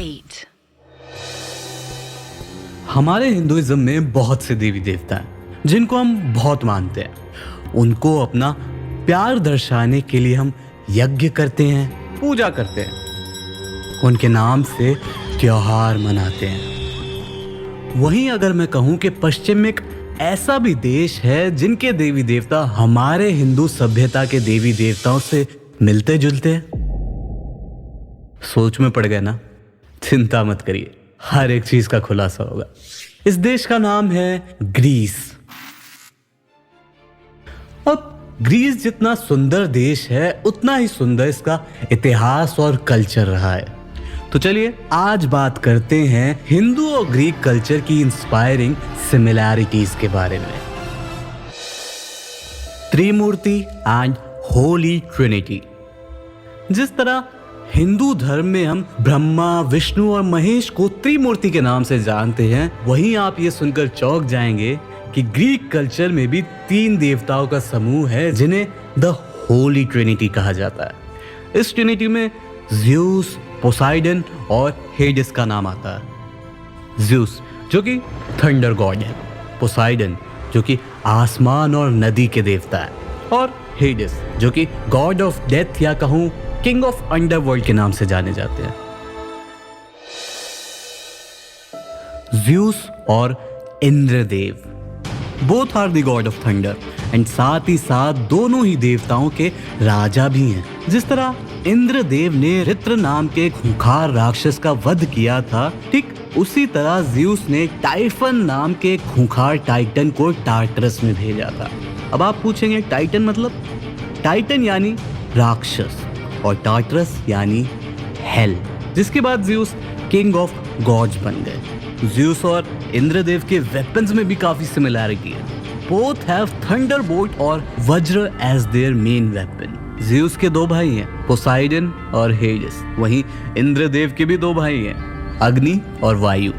8. हमारे हिंदुइज्म में बहुत से देवी देवता हैं जिनको हम बहुत मानते हैं। उनको अपना प्यार दर्शाने के लिए हम यज्ञ करते हैं, पूजा करते हैं, उनके नाम से त्योहार मनाते हैं। वहीं अगर मैं कहूं कि पश्चिम में एक ऐसा भी देश है जिनके देवी देवता हमारे हिंदू सभ्यता के देवी देवताओं से मिलते जुलते हैं, सोच में पड़ गए ना? चिंता मत करिए, हर एक चीज का खुलासा होगा। इस देश का नाम है ग्रीस। अब ग्रीस जितना सुंदर देश है उतना ही सुंदर इसका इतिहास और कल्चर रहा है। तो चलिए आज बात करते हैं हिंदू और ग्रीक कल्चर की इंस्पायरिंग सिमिलैरिटीज के बारे में। त्रिमूर्ति एंड होली ट्रिनिटी। जिस तरह हिंदू धर्म में हम ब्रह्मा, विष्णु और महेश को त्रिमूर्ति के नाम से जानते हैं, वहीं आप ये सुनकर चौंक जाएंगे कि ग्रीक कल्चर में भी 3 देवताओं का समूह है जिन्हें द होली ट्रिनिटी कहा जाता है। इस ट्रिनिटी में ज़्यूस, पोसाइडन और हेडिस का नाम आता है। ज़्यूस जो कि थंडर गॉड है, पोसाइडन जो कि आसमान और नदी के देवता है, और हेडिस जो कि गॉड ऑफ डेथ या कहूं किंग ऑफ अंडरवर्ल्ड के नाम से जाने जाते हैं। ज़्यूस और Indradev both are the god of thunder and साथ ही साथ दोनों ही देवताओं के राजा भी हैं। जिस तरह इंद्रदेव ने रित्र नाम के खूंखार राक्षस का वध किया था, ठीक उसी तरह ज़्यूस ने टाइफन नाम के खूंखार टाइटन को टार्टरस में भेजा था। अब आप पूछेंगे टाइटन मतलब? टाइटन यानी राक्षस और टार्टरस यानी हेल, जिसके बाद ज़्यूस किंग ऑफ गॉड्स बन गए। ज़्यूस और इंद्रदेव के वेपन्स में भी काफी सिमिलैरिटी है। बोथ हैव थंडरबोल्ट और वज्र as their main weapon. Zeus के 2 भाई हैं, पोसाइडन और हेडिस। वहीं इंद्रदेव के भी 2 भाई हैं, अग्नि और वायु।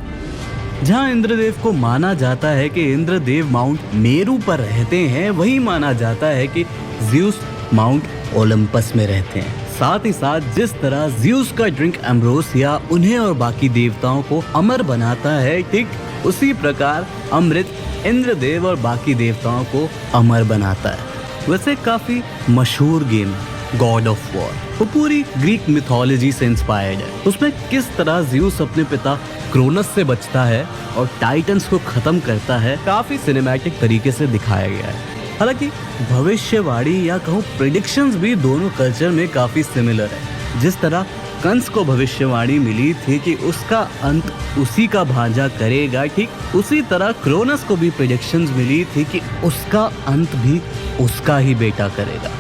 जहां इंद्रदेव को माना जाता है कि इंद्रदेव माउंट मेरू पर रहते हैं, वहीं माना जाता है कि ज़्यूस माउंट ओलंपस में रहते हैं। साथ ही साथ जिस तरह ज़्यूस का ड्रिंक एम्ब्रोसिया उन्हें और बाकी देवताओं को अमर बनाता है, ठीक उसी प्रकार अमृत इंद्रदेव और बाकी देवताओं को अमर बनाता है। वैसे काफी मशहूर गेम है गॉड ऑफ वॉर, वो पूरी ग्रीक मिथोलॉजी से इंस्पायर्ड है। उसमें किस तरह ज़्यूस अपने पिता क्रोनस से बचता है और टाइटन्स को खत्म करता है, काफी सिनेमैटिक तरीके से दिखाया गया है। हालांकि भविष्यवाणी या कहूँ प्रेडिक्शंस भी दोनों कल्चर में काफी सिमिलर है। जिस तरह कंस को भविष्यवाणी मिली थी कि उसका अंत उसी का भांजा करेगा, ठीक उसी तरह क्रोनस को भी प्रेडिक्शंस मिली थी कि उसका अंत भी उसका ही बेटा करेगा।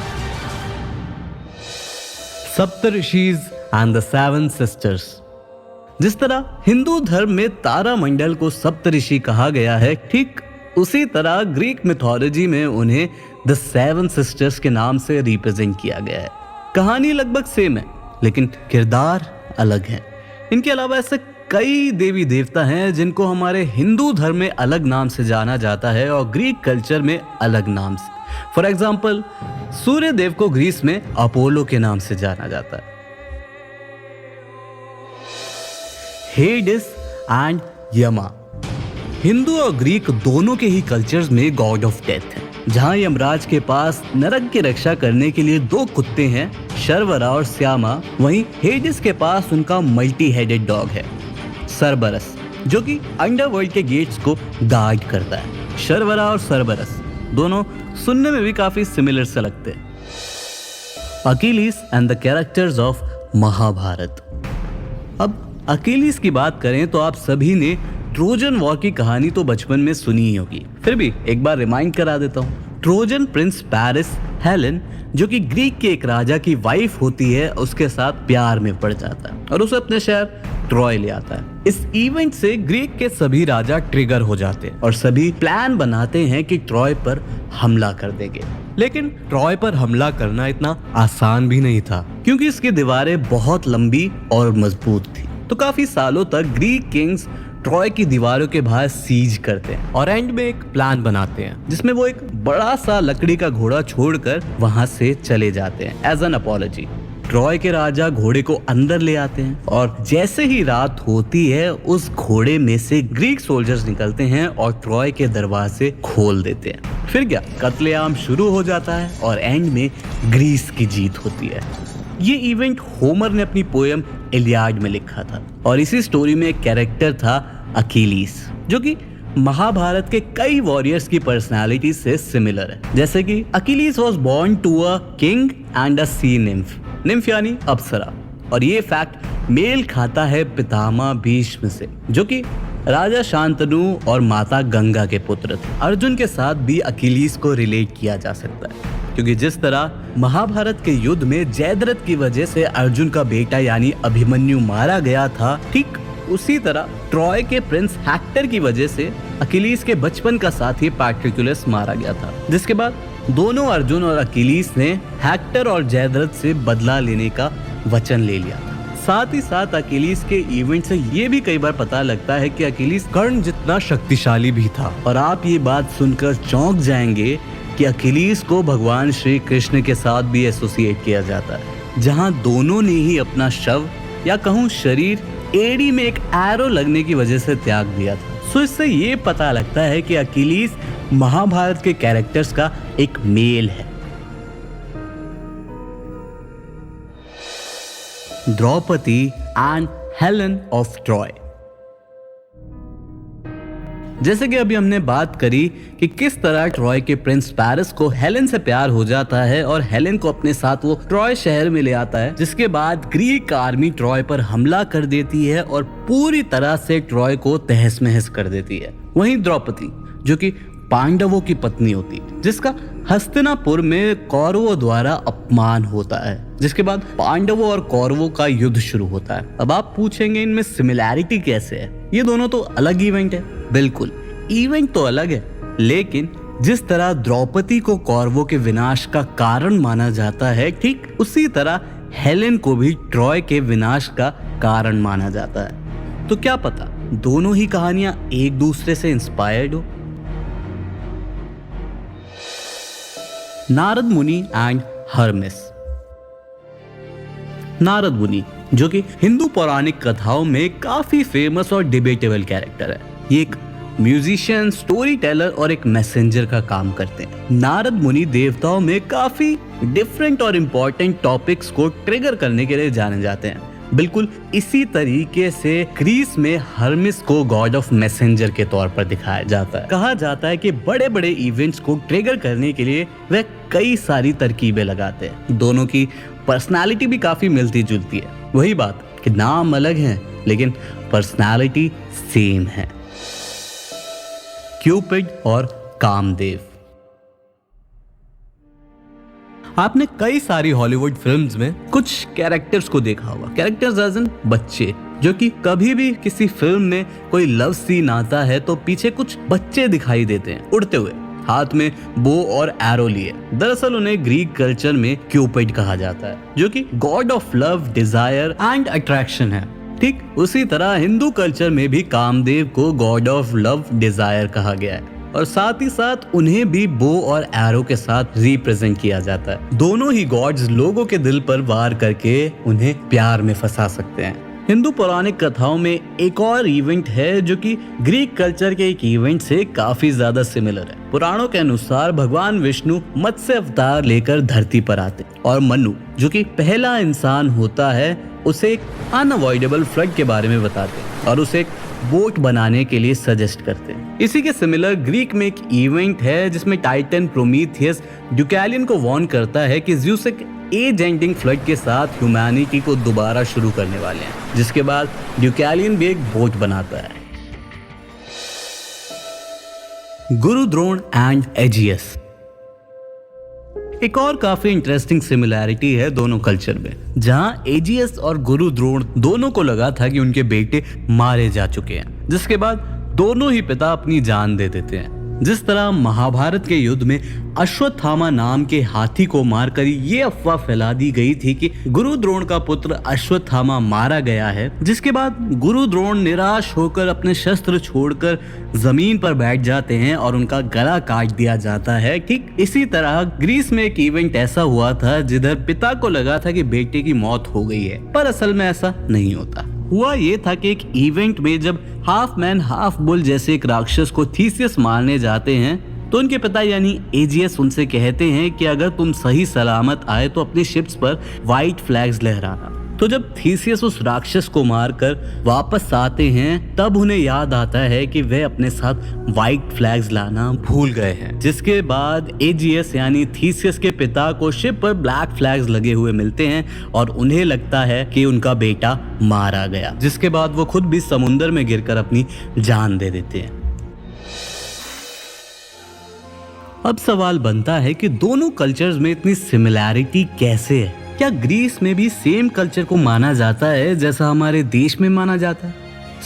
सप्तऋषिज एंड द 7 सिस्टर्स। जिस तरह हिंदू धर्म में तारामंडल को सप्तऋषि कहा गया है, ठीक उसी तरह ग्रीक मिथोलॉजी में उन्हें द 7 सिस्टर्स के नाम से रिप्रेजेंट किया गया है। कहानी लगभग सेम है लेकिन किरदार अलग हैं। इनके अलावा ऐसे कई देवी देवता हैं जिनको हमारे हिंदू धर्म में अलग नाम से जाना जाता है और ग्रीक कल्चर में अलग नाम से। फॉर एग्जाम्पल सूर्य देव को ग्रीस में अपोलो के नाम से जाना जाता है। हेडिस एंड यमा हिंदू और ग्रीक दोनों के ही कल्चर्स में गॉड ऑफ डेथ है। जहां यमराज के पास नरक की रक्षा करने के लिए 2 कुत्ते हैं, शर्वरा और श्यामा, वहीं हेडिस के पास उनका मल्टी हेडेड डॉग है सरबरस, जो कि अंडरवर्ल्ड के गेट्स को गार्ड करता है। शर्वरा और सरबरस दोनों सुनने में भी काफी सिमिलर से लगते हैं। Achilles and the characters of Mahabharata. अब अकीलीस की बात करें तो आप सभी ने ट्रोजन वॉर की कहानी तो बचपन में सुनी ही होगी, फिर भी एक बार रिमाइंड करा देता हूँ। ट्रोजन प्रिंस पैरिस हेलेन, जो कि ग्रीक के एक राजा की वाइफ होती है, उसके साथ प्यार में पड़ जाता है और उसे अपने शहर ट्रॉय ले आता है। इस इवेंट से ग्रीक के सभी राजा ट्रिगर हो जाते हैं और सभी प्लान बनाते हैं कि ट्रॉय पर हमला कर देंगे। लेकिन ट्रॉय पर हमला करना इतना आसान भी नहीं था, क्योंकि इसकी दीवारें बहुत लंबी और मजबूत थी। तो काफी सालों तक ग्रीक किंग्स ट्रॉय की दीवारों के बाहर सीज करते हैं और एंड में एक प्लान बनाते हैं जिसमें वो एक बड़ा सा लकड़ी का घोड़ा छोड़कर वहां से चले जाते हैं एज एन अपॉलजी। ट्रॉय के राजा घोड़े को अंदर ले आते हैं और जैसे ही रात होती है उस घोड़े में से ग्रीक सोल्जर्स निकलते हैं और ट्रॉय के दरवाजे खोल देते हैं। फिर क्या, कत्लेआम शुरू हो जाता है और एंड में ग्रीस की जीत होती है। ये इवेंट होमर ने अपनी पोयम इलियाड में लिखा था और इसी स्टोरी में एक कैरेक्टर था अकीलीस, जो कि महाभारत के कई वॉरियर्स की पर्सनालिटी से सिमिलर है। जैसे कि Achilles was born to a king and a sea nymph, nymph यानी अप्सरा, और ये फैक्ट मेल खाता है पितामह भीष्म से, जो कि राजा शांतनु और माता गंगा के पुत्र थे। अर्जुन के साथ भी अकीलीस को रिलेट किया जा सकता है, क्योंकि जिस तरह महाभारत के युद्ध में जयद्रथ की वजह से अर्जुन का बेटा यानी अभिमन्यु मारा गया था, ठीक उसी तरह ट्रॉय के प्रिंस हेक्टर की वजह से अकीलीस के बचपन का साथी पैट्रिकुलस मारा गया था, जिसके बाद दोनों अर्जुन और अकीलीस ने हेक्टर और जयद्रथ से बदला लेने का वचन ले लिया था। साथ ही साथ अकीलीस के इवेंट से ये भी कई बार पता लगता है कि अकीलीस कर्ण जितना शक्तिशाली भी था, और आप ये बात सुनकर चौंक जाएंगे कि अकीलीस को भगवान श्री कृष्ण के साथ भी एसोसिएट किया जाता है, जहां दोनों ने ही अपना शव या कहूँ शरीर एड़ी में एक एरो लगने की वजह से त्याग दिया था। सो इससे ये पता लगता है कि अकीलीस महाभारत के कैरेक्टर्स का एक मेल है। Draupadi and Helen of Troy. जैसे कि अभी हमने बात करी कि किस तरह ट्रॉय के प्रिंस पैरिस को हेलेन से प्यार हो जाता है और हेलेन को अपने साथ वो ट्रॉय शहर में ले आता है, जिसके बाद ग्रीक आर्मी ट्रॉय पर हमला कर देती है और पूरी तरह से ट्रॉय को तहस महस कर देती है। वहीं द्रौपदी, जो कि पांडवों की पत्नी होती है, जिसका हस्तिनापुर में कौरवों द्वारा अपमान होता है, जिसके बाद पांडवों और कौरवों का युद्ध शुरू होता है। अब आप पूछेंगे इनमें सिमिलैरिटी कैसे है? ये दोनों तो अलग इवेंट है। बिल्कुल, इवेंट तो अलग है, लेकिन जिस तरह द्रौपदी को कौरवों के विनाश का कारण माना जाता है, ठीक उसी तरह हेलेन को भी ट्रॉय के विनाश का कारण माना जाता है। तो क्या पता दोनों ही कहानियां एक दूसरे से इंस्पायर्ड हो। नारद मुनि एंड हर्मेस। नारद मुनि, जो कि हिंदू पौराणिक कथाओं में काफी फेमस और डिबेटेबल कैरेक्टर है, ये एक म्यूजिशियन, स्टोरी टेलर और एक मैसेंजर का काम करते हैं। नारद मुनि देवताओं में काफी डिफरेंट और इम्पोर्टेंट टॉपिक्स को ट्रिगर करने के लिए जाने जाते हैं। बिल्कुल इसी तरीके से ग्रीस में हर्मिस को गॉड ऑफ मैसेंजर के तौर पर दिखाया जाता है। कहा जाता है कि बड़े बड़े इवेंट्स को ट्रिगर करने के लिए वह कई सारी तरकीबें लगाते हैं। दोनों की पर्सनालिटी भी काफी मिलती जुलती है। वही बात कि नाम अलग हैं, लेकिन पर्सनालिटी सेम है। क्यूपिड और कामदेव। आपने कई सारी हॉलीवुड फिल्म्स में कुछ कैरेक्टर्स को देखा होगा, कैरेक्टर्स एज इन बच्चे, जो कि कभी भी किसी फिल्म में कोई लव सीन आता है तो पीछे कुछ बच्चे दिखाई देते हैं उड़ते हुए, हाथ में बो और एरो लिए। दरअसल उन्हें ग्रीक कल्चर में क्यूपिड कहा जाता है, जो कि God of love, desire and attraction है। ठीक उसी तरह हिंदू कल्चर में भी कामदेव को गॉड ऑफ लव, डिजायर कहा गया है, और साथ ही साथ उन्हें भी बो और एरो के साथ रिप्रेजेंट किया जाता है। दोनों ही गॉड्स लोगों के दिल पर वार करके उन्हें प्यार में फंसा सकते हैं। हिंदू पौराणिक कथाओं में एक और इवेंट है जो कि ग्रीक कल्चर के एक इवेंट से काफी ज्यादा सिमिलर है। पुराणों के अनुसार भगवान विष्णु मत्स्य अवतार लेकर धरती पर आते और मनु, जो कि पहला इंसान होता है, उसे एक अनअवॉइडेबल फ्लड के बारे में बताते और उसे एक बोट बनाने के लिए सजेस्ट करते हैं। इसी के सिमिलर ग्रीक में एक इवेंट है जिसमें टाइटन प्रोमीथियस ड्यूकैलियन को वार्न करता है कि ज़्यूस एक एज एंडिंग फ्लड के साथ ह्यूमैनिटी को दोबारा शुरू करने वाले हैं, जिसके बाद ड्यूकैलियन भी एक बोट बनाता है। गुरु द्रोण एंड एजियस। एक और काफी इंटरेस्टिंग सिमिलैरिटी है दोनों कल्चर में, जहां एजियस और गुरु द्रोण दोनों को लगा था कि उनके बेटे मारे जा चुके हैं, जिसके बाद दोनों ही पिता अपनी जान दे देते हैं। जिस तरह महाभारत के युद्ध में अश्वत्थामा नाम के हाथी को मारकर ये अफवाह फैला दी गई थी कि गुरु द्रोण का पुत्र अश्वत्थामा मारा गया है, जिसके बाद गुरु द्रोण निराश होकर अपने शस्त्र छोड़कर जमीन पर बैठ जाते हैं और उनका गला काट दिया जाता है। ठीक इसी तरह ग्रीस में एक इवेंट ऐसा हुआ था जिधर पिता को लगा था कि बेटे की मौत हो गई है, पर असल में ऐसा नहीं होता। हुआ ये था कि एक इवेंट में जब हाफ मैन हाफ बुल जैसे एक राक्षस को थीसियस मारने जाते हैं तो उनके पिता यानी एजियस उनसे कहते हैं कि अगर तुम सही सलामत आए तो अपनी शिप्स पर व्हाइट फ्लैग्स लहराना। तो जब थीसियस उस राक्षस को मारकर वापस आते हैं तब उन्हें याद आता है कि वे अपने साथ व्हाइट फ्लैग्स लाना भूल गए हैं, जिसके बाद एजियस यानी थीसियस के पिता को शिप पर ब्लैक फ्लैग्स लगे हुए मिलते हैं और उन्हें लगता है कि उनका बेटा मारा गया, जिसके बाद वो खुद भी समुद्र में गिरकर अपनी जान दे देते हैं। अब सवाल बनता है कि दोनों कल्चर्स में इतनी सिमिलैरिटी कैसे है? क्या ग्रीस में भी सेम कल्चर को माना जाता है जैसा हमारे देश में माना जाता है,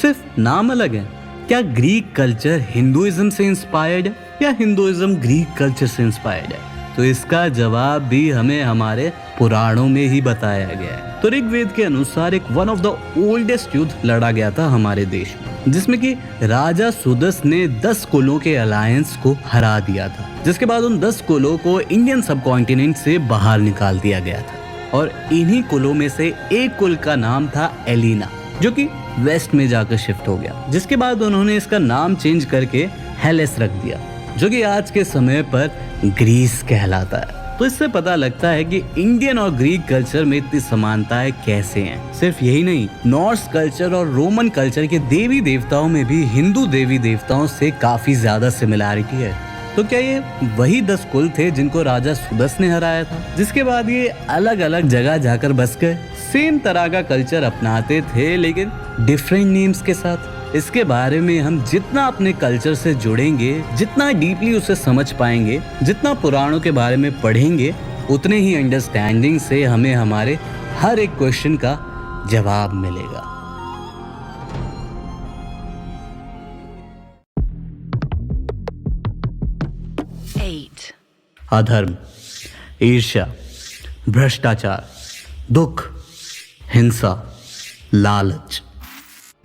सिर्फ नाम अलग है? क्या ग्रीक कल्चर हिंदुइज्म से इंस्पायर्ड है या हिंदुइज्म ग्रीक कल्चर से इंस्पायर्ड है? तो इसका जवाब भी हमें हमारे पुराणों में ही बताया गया है। तो ऋग्वेद के अनुसार एक वन ऑफ द ओल्डेस्ट युद्ध लड़ा गया था हमारे देश में, जिसमें कि राजा सुदस ने 10 कुलों के अलायंस को हरा दिया था, जिसके बाद उन 10 कुलों को इंडियन सब कॉन्टिनेंट से बाहर निकाल दिया गया था। और इन्हीं कुलों में से एक कुल का नाम था एलिना, जो कि वेस्ट में जाकर शिफ्ट हो गया, जिसके बाद उन्होंने इसका नाम चेंज करके हेलेस रख दिया, जो कि आज के समय पर ग्रीस कहलाता है। तो इससे पता लगता है कि इंडियन और ग्रीक कल्चर में इतनी समानताएं कैसे हैं। सिर्फ यही नहीं, नॉर्स कल्चर और रोमन कल्चर के देवी देवताओं में भी हिंदू देवी देवताओं से काफी ज्यादा सिमिलैरिटी है। तो क्या ये वही 10 कुल थे जिनको राजा सुदस ने हराया था, जिसके बाद ये अलग अलग जगह जाकर बस गए? सेम तरह का कल्चर अपनाते थे लेकिन डिफरेंट नेम्स के साथ। इसके बारे में हम जितना अपने कल्चर से जुड़ेंगे, जितना डीपली उसे समझ पाएंगे, जितना पुराणों के बारे में पढ़ेंगे, उतने ही अंडरस्टैंडिंग से हमें हमारे हर एक क्वेश्चन का जवाब मिलेगा। अधर्म, ईर्ष्या, भ्रष्टाचार, दुख, हिंसा, लालच,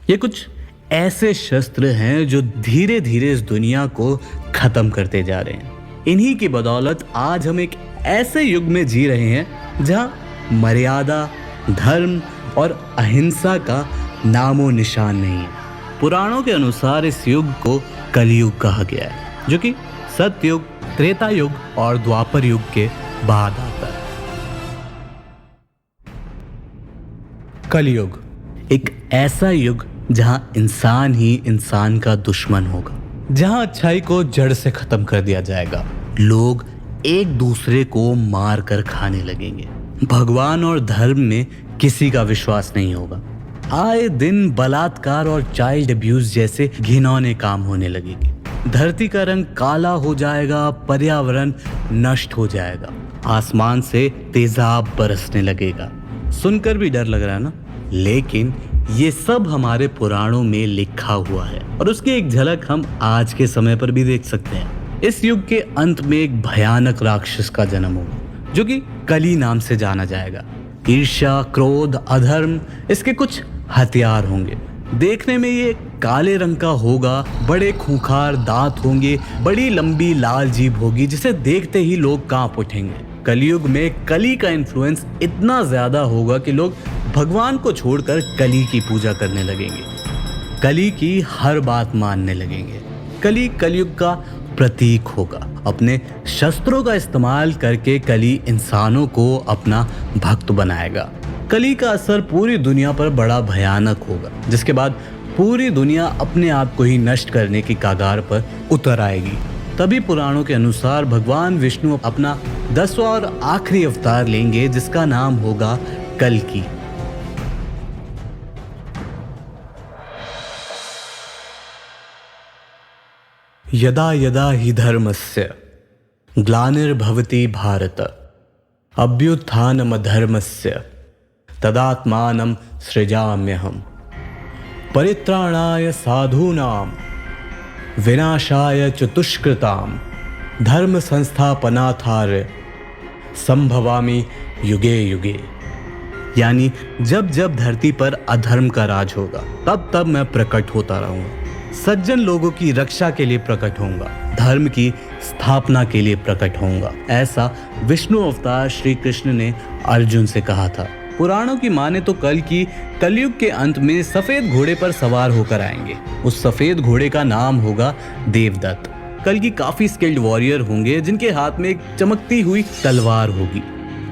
ये कुछ ऐसे शस्त्र हैं जो धीरे धीरे इस दुनिया को खत्म करते जा रहे हैं। इन्हीं की बदौलत आज हम एक ऐसे युग में जी रहे हैं जहां मर्यादा, धर्म और अहिंसा का नामो निशान नहीं है। पुराणों के अनुसार इस युग को कलयुग कहा गया है, जो कि सतयुग, त्रेता युग और द्वापर युग के बाद आता है। कलयुग एक ऐसा युग जहां इंसान ही इंसान का दुश्मन होगा, जहां अच्छाई को जड़ से खत्म कर दिया जाएगा। लोग एक दूसरे को मार कर खाने लगेंगे। भगवान और धर्म में किसी का विश्वास नहीं होगा। आए दिन बलात्कार और चाइल्ड अब्यूज जैसे घिनौने काम होने लगेंगे। धरती का रंग काला हो जाएगा, पर्यावरण नष्ट हो जाएगा, आसमान से तेजाब बरसने लगेगा। सुनकर भी डर लग रहा है ना? लेकिन ये सब हमारे पुराणों में लिखा हुआ है और उसकी एक झलक हम आज के समय पर भी देख सकते हैं। इस युग के अंत में एक भयानक राक्षस का जन्म होगा, जो कि कली नाम से जाना जाएगा। ईर्ष्या, क्रोध, अधर्म इसके कुछ हथियार होंगे। देखने में ये काले रंग का होगा, बड़े खूंखार दांत होंगे, बड़ी लंबी लाल जीभ होगी जिसे देखते ही लोग कांप उठेंगे। कलयुग में कली का इन्फ्लुएंस इतना ज्यादा होगा कि लोग भगवान को छोड़कर कली की पूजा करने लगेंगे, कली की हर बात मानने लगेंगे। कली कलयुग का प्रतीक होगा। अपने शस्त्रों का इस्तेमाल करके कली इंसानों को अपना भक्त बनाएगा। कली का असर पूरी दुनिया पर बड़ा भयानक होगा, जिसके बाद पूरी दुनिया अपने आप को ही नष्ट करने की कगार पर उतर आएगी। तभी पुराणों के अनुसार भगवान विष्णु अपना 10वां और आखिरी अवतार लेंगे, जिसका नाम होगा कल्कि। यदा यदा हि धर्मस्य ग्लानिर्भवति भारत अभ्युत्थानमधर्मस्य तदात्मानं सृजाम्यहम् परित्राणाय साधूनां विनाशाय चतुष्कृताम धर्म संस्थापनार्थाय संभवामि युगे युगे। यानी जब जब धरती पर अधर्म का राज होगा तब तब मैं प्रकट होता रहूंगा, सज्जन लोगों की रक्षा के लिए प्रकट होऊंगा, धर्म की स्थापना के लिए प्रकट होऊंगा। ऐसा विष्णु अवतार श्री कृष्ण ने अर्जुन से कहा था। पुराणों की माने तो कलयुग के अंत में सफेद घोड़े पर सवार होकर आएंगे। उस सफेद घोड़े का नाम होगा देवदत्त। कल की काफी स्किल्ड वॉरियर होंगे जिनके हाथ में एक चमकती हुई तलवार होगी।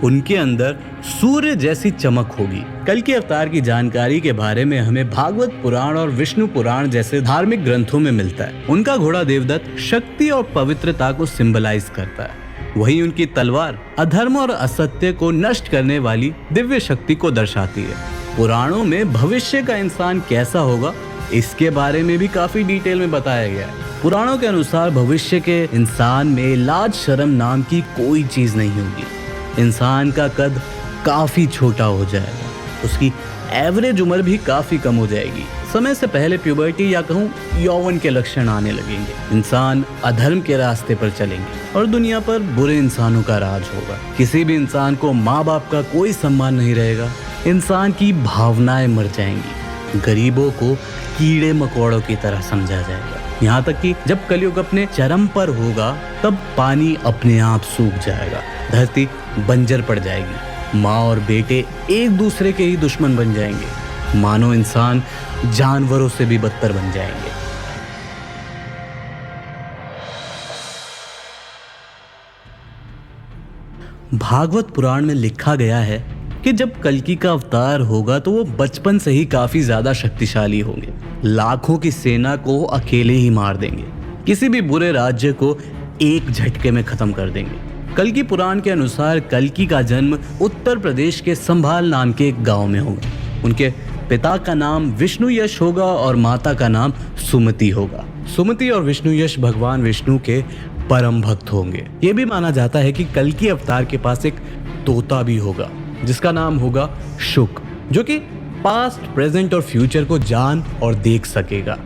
उनके अंदर सूर्य जैसी चमक होगी। कल के अवतार की जानकारी के बारे में हमें भागवत पुराण और विष्णु पुराण जैसे धार्मिक ग्रंथों में मिलता है। उनका घोड़ा देवदत्त शक्ति और पवित्रता को सिंबलाइज करता है, वहीं उनकी तलवार अधर्म और असत्य को नष्ट करने वाली दिव्य शक्ति को दर्शाती है। पुराणों में भविष्य का इंसान कैसा होगा इसके बारे में भी काफी डिटेल में बताया गया है। पुराणों के अनुसार भविष्य के इंसान में लाज शर्म नाम की कोई चीज नहीं होगी। इंसान का कद काफी छोटा हो जाएगा, उसकी एवरेज उम्र भी काफी कम हो जाएगी। समय से पहले प्यूबर्टी या कहूँ यौवन के लक्षण आने लगेंगे। इंसान अधर्म के रास्ते पर चलेंगे और दुनिया पर बुरे इंसानों का राज होगा। किसी भी इंसान को माँ बाप का कोई सम्मान नहीं रहेगा। इंसान की भावनाएं मर जाएंगी। गरीबों को कीड़े मकोड़ों की तरह समझा जाएगा। यहाँ तक कि जब कलयुग अपने चरम पर होगा तब पानी अपने आप सूख जाएगा, धरती बंजर पड़ जाएगी, माँ और बेटे एक दूसरे के ही दुश्मन बन जाएंगे, मानो इंसान जानवरों से भी बदतर बन जाएंगे। भागवत पुराण में लिखा गया है कि जब कल्कि का अवतार होगा तो वो बचपन से ही काफी ज्यादा शक्तिशाली होंगे। लाखों की सेना को अकेले ही मार देंगे, किसी भी बुरे राज्य को एक झटके में खत्म कर देंगे। कल्कि पुराण के अनुसार कल्कि का जन्म उत्तर प्रदेश के संभाल नाम के एक गांव में होगा। उनके पिता का नाम विष्णु यश होगा और माता का नाम सुमति होगा। सुमति और विष्णु यश भगवान विष्णु के परम भक्त होंगे। ये भी माना जाता है कि कल्कि अवतार के पास एक तोता भी होगा जिसका नाम होगा शुक, जो कि पास्ट, प्रेजेंट और फ्यूचर को जान और देख सकेगा।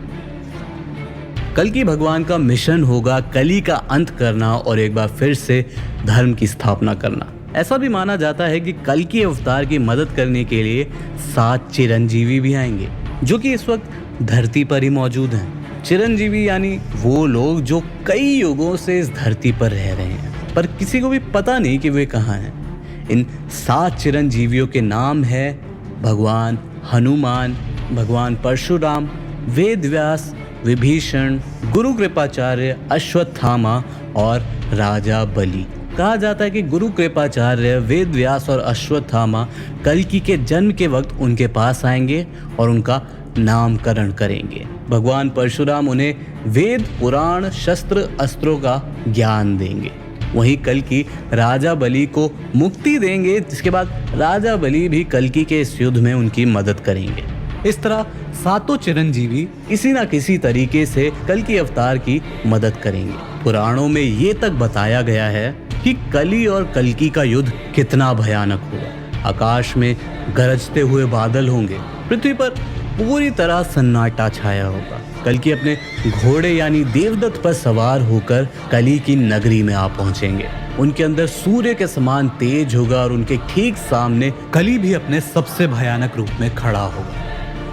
कल्कि भगवान का मिशन होगा कली का अंत करना और एक बार फिर से धर्म की स्थापना करना। ऐसा भी माना जाता है कि कल्कि अवतार की मदद करने के लिए 7 चिरंजीवी भी आएंगे जो कि इस वक्त धरती पर ही मौजूद हैं। चिरंजीवी यानी वो लोग जो कई युगों से इस धरती पर रह रहे हैं पर किसी को भी पता नहीं कि वे कहाँ हैं। इन 7 चिरंजीवियों के नाम है भगवान हनुमान, भगवान परशुराम, वेदव्यास, विभीषण, गुरु कृपाचार्य, अश्वत्थामा और राजा बलि। कहा जाता है कि गुरु कृपाचार्य, वेदव्यास और अश्वत्थामा कल्कि के जन्म के वक्त उनके पास आएंगे और उनका नामकरण करेंगे। भगवान परशुराम उन्हें वेद, पुराण, शस्त्र, अस्त्रों का ज्ञान देंगे। वहीं कल्कि राजा बलि को मुक्ति देंगे, जिसके बाद राजा बलि भी कल्कि के इस युद्ध में उनकी मदद करेंगे। इस तरह 7 चिरंजीवी किसी न किसी तरीके से कल्कि अवतार की मदद करेंगे। पुराणों में ये तक बताया गया है कि कली और कल्कि का युद्ध कितना भयानक होगा। आकाश में गरजते हुए बादल होंगे, पृथ्वी पर पूरी तरह सन्नाटा छाया होगा। कल्कि अपने घोड़े यानी देवदत्त पर सवार होकर कली की नगरी में आ पहुंचेंगे। उनके अंदर सूर्य के समान तेज होगा और उनके ठीक सामने कली भी अपने सबसे भयानक रूप में खड़ा होगा।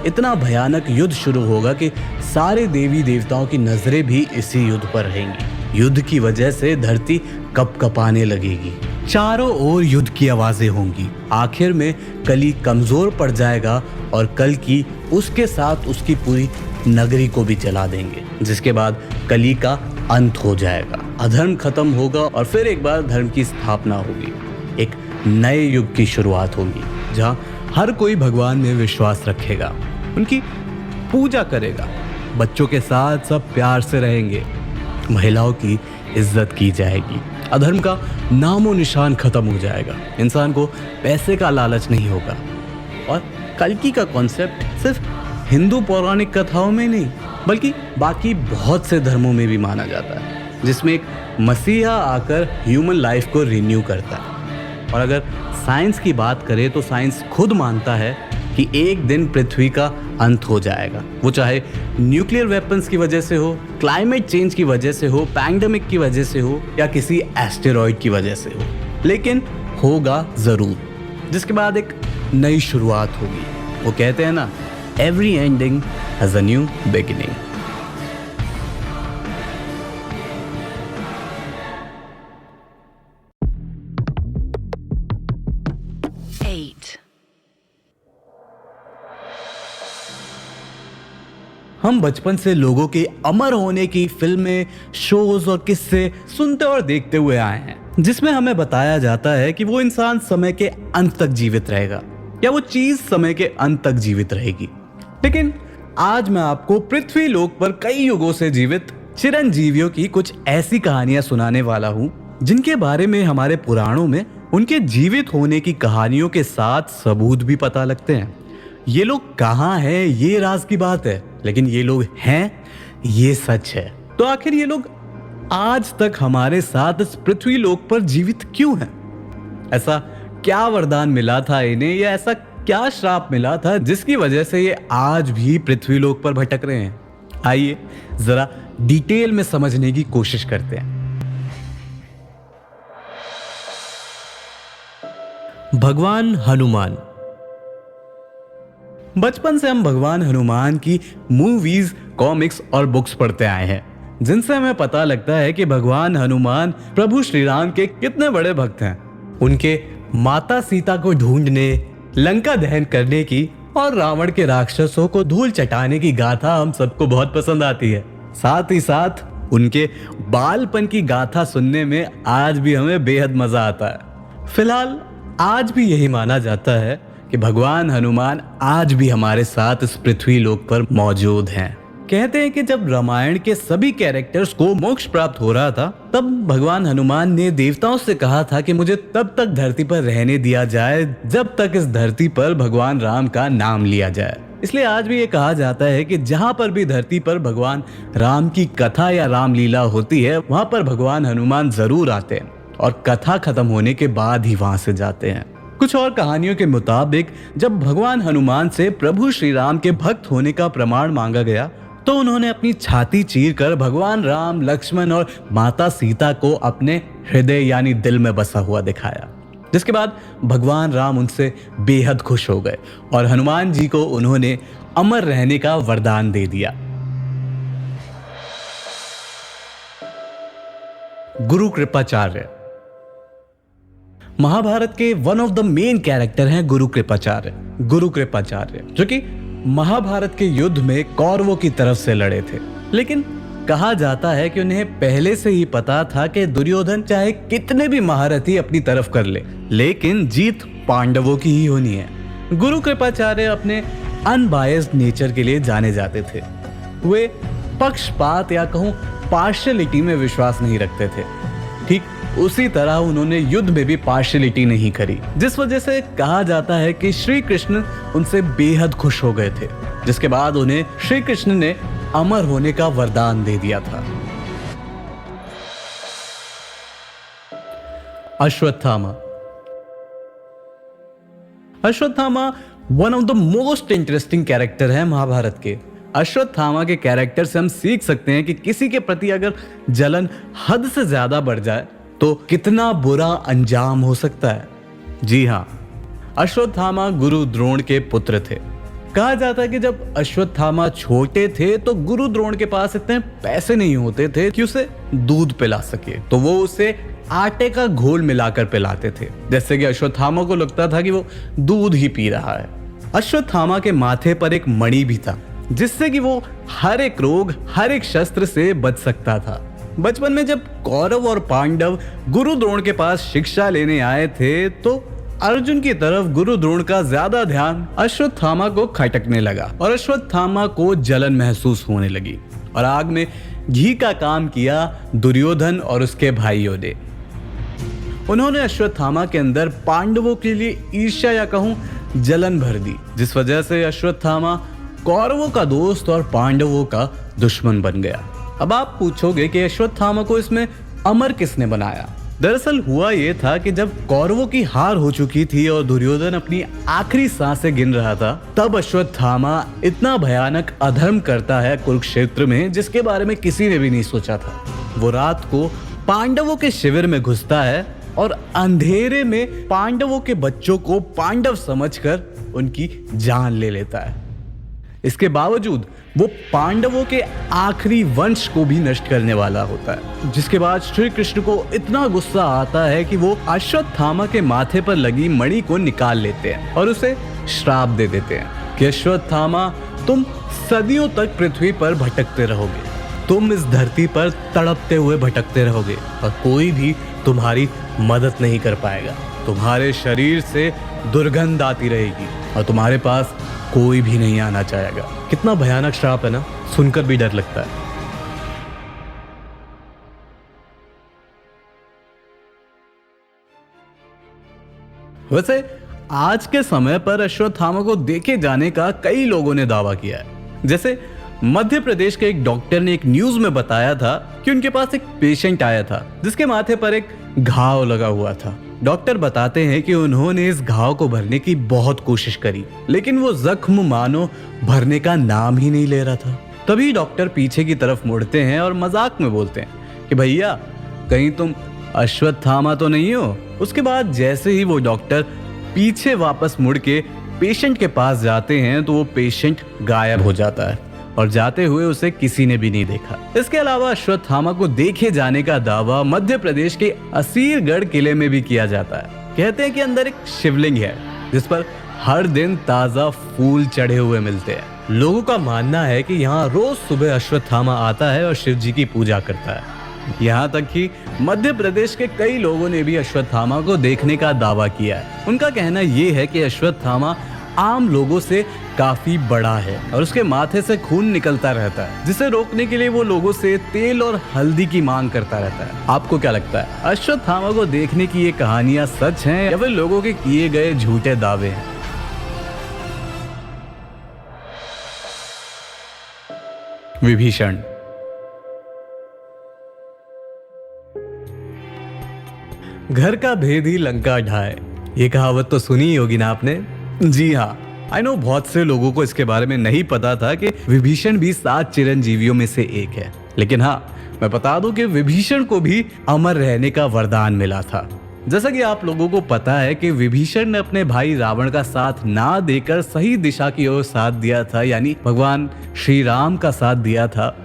इतना भयानक युद्ध शुरू होगा कि सारे देवी देवताओं की नजरें भी इसी युद्ध पर रहेंगी। युद्ध की वजह से धरती कपकपाने लगेगी, चारों ओर युद्ध की आवाजें होंगी। आखिर में कली कमजोर पड़ जाएगा और कल्कि उसके साथ उसकी पूरी नगरी को भी जला देंगे, जिसके बाद कली का अंत हो जाएगा, अधर्म खत्म होगा और फिर एक बार धर्म की स्थापना होगी। एक नए युग की शुरुआत होगी जहाँ हर कोई भगवान में विश्वास रखेगा, उनकी पूजा करेगा, बच्चों के साथ सब प्यार से रहेंगे, महिलाओं की इज्जत की जाएगी, अधर्म का नामो निशान खत्म हो जाएगा, इंसान को पैसे का लालच नहीं होगा। और कल्कि का कॉन्सेप्ट सिर्फ हिंदू पौराणिक कथाओं में नहीं बल्कि बाकी बहुत से धर्मों में भी माना जाता है, जिसमें एक मसीहा आकर ह्यूमन लाइफ को रिन्यू करता है। और अगर साइंस की बात करें तो साइंस खुद मानता है कि कि एक दिन पृथ्वी का अंत हो जाएगा, वो चाहे न्यूक्लियर वेपन्स की वजह से हो, क्लाइमेट चेंज की वजह से हो, पैंडेमिक की वजह से हो या किसी एस्टेरॉइड की वजह से हो, लेकिन होगा जरूर, जिसके बाद एक नई शुरुआत होगी। वो कहते हैं ना, every ending has a new beginning. हम बचपन से लोगों के अमर होने की फिल्में, शोज और किस्से सुनते और देखते हुए आए हैं, जिसमें हमें बताया जाता है कि वो इंसान समय के अंत तक जीवित रहेगा या वो चीज समय के अंत तक जीवित रहेगी। लेकिन आज मैं आपको पृथ्वी लोक पर कई युगों से जीवित चिरंजीवियों की कुछ ऐसी कहानियां सुनाने वाला हूं, जिनके बारे में हमारे पुराणों में उनके जीवित होने की कहानियों के साथ सबूत भी पता लगते हैं। ये लोग कहाँ हैं, ये राज की बात है, लेकिन ये लोग हैं, ये सच है। तो आखिर ये लोग आज तक हमारे साथ इस पृथ्वी लोक पर जीवित क्यों हैं? ऐसा क्या वरदान मिला था इन्हें, या ऐसा क्या श्राप मिला था जिसकी वजह से ये आज भी पृथ्वी लोक पर भटक रहे हैं? आइए जरा डिटेल में समझने की कोशिश करते हैं। भगवान हनुमान। बचपन से हम भगवान हनुमान की मूवीज, कॉमिक्स और बुक्स पढ़ते आए हैं, जिनसे हमें पता लगता है कि भगवान हनुमान प्रभु श्री राम के कितने बड़े भक्त हैं। उनके माता सीता को ढूंढने, लंका दहन करने की और रावण के राक्षसों को धूल चटाने की गाथा हम सबको बहुत पसंद आती है। साथ ही साथ उनके बालपन की गाथा सुनने में आज भी हमें बेहद मजा आता है। फिलहाल आज भी यही माना जाता है कि भगवान हनुमान आज भी हमारे साथ इस पृथ्वी लोक पर मौजूद हैं। कहते हैं कि जब रामायण के सभी कैरेक्टर्स को मोक्ष प्राप्त हो रहा था, तब भगवान हनुमान ने देवताओं से कहा था कि मुझे तब तक धरती पर रहने दिया जाए जब तक इस धरती पर भगवान राम का नाम लिया जाए। इसलिए आज भी ये कहा जाता है कि जहाँ पर भी धरती पर भगवान राम की कथा या रामलीला होती है, वहाँ पर भगवान हनुमान जरूर आते हैं और कथा खत्म होने के बाद ही वहां से जाते हैं। कुछ और कहानियों के मुताबिक जब भगवान हनुमान से प्रभु श्री राम के भक्त होने का प्रमाण मांगा गया, तो उन्होंने अपनी छाती चीरकर भगवान राम, लक्ष्मण और माता सीता को अपने हृदय यानी दिल में बसा हुआ दिखाया, जिसके बाद भगवान राम उनसे बेहद खुश हो गए और हनुमान जी को उन्होंने अमर रहने का वरदान दे दिया। गुरु कृपाचार्य। महाभारत के one of the main character हैं गुरु कृपाचार्य। गुरु कृपाचार्य जो कि महाभारत के युद्ध में कौरवों की तरफ से लड़े थे, लेकिन कहा जाता है कि उन्हें पहले से ही पता था कि दुर्योधन चाहे कितने भी महारथी अपनी तरफ कर ले, लेकिन जीत पांडवों की ही होनी है। गुरु कृपाचार्य अपने अनबायस्ड नेचर के लिए जाने जाते थे। वे पक्षपात या कहूं पार्शियलिटी में विश्वास नहीं रखते थे। ठीक उसी तरह उन्होंने युद्ध में भी पार्शियलिटी नहीं करी, जिस वजह से कहा जाता है कि श्री कृष्ण उनसे बेहद खुश हो गए थे, जिसके बाद उन्हें श्री कृष्ण ने अमर होने का वरदान दे दिया था। Ashwatthama. Ashwatthama one of the most interesting character है महाभारत के। अश्वत्थामा के कैरेक्टर से हम सीख सकते हैं कि किसी के प्रति अगर जलन हद से ज्यादा बढ़ जाए तो कितना बुरा अंजाम हो सकता है। जी हाँ, अश्वत्थामा गुरु द्रोण के पुत्र थे। कहा जाता है कि जब अश्वत्थामा छोटे थे तो गुरु द्रोण के पास इतने पैसे नहीं होते थे कि उसे दूध पिला सके, तो वो उसे आटे का घोल मिलाकर पिलाते थे, जैसे कि अश्वत्थामा को लगता था कि वो दूध ही पी रहा है। अश्वत्थामा के माथे पर एक मणि भी था, जिससे कि वो हर एक रोग, हर एक शस्त्र से बच सकता था। बचपन में जब कौरव और पांडव गुरु द्रोण के पास शिक्षा लेने आए थे, तो अर्जुन की तरफ गुरु द्रोण का ज्यादा ध्यान अश्वत्थामा को खटकने लगा और अश्वत्थामा को जलन महसूस होने लगी और आग में घी का काम किया दुर्योधन और उसके भाइयों ने। उन्होंने अश्वत्थामा के अंदर पांडवों के लिए ईर्ष्या या कहूं जलन भर दी, जिस वजह से अश्वत्थामा कौरवों का दोस्त और पांडवों का दुश्मन बन गया। अब आप पूछोगे कि अश्वत्थामा को इसमें अमर किसने बनाया? दरअसल हुआ ये था कि जब कौरवों की हार हो चुकी थी और दुर्योधन अपनी आखिरी सांसें गिन रहा था, तब अश्वत्थामा इतना भयानक अधर्म करता है कुरुक्षेत्र में जिसके बारे में किसी ने भी नहीं सोचा था। वो रात को पांडवों के शिविर में घुसता है और अंधेरे में पांडवों के बच्चों को पांडव समझकर उनकी जान ले लेता है। इसके बावजूद वो पांडवों के आखिरी वंश को भी नष्ट करने वाला होता है, जिसके बाद श्री कृष्ण को इतना गुस्सा आता है कि वो अश्वत्थामा के माथे पर लगी मणि को निकाल लेते हैं और उसे श्राप दे देते हैं कि अश्वत्थामा, तुम सदियों तक पृथ्वी पर भटकते रहोगे, तुम इस धरती पर तड़पते हुए भटकते रहोगे और कोई भी तुम्हारी मदद नहीं कर पाएगा। तुम्हारे शरीर से दुर्गंध आती रहेगी और तुम्हारे पास कोई भी नहीं आना चाहेगा। कितना भयानक श्राप है ना, सुनकर भी डर लगता है। वैसे आज के समय पर अश्वत्थामा को देखे जाने का कई लोगों ने दावा किया है। जैसे मध्य प्रदेश के एक डॉक्टर ने एक न्यूज में बताया था कि उनके पास एक पेशेंट आया था जिसके माथे पर एक घाव लगा हुआ था। डॉक्टर बताते हैं कि उन्होंने इस घाव को भरने की बहुत कोशिश करी, लेकिन वो जख्म मानो भरने का नाम ही नहीं ले रहा था। तभी डॉक्टर पीछे की तरफ मुड़ते हैं और मजाक में बोलते हैं कि भैया, कहीं तुम अश्वत्थामा तो नहीं हो। उसके बाद जैसे ही वो डॉक्टर पीछे वापस मुड़ के पेशेंट के पास जाते हैं तो वो पेशेंट गायब हो जाता है और जाते हुए उसे किसी ने भी नहीं देखा। इसके अलावा अश्वत्थामा को देखे जाने का दावा मध्य प्रदेश के असीरगढ़ किले में भी किया जाता है। कहते हैं कि अंदर एक शिवलिंग है जिस पर हर दिन ताजा फूल चढ़े हुए मिलते हैं। लोगों का मानना है कि यहाँ रोज सुबह अश्वत्थामा आता है और शिव जी की पूजा करता है। यहाँ तक कि मध्य प्रदेश के कई लोगों ने भी अश्वत्थामा को देखने का दावा किया है। उनका कहना ये है कि अश्वत्थामा आम लोगों से काफी बड़ा है और उसके माथे से खून निकलता रहता है, जिसे रोकने के लिए वो लोगों से तेल और हल्दी की मांग करता रहता है। आपको क्या लगता है, अश्वत्थामा को देखने की ये कहानियां सच हैं या फिर लोगों के किए गए झूठे दावे हैं? विभीषण। घर का भेद ही लंका ढाए, ये कहावत तो सुनी ही होगी ना आपने। जी हाँ, आई नो बहुत से लोगों को इसके बारे में नहीं पता था कि विभीषण भी 7 चिरंजीवियों में से एक है। लेकिन हाँ, मैं बता दूं कि विभीषण को भी अमर रहने का वरदान मिला था। जैसा कि आप लोगों को पता है कि विभीषण ने अपने भाई रावण का साथ ना देकर सही दिशा की ओर साथ दिया था, यानी भगवान श्री राम का साथ दिया था।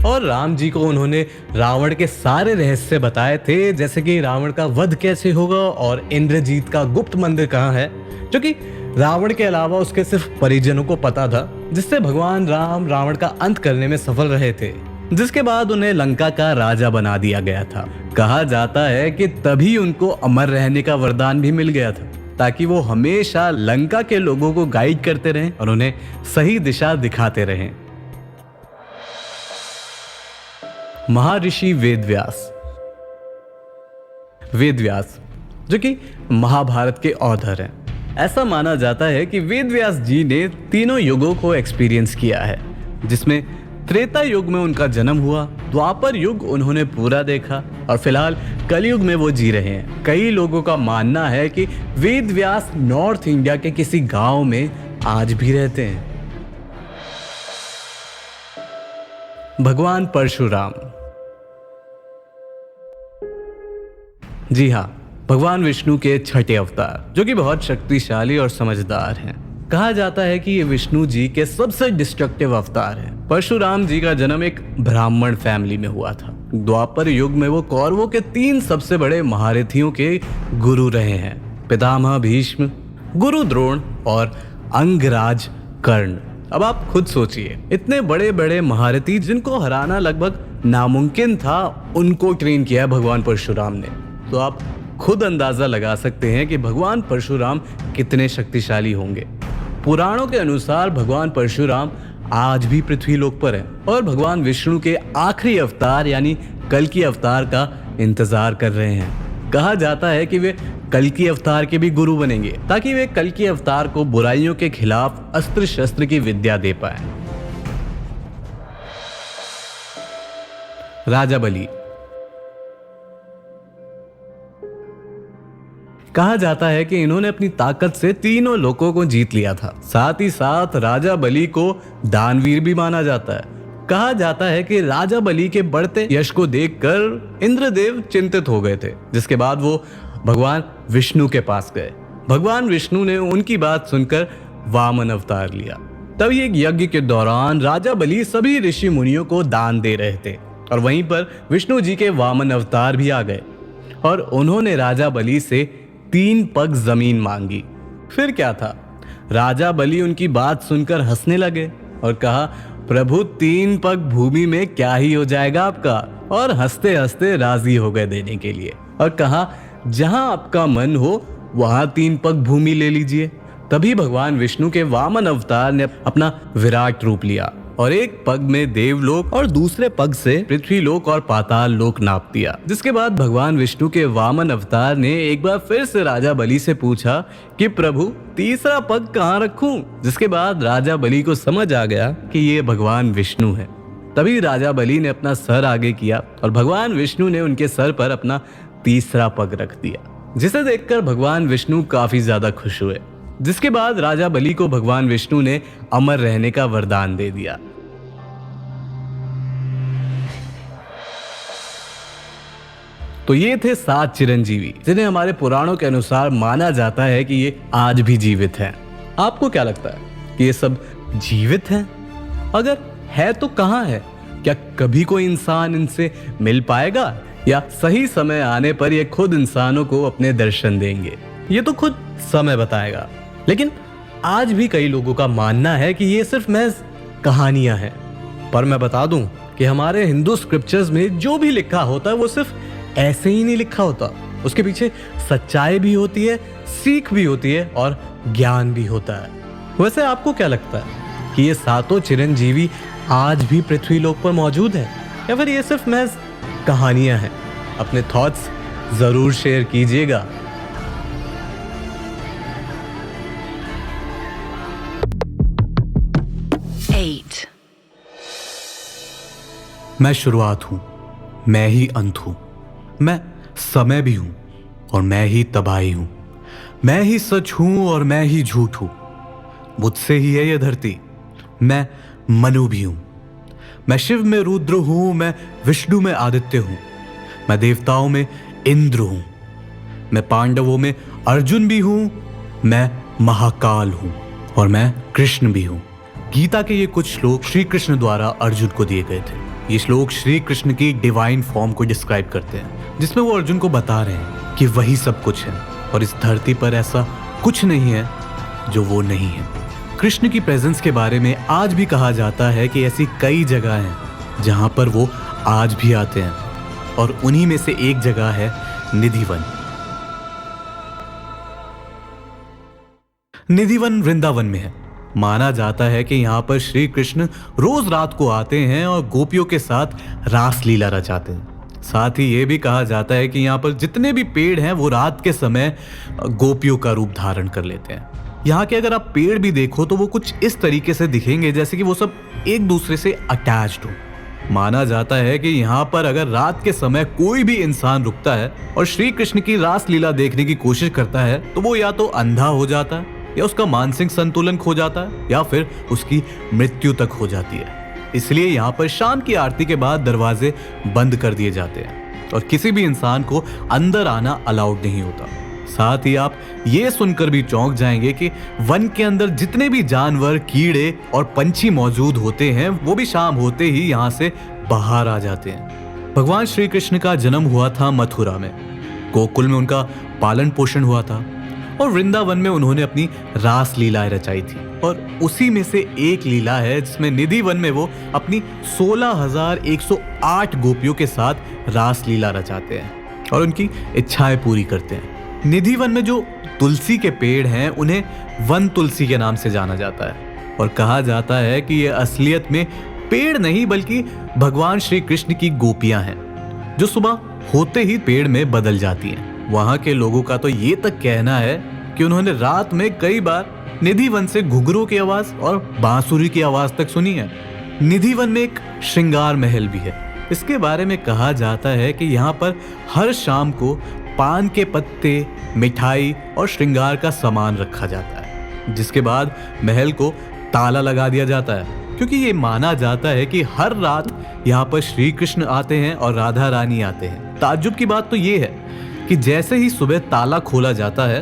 और राम जी को उन्होंने रावण के सारे रहस्य बताए थे, जैसे कि रावण का वध कैसे होगा और इंद्रजीत का गुप्त मंदिर कहाँ है, जो कि रावण के अलावा उसके सिर्फ परिजनों को पता था, जिससे भगवान राम रावण का अंत करने में सफल रहे थे, जिसके बाद उन्हें लंका का राजा बना दिया गया था। कहा जाता है कि तभी उनको अमर रहने का वरदान भी मिल गया था, ताकि वो हमेशा लंका के लोगों को गाइड करते रहें और उन्हें सही दिशा दिखाते रहें। महर्षि वेदव्यास। वेदव्यास जो कि महाभारत के ऑथर हैं। ऐसा माना जाता है कि वेदव्यास जी ने तीनों युगों को एक्सपीरियंस किया है, जिसमें त्रेता युग में उनका जन्म हुआ, द्वापर युग उन्होंने पूरा देखा और फिलहाल कलयुग में वो जी रहे हैं। कई लोगों का मानना है कि वेदव्यास नॉर्थ इंडिया के किसी गांव में आज भी रहते हैं। भगवान परशुराम। जी हाँ, भगवान विष्णु के छठे अवतार, जो कि बहुत शक्तिशाली और समझदार हैं। कहा जाता है कि ये विष्णु जी के सबसे डिस्ट्रक्टिव अवतार हैं। परशुराम जी का जन्म एक ब्राह्मण फैमिली में हुआ था। द्वापर युग में वो कौरवों के 3 सबसे बड़े महारथियों के गुरु रहे हैं, पितामह भीष्म, गुरु द्रोण और अंगराज कर्ण। अब आप खुद सोचिए, इतने बड़े बड़े महारथी जिनको हराना लगभग नामुमकिन था, उनको ट्रेन किया भगवान परशुराम ने। तो आप खुद अंदाजा लगा सकते हैं कि भगवान परशुराम कितने शक्तिशाली होंगे। पुराणों के अनुसार भगवान परशुराम आज भी पृथ्वी लोक पर है और भगवान विष्णु के आखिरी अवतार यानी कल्कि अवतार का इंतजार कर रहे हैं। कहा जाता है कि वे कल्कि अवतार के भी गुरु बनेंगे, ताकि वे कल्कि अवतार को बुराइयों के खिलाफ अस्त्र शस्त्र की विद्या दे पाए। राजा बलि। कहा जाता है कि इन्होंने अपनी ताकत से तीनों लोगों को जीत लिया था। साथ ही साथ राजा बलि को दानवीर भी माना जाता है। कहा जाता है कि राजा बलि के बढ़ते यश को देखकर इंद्रदेव चिंतित हो गए थे, जिसके बाद वो भगवान विष्णु के पास गए। भगवान विष्णु ने उनकी बात सुनकर वामन अवतार लिया। तभी एक यज्ञ के दौरान राजा बलि सभी ऋषि मुनियों को दान दे रहे थे और वहीं पर विष्णु जी के वामन अवतार भी आ गए और उन्होंने राजा बलि से 3 पग जमीन मांगी। फिर क्या था, राजा बलि उनकी बात सुनकर हंसने लगे और कहा, प्रभु 3 पग भूमि में क्या ही हो जाएगा आपका, और हंसते हंसते राजी हो गए देने के लिए और कहा, जहां आपका मन हो वहां 3 पग भूमि ले लीजिए। तभी भगवान विष्णु के वामन अवतार ने अपना विराट रूप लिया और एक पग में देवलोक और दूसरे पग से पृथ्वीलोक और पाताल लोक नाप दिया। जिसके बाद भगवान विष्णु के वामन अवतार ने एक बार फिर से राजा बलि से पूछा कि प्रभु तीसरा पग कहाँ रखूं? जिसके बाद राजा बलि को समझ आ गया कि ये भगवान विष्णु है। तभी राजा बलि ने अपना सर आगे किया और भगवान विष्णु ने उनके सर पर अपना तीसरा पग रख दिया, जिसे देखकर भगवान विष्णु काफी ज्यादा खुश हुए। जिसके बाद राजा बलि को भगवान विष्णु ने अमर रहने का वरदान दे दिया। तो ये थे 7 चिरंजीवी, जिन्हें हमारे पुराणों के अनुसार माना जाता है कि ये आज भी जीवित हैं। आपको क्या लगता है कि ये सब जीवित हैं? अगर है तो कहां है? क्या कभी कोई इंसान इनसे मिल पाएगा या सही समय आने पर ये खुद इंसानों को अपने दर्शन देंगे? ये तो खुद समय बताएगा। लेकिन आज भी कई लोगों का मानना है कि ये सिर्फ महज कहानियां हैं। पर मैं बता दूं कि हमारे हिंदू स्क्रिप्चर्स में जो भी लिखा होता है वो सिर्फ ऐसे ही नहीं लिखा होता। उसके पीछे सच्चाई भी होती है, सीख भी होती है और ज्ञान भी होता है। वैसे आपको क्या लगता है कि ये 7 चिरंजीवी आज भी पृथ्वी लोक पर मौजूद है या फिर ये सिर्फ महज कहानियां हैं? अपने थॉट्स जरूर शेयर कीजिएगा। मैं शुरुआत हूं, मैं ही अंत हूं, मैं समय भी हूं और मैं ही तबाही हूं, मैं ही सच हूं और मैं ही झूठ हूं, मुझसे ही है यह धरती, मैं मनु भी हूं, मैं शिव में रुद्र हूं, मैं विष्णु में आदित्य हूं, मैं देवताओं में इंद्र हूं, मैं पांडवों में अर्जुन भी हूं, मैं महाकाल हूं और मैं कृष्ण भी हूं। गीता के ये कुछ श्लोक श्री कृष्ण द्वारा अर्जुन को दिए गए थे। ये श्लोक श्री कृष्ण की डिवाइन फॉर्म को डिस्क्राइब करते हैं, जिसमें वो अर्जुन को बता रहे हैं कि वही सब कुछ है और इस धरती पर ऐसा कुछ नहीं है जो वो नहीं है। कृष्ण की प्रेजेंस के बारे में आज भी कहा जाता है कि ऐसी कई जगह हैं जहां पर वो आज भी आते हैं और उन्हीं में से एक जगह है निधिवन। निधिवन वृंदावन में है। माना जाता है कि यहाँ पर श्री कृष्ण रोज रात को आते हैं और गोपियों के साथ रास लीला रचाते हैं। साथ ही ये भी कहा जाता है कि यहाँ पर जितने भी पेड़ हैं वो रात के समय गोपियों का रूप धारण कर लेते हैं। यहाँ के अगर आप पेड़ भी देखो तो वो कुछ इस तरीके से दिखेंगे जैसे कि वो सब एक दूसरे से अटैच्ड हो। माना जाता है कि यहाँ पर अगर रात के समय कोई भी इंसान रुकता है और श्री कृष्ण की रास लीला देखने की कोशिश करता है तो वो या तो अंधा हो जाता है या उसका मानसिक संतुलन खो जाता है या फिर उसकी मृत्यु तक हो जाती है। इसलिए यहाँ पर शाम की आरती के बाद दरवाजे बंद कर दिए जाते हैं और किसी भी इंसान को अंदर आना अलाउड नहीं होता। साथ ही आप ये सुनकर भी चौंक जाएंगे कि वन के अंदर जितने भी जानवर, कीड़े और पंछी मौजूद होते हैं वो भी शाम होते ही यहाँ से बाहर आ जाते हैं। भगवान श्री कृष्ण का जन्म हुआ था मथुरा में, गोकुल में उनका पालन पोषण हुआ था और वृंदावन में उन्होंने अपनी रास लीलाएं रचाई थी। और उसी में से एक लीला है जिसमें निधिवन में वो अपनी 16,108 गोपियों के साथ रास लीला रचाते हैं और उनकी इच्छाएं पूरी करते हैं। निधिवन में जो तुलसी के पेड़ हैं उन्हें वन तुलसी के नाम से जाना जाता है और कहा जाता है कि ये असलियत में पेड़ नहीं बल्कि भगवान श्री कृष्ण की गोपियां हैं जो सुबह होते ही पेड़ में बदल जाती हैं। वहां के लोगों का तो ये तक कहना है कि उन्होंने रात में कई बार निधिवन से घुघरों की आवाज और बांसुरी की आवाज तक सुनी है। निधिवन में एक श्रृंगार महल भी है। इसके बारे में कहा जाता है कि यहाँ पर हर शाम को पान के पत्ते, मिठाई और श्रृंगार का सामान रखा जाता है, जिसके बाद महल को ताला लगा दिया जाता है, क्योंकि ये माना जाता है कि हर रात यहाँ पर श्री कृष्ण आते हैं और राधा रानी आते हैं। ताज्जुब की बात तो ये है कि जैसे ही सुबह ताला खोला जाता है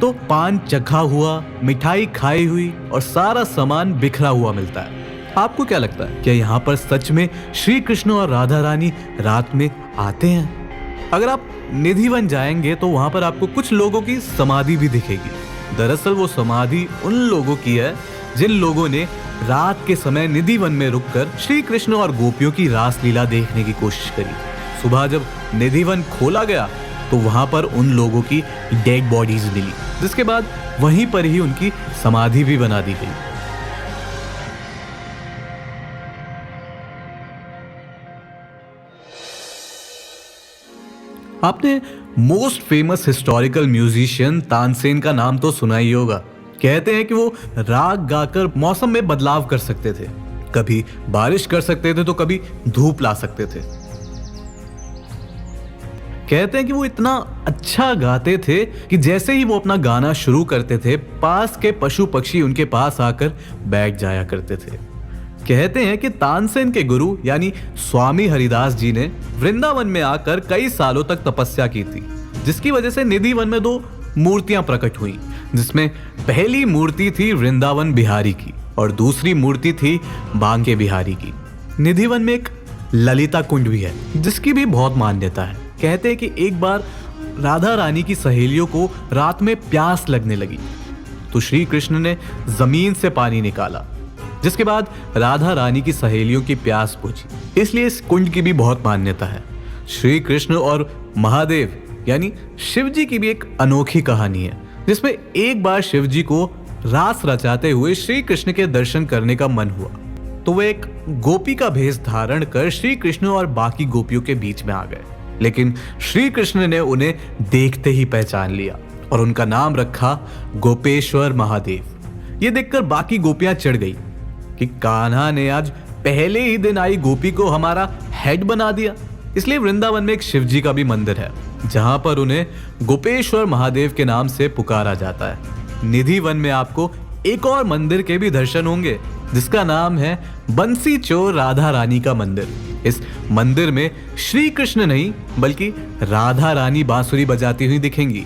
तो पान चखा हुआ, मिठाई खाई हुई और सारा सामान बिखरा हुआ मिलता है। आपको क्या लगता है, क्या यहाँ पर सच में श्री कृष्ण और राधा रानी रात में आते हैं? अगर आप निधिवन जाएंगे तो वहां पर आपको कुछ लोगों की समाधि भी दिखेगी। दरअसल वो समाधि उन लोगों की है जिन लोगों ने रात के समय निधिवन में रुककर श्री कृष्ण और गोपियों की रास लीला देखने की कोशिश करी। सुबह जब निधिवन खोला गया तो वहां पर उन लोगों की डेड बॉडीज मिली, जिसके बाद वहीं पर ही उनकी समाधि भी बना दी गई। आपने most famous historical musician Tansen का नाम तो सुना ही होगा। कहते हैं कि वो राग गाकर मौसम में बदलाव कर सकते थे, कभी बारिश कर सकते थे तो कभी धूप ला सकते थे। कहते हैं कि वो इतना अच्छा गाते थे कि जैसे ही वो अपना गाना शुरू करते थे, पास के पशु पक्षी उनके पास आकर बैठ जाया करते थे। कहते हैं कि तानसेन के गुरु यानी स्वामी हरिदास जी ने वृंदावन में आकर कई सालों तक तपस्या की थी, जिसकी वजह से निधिवन में 2 मूर्तियां प्रकट हुई, जिसमें पहली मूर्ति थी वृंदावन बिहारी की और दूसरी मूर्ति थी बांके बिहारी की। निधिवन में एक ललिता कुंड भी है, जिसकी भी बहुत मान्यता है। कहते हैं कि एक बार राधा रानी की सहेलियों को रात में प्यास लगने लगी तो श्री कृष्ण ने जमीन से पानी निकाला, जिसके बाद राधा रानी की सहेलियों की प्यास बुझी। इसलिए इस कुंड की भी बहुत मान्यता है। श्री कृष्ण और महादेव यानी शिव जी की भी एक अनोखी कहानी है, जिसमें एक बार शिव जी को रास रचाते हुए श्री कृष्ण के दर्शन करने का मन हुआ तो वे एक गोपी का भेष धारण कर श्री कृष्ण और बाकी गोपियों के बीच में आ गए, लेकिन श्री कृष्ण ने उन्हें देखते ही पहचान लिया और उनका नाम रखा गोपेश्वर महादेव। ये देखकर बाकी गोपियां चिढ़ गई कि कान्हा ने आज पहले ही दिन आई गोपी को हमारा हेड बना दिया। इसलिए वृंदावन में एक शिव जी का भी मंदिर है, जहां पर उन्हें गोपेश्वर महादेव के नाम से पुकारा जाता है। निधिवन में आपको एक और मंदिर के भी दर्शन होंगे, जिसका नाम है बंसी चोर राधा रानी का मंदिर। इस मंदिर में श्री कृष्ण नहीं बल्कि राधा रानी बांसुरी बजाती हुई दिखेंगी।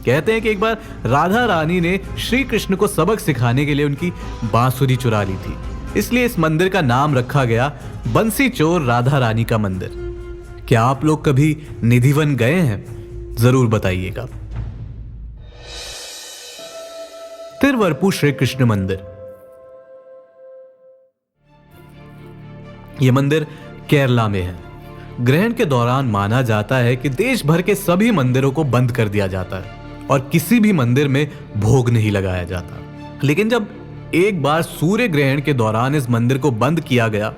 कहते हैं कि एक बार राधा रानी ने श्री कृष्ण को सबक सिखाने के लिए उनकी बांसुरी चुरा ली थी, इसलिए इस मंदिर का नाम रखा गया बंसी चोर राधा रानी का मंदिर। क्या आप लोग कभी निधिवन गए हैं? जरूर बताइएगा। तिरुवरपु श्री कृष्ण मंदिर। यह मंदिर केरला में है। ग्रहण के दौरान माना जाता है कि देश भर के सभी मंदिरों को बंद कर दिया जाता है और किसी भी मंदिर में भोग नहीं लगाया जाता। लेकिन जब एक बार सूर्य ग्रहण के दौरान इस मंदिर को बंद किया गया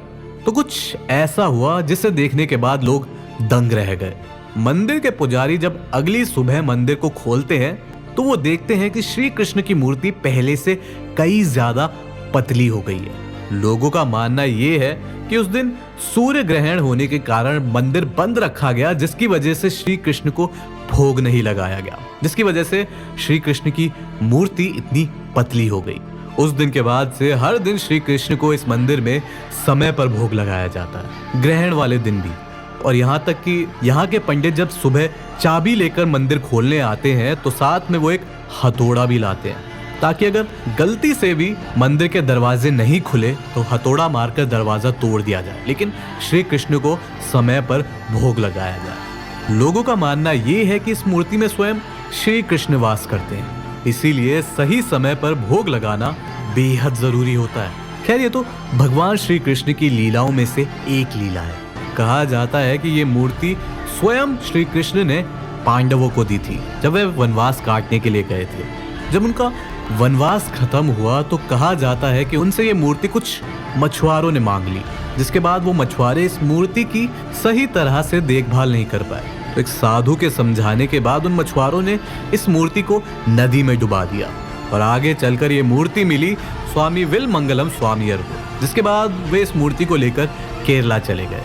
तो कुछ ऐसा हुआ जिसे देखने के बाद लोग दंग रह गए। मंदिर के पुजारी जब अगली सुबह मंदिर को खोलते हैं तो वो देखते हैं कि श्री कृष्ण की मूर्ति पहले से कई ज्यादा पतली हो गई है। लोगों का मानना यह है कि उस दिन सूर्य ग्रहण होने के कारण मंदिर बंद रखा गया, जिसकी वजह से श्री कृष्ण को भोग नहीं लगाया गया, जिसकी वजह से श्री कृष्ण की मूर्ति इतनी पतली हो गई। उस दिन के बाद से हर दिन श्री कृष्ण को इस मंदिर में समय पर भोग लगाया जाता है, ग्रहण वाले दिन भी। और यहाँ तक कि यहाँ के पंडित जब सुबह चाबी लेकर मंदिर खोलने आते हैं तो साथ में वो एक हथौड़ा भी लाते हैं, ताकि अगर गलती से भी मंदिर के दरवाजे नहीं खुले तो हथौड़ा मारकर दरवाजा तोड़ दिया जाए, लेकिन श्री कृष्ण को समय पर भोग लगाया जाए। लोगों का मानना यह है कि इस मूर्ति में स्वयं श्री कृष्ण वास करते हैं, इसीलिए सही समय पर भोग लगाना बेहद जरूरी होता है। खैर, ये तो भगवान श्री कृष्ण की लीलाओं में से एक लीला है। कहा जाता है कि ये मूर्ति स्वयं श्री कृष्ण ने पांडवों को दी थी जब वे वनवास काटने के लिए गए थे। जब उनका वनवास खत्म हुआ तो कहा जाता है कि उनसे ये मूर्ति कुछ मछुआरों ने मांग ली, जिसके बाद वो मछुआरे इस मूर्ति की सही तरह से देखभाल नहीं कर पाए। तो एक साधु के समझाने के बाद उन मछुआरों ने इस मूर्ति को नदी में डुबा दिया और आगे चलकर ये मूर्ति मिली स्वामी विल्मंगलम स्वामीयर को, जिसके बाद वे इस मूर्ति को लेकर केरला चले गए।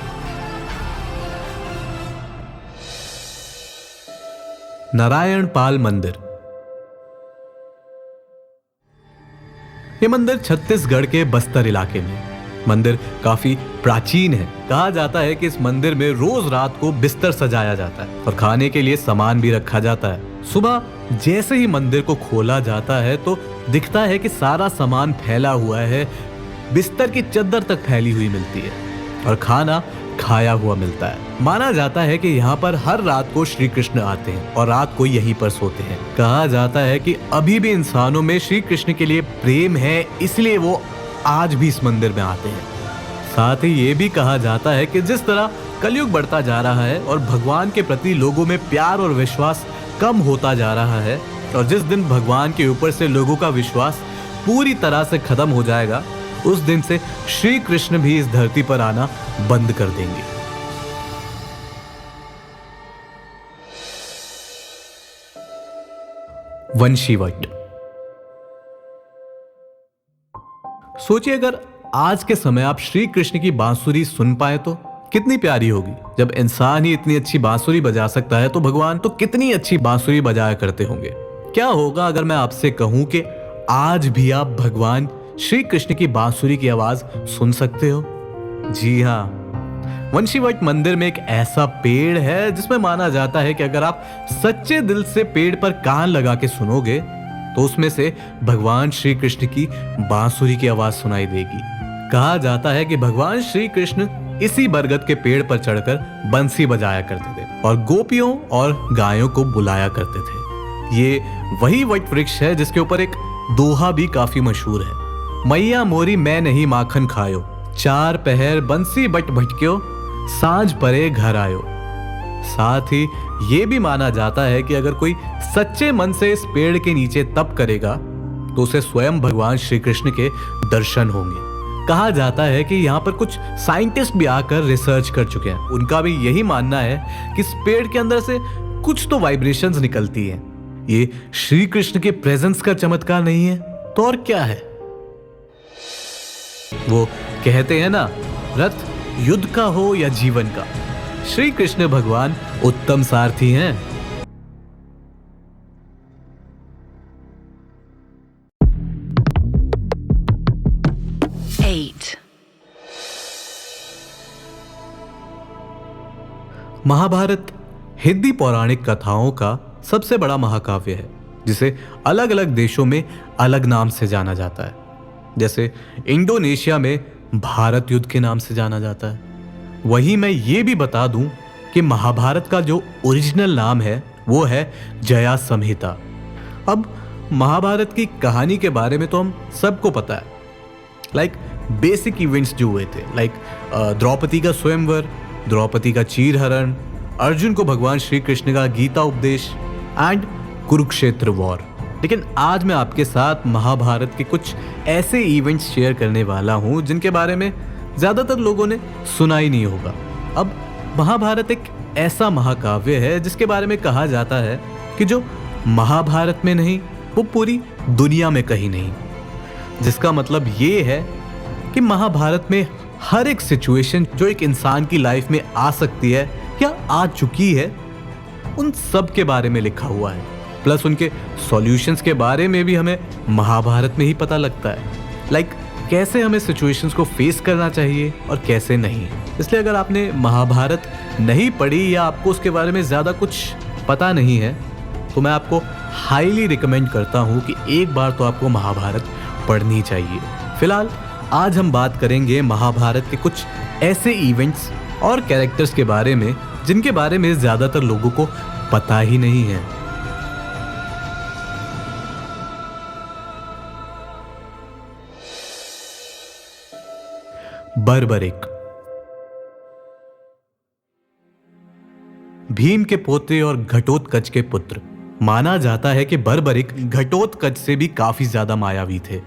नारायण पाल मंदिर। ये मंदिर छत्तीसगढ़ के बस्तर इलाके में है। मंदिर काफी प्राचीन है। कहा जाता है कि इस मंदिर में रोज रात को बिस्तर सजाया जाता है और खाने के लिए सामान भी रखा जाता है। सुबह जैसे ही मंदिर को खोला जाता है तो दिखता है कि सारा सामान फैला हुआ है, बिस्तर की चद्दर तक फैली हुई मिलती है और खाना खाया हुआ मिलता है। माना जाता है कि यहाँ पर हर रात को श्री कृष्ण आते हैं और रात को यहीं पर सोते हैं। कहा जाता है कि अभी भी इंसानों में श्री कृष्ण के लिए प्रेम है, इसलिए वो आज भी इस मंदिर में आते हैं। साथ ही ये भी कहा जाता है कि जिस तरह कलयुग बढ़ता जा रहा है और भगवान के प्रति लोगों में प्यार और विश्वास कम होता जा रहा है, और जिस दिन भगवान के ऊपर से लोगों का विश्वास पूरी तरह से खत्म हो जाएगा, उस दिन से श्री कृष्ण भी इस धरती पर आना बंद कर देंगे। वंशीवट। सोचिए अगर आज के समय आप श्री कृष्ण की बांसुरी सुन पाए तो कितनी प्यारी होगी। जब इंसान ही इतनी अच्छी बांसुरी बजा सकता है तो भगवान तो कितनी अच्छी बांसुरी बजाया करते होंगे। क्या होगा अगर मैं आपसे कहूं कि आज भी आप भगवान श्री कृष्ण की बांसुरी की आवाज सुन सकते हो? जी हाँ, वंशीवट मंदिर में एक ऐसा पेड़ है जिसमें माना जाता है कि अगर आप सच्चे दिल से पेड़ पर कान लगा के सुनोगे तो उसमें से भगवान श्री कृष्ण की बांसुरी की आवाज सुनाई देगी। कहा जाता है कि भगवान श्री कृष्ण इसी बरगद के पेड़ पर चढ़कर बंसी बजाया करते थे और गोपियों और गायों को बुलाया करते थे। ये वही वट वृक्ष है जिसके ऊपर एक दोहा भी काफी मशहूर है। मैया मोरी मैं नहीं माखन खायो, चार पहर बंसी बट भटक्यो, सांझ परे घर आयो। साथ ही ये भी माना जाता है कि अगर कोई सच्चे मन से इस पेड़ के नीचे तप करेगा तो उसे स्वयं भगवान श्री कृष्ण के दर्शन होंगे। कहा जाता है कि यहाँ पर कुछ साइंटिस्ट भी आकर रिसर्च कर चुके हैं। उनका भी यही मानना है कि इस पेड़ के अंदर से कुछ तो वाइब्रेशंस निकलती हैं। ये श्री कृष्ण के प्रेजेंस का चमत्कार नहीं है तो और क्या है? वो कहते हैं ना, रथ युद्ध का हो या जीवन का, श्री कृष्ण भगवान उत्तम सारथी हैं। महाभारत हिंदी पौराणिक कथाओं का सबसे बड़ा महाकाव्य है जिसे अलग अलग देशों में अलग नाम से जाना जाता है। जैसे इंडोनेशिया में भारत युद्ध के नाम से जाना जाता है। वहीं मैं ये भी बता दूं कि महाभारत का जो ओरिजिनल नाम है वो है जया संहिता। अब महाभारत की कहानी के बारे में तो हम सबको पता है, लाइक बेसिक इवेंट्स जो हुए थे, लाइक द्रौपदी का स्वयंवर, द्रौपदी का चीरहरण, अर्जुन को भगवान श्री कृष्ण का गीता उपदेश एंड कुरुक्षेत्र वॉर। लेकिन आज मैं आपके साथ महाभारत के कुछ ऐसे इवेंट्स शेयर करने वाला हूं जिनके बारे में ज्यादातर लोगों ने सुना ही नहीं होगा। अब महाभारत एक ऐसा महाकाव्य है जिसके बारे में कहा जाता है कि जो महाभारत में नहीं वो पूरी दुनिया में कहीं नहीं। जिसका मतलब ये है कि महाभारत में हर एक सिचुएशन जो एक इंसान की लाइफ में आ सकती है या आ चुकी है, उन सब के बारे में लिखा हुआ है। प्लस उनके सॉल्यूशंस के बारे में भी हमें महाभारत में ही पता लगता है, लाइक कैसे हमें सिचुएशंस को फेस करना चाहिए और कैसे नहीं। इसलिए अगर आपने महाभारत नहीं पढ़ी या आपको उसके बारे में ज़्यादा कुछ पता नहीं है तो मैं आपको हाईली रिकमेंड करता हूँ कि एक बार तो आपको महाभारत पढ़नी चाहिए। फिलहाल आज हम बात करेंगे महाभारत के कुछ ऐसे इवेंट्स और कैरेक्टर्स के बारे में जिनके बारे में ज़्यादातर लोगों को पता ही नहीं है। बर्बरिक। भीम के पोते और घटोत्कच के पुत्र। माना जाता है कि बर्बरिक घटोत्कच से भी काफी ज्यादा मायावी थे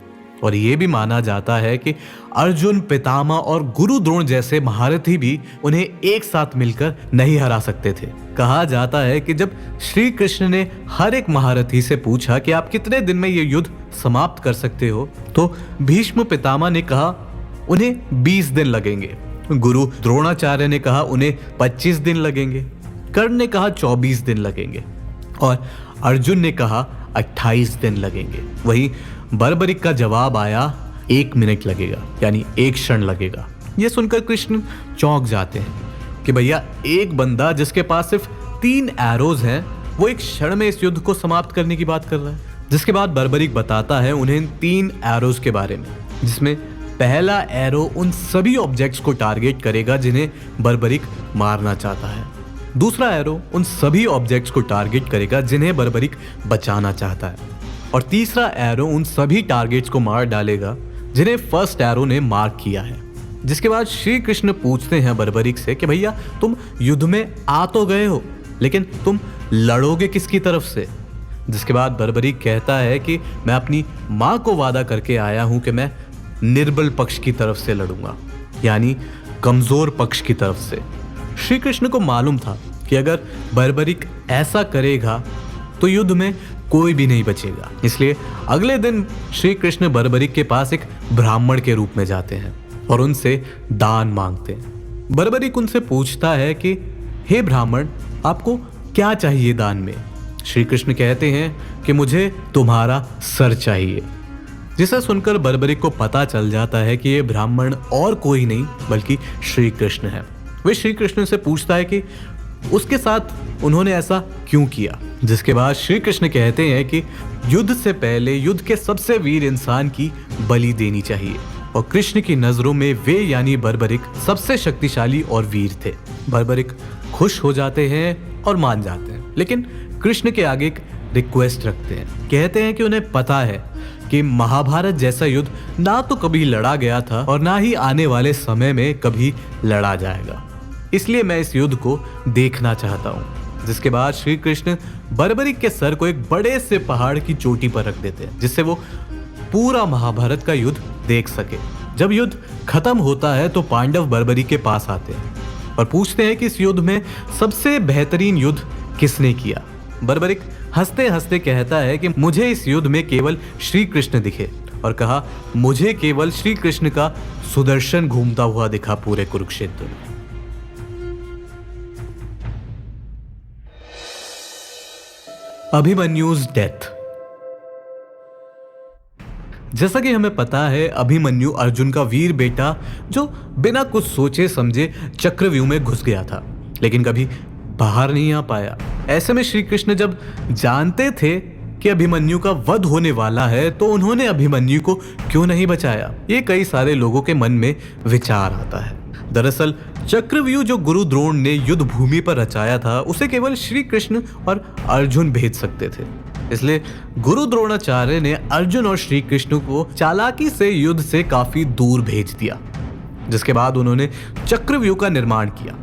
और यह भी माना जाता है कि अर्जुन, पितामह और गुरु द्रोण जैसे महारथी भी उन्हें एक साथ मिलकर नहीं हरा सकते थे। कहा जाता है कि जब श्री कृष्ण ने हर एक महारथी से पूछा कि आप कितने दिन में यह युद्ध समाप्त कर सकते हो, तो भीष्म पितामह ने कहा उन्हें 20 दिन लगेंगे। गुरु द्रोणाचार्य ने कहा उन्हें 25 दिन लगेंगे। कर्ण ने कहा 24 दिन लगेंगे। और अर्जुन ने कहा 28 दिन लगेंगे। वहीं बर्बरिक का जवाब आया 1 मिनट लगेगा, यानी 1 क्षण लगेगा। यह सुनकर कृष्ण चौंक जाते हैं कि भैया एक बंदा जिसके पास सिर्फ 3 एरोज हैं वो 1 क्षण में इस युद्ध को समाप्त करने की बात कर रहा है। जिसके बाद बर्बरिक बताता है उन्हें इन 3 एरोज के बारे में, जिसमें पहला एरो उन सभी ऑब्जेक्ट्स को टारगेट करेगा जिन्हें बर्बरिक मारना चाहता है। दूसरा एरो उन सभी ऑब्जेक्ट्स को टारगेट करेगा जिन्हें बर्बरिक बचाना चाहता है। और तीसरा एरो उन सभी टारगेट्स को मार डालेगा जिन्हें फर्स्ट एरो ने मार्क किया है। जिसके बाद श्री कृष्ण पूछते हैं बर्बरिक से कि भैया तुम युद्ध में आ तो गए हो, लेकिन तुम लड़ोगे किसकी तरफ से? जिसके बाद बर्बरिक कहता है कि मैं अपनी माँ को वादा करके आया हूं कि मैं निर्बल पक्ष की तरफ से लड़ूंगा, यानी कमजोर पक्ष की तरफ से। श्री कृष्ण को मालूम था कि अगर बर्बरिक ऐसा करेगा तो युद्ध में कोई भी नहीं बचेगा। इसलिए अगले दिन श्री कृष्ण बर्बरिक के पास एक ब्राह्मण के रूप में जाते हैं और उनसे दान मांगते हैं। बर्बरिक उनसे पूछता है कि हे ब्राह्मण, आपको क्या चाहिए दान में? श्री कृष्ण कहते हैं कि मुझे तुम्हारा सर चाहिए। जिसे सुनकर बर्बरिक को पता चल जाता है कि ये ब्राह्मण और कोई नहीं बल्कि श्री कृष्ण है। वे श्री कृष्ण से पूछता है कि उसके साथ उन्होंने ऐसा क्यों किया। जिसके बाद श्री कृष्ण कहते हैं कि युद्ध से पहले युद्ध के सबसे वीर इंसान की बलि देनी चाहिए, और कृष्ण की नजरों में वे यानी बर्बरिक सबसे शक्तिशाली और वीर थे। बर्बरिक खुश हो जाते हैं और मान जाते हैं, लेकिन कृष्ण के आगे एक रिक्वेस्ट रखते हैं। कहते हैं कि उन्हें पता है कि महाभारत जैसा युद्ध ना तो कभी लड़ा गया था और ना ही आने वाले समय में कभी लड़ा जाएगा, इसलिए मैं इस युद्ध को देखना चाहता हूँ। जिसके बाद श्री कृष्ण बर्बरिक के सर को एक बड़े से पहाड़ की चोटी पर रख देते हैं, जिससे वो पूरा महाभारत का युद्ध देख सके। जब युद्ध खत्म होता है तो पांडव बर्बरिक के पास आते हैं और पूछते हैं कि इस युद्ध में सबसे बेहतरीन युद्ध किसने किया। बर्बरिक हंसते हंसते कहता है कि मुझे इस युद्ध में केवल श्री कृष्ण दिखे, और कहा मुझे केवल श्री कृष्ण का सुदर्शन घूमता हुआ दिखा पूरे कुरुक्षेत्र में। अभिमन्यु's डेथ। जैसा कि हमें पता है, अभिमन्यु अर्जुन का वीर बेटा जो बिना कुछ सोचे समझे चक्रव्यूह में घुस गया था, लेकिन कभी बाहर नहीं आ पाया। ऐसे में श्री कृष्ण जब जानते थे कि अभिमन्यु का वध होने वाला है तो उन्होंने अभिमन्यु को क्यों नहीं बचाया? ये कई सारे लोगों के मन में विचार आता है। दरअसल चक्रव्यूह जो गुरु द्रोण ने युद्ध भूमि पर रचाया था उसे केवल श्री कृष्ण और अर्जुन भेज सकते थे। इसलिए गुरु द्रोणाचार्य ने अर्जुन और श्री कृष्ण को चालाकी से युद्ध से काफी दूर भेज दिया। जिसके बाद उन्होंने चक्रव्यूह का निर्माण किया।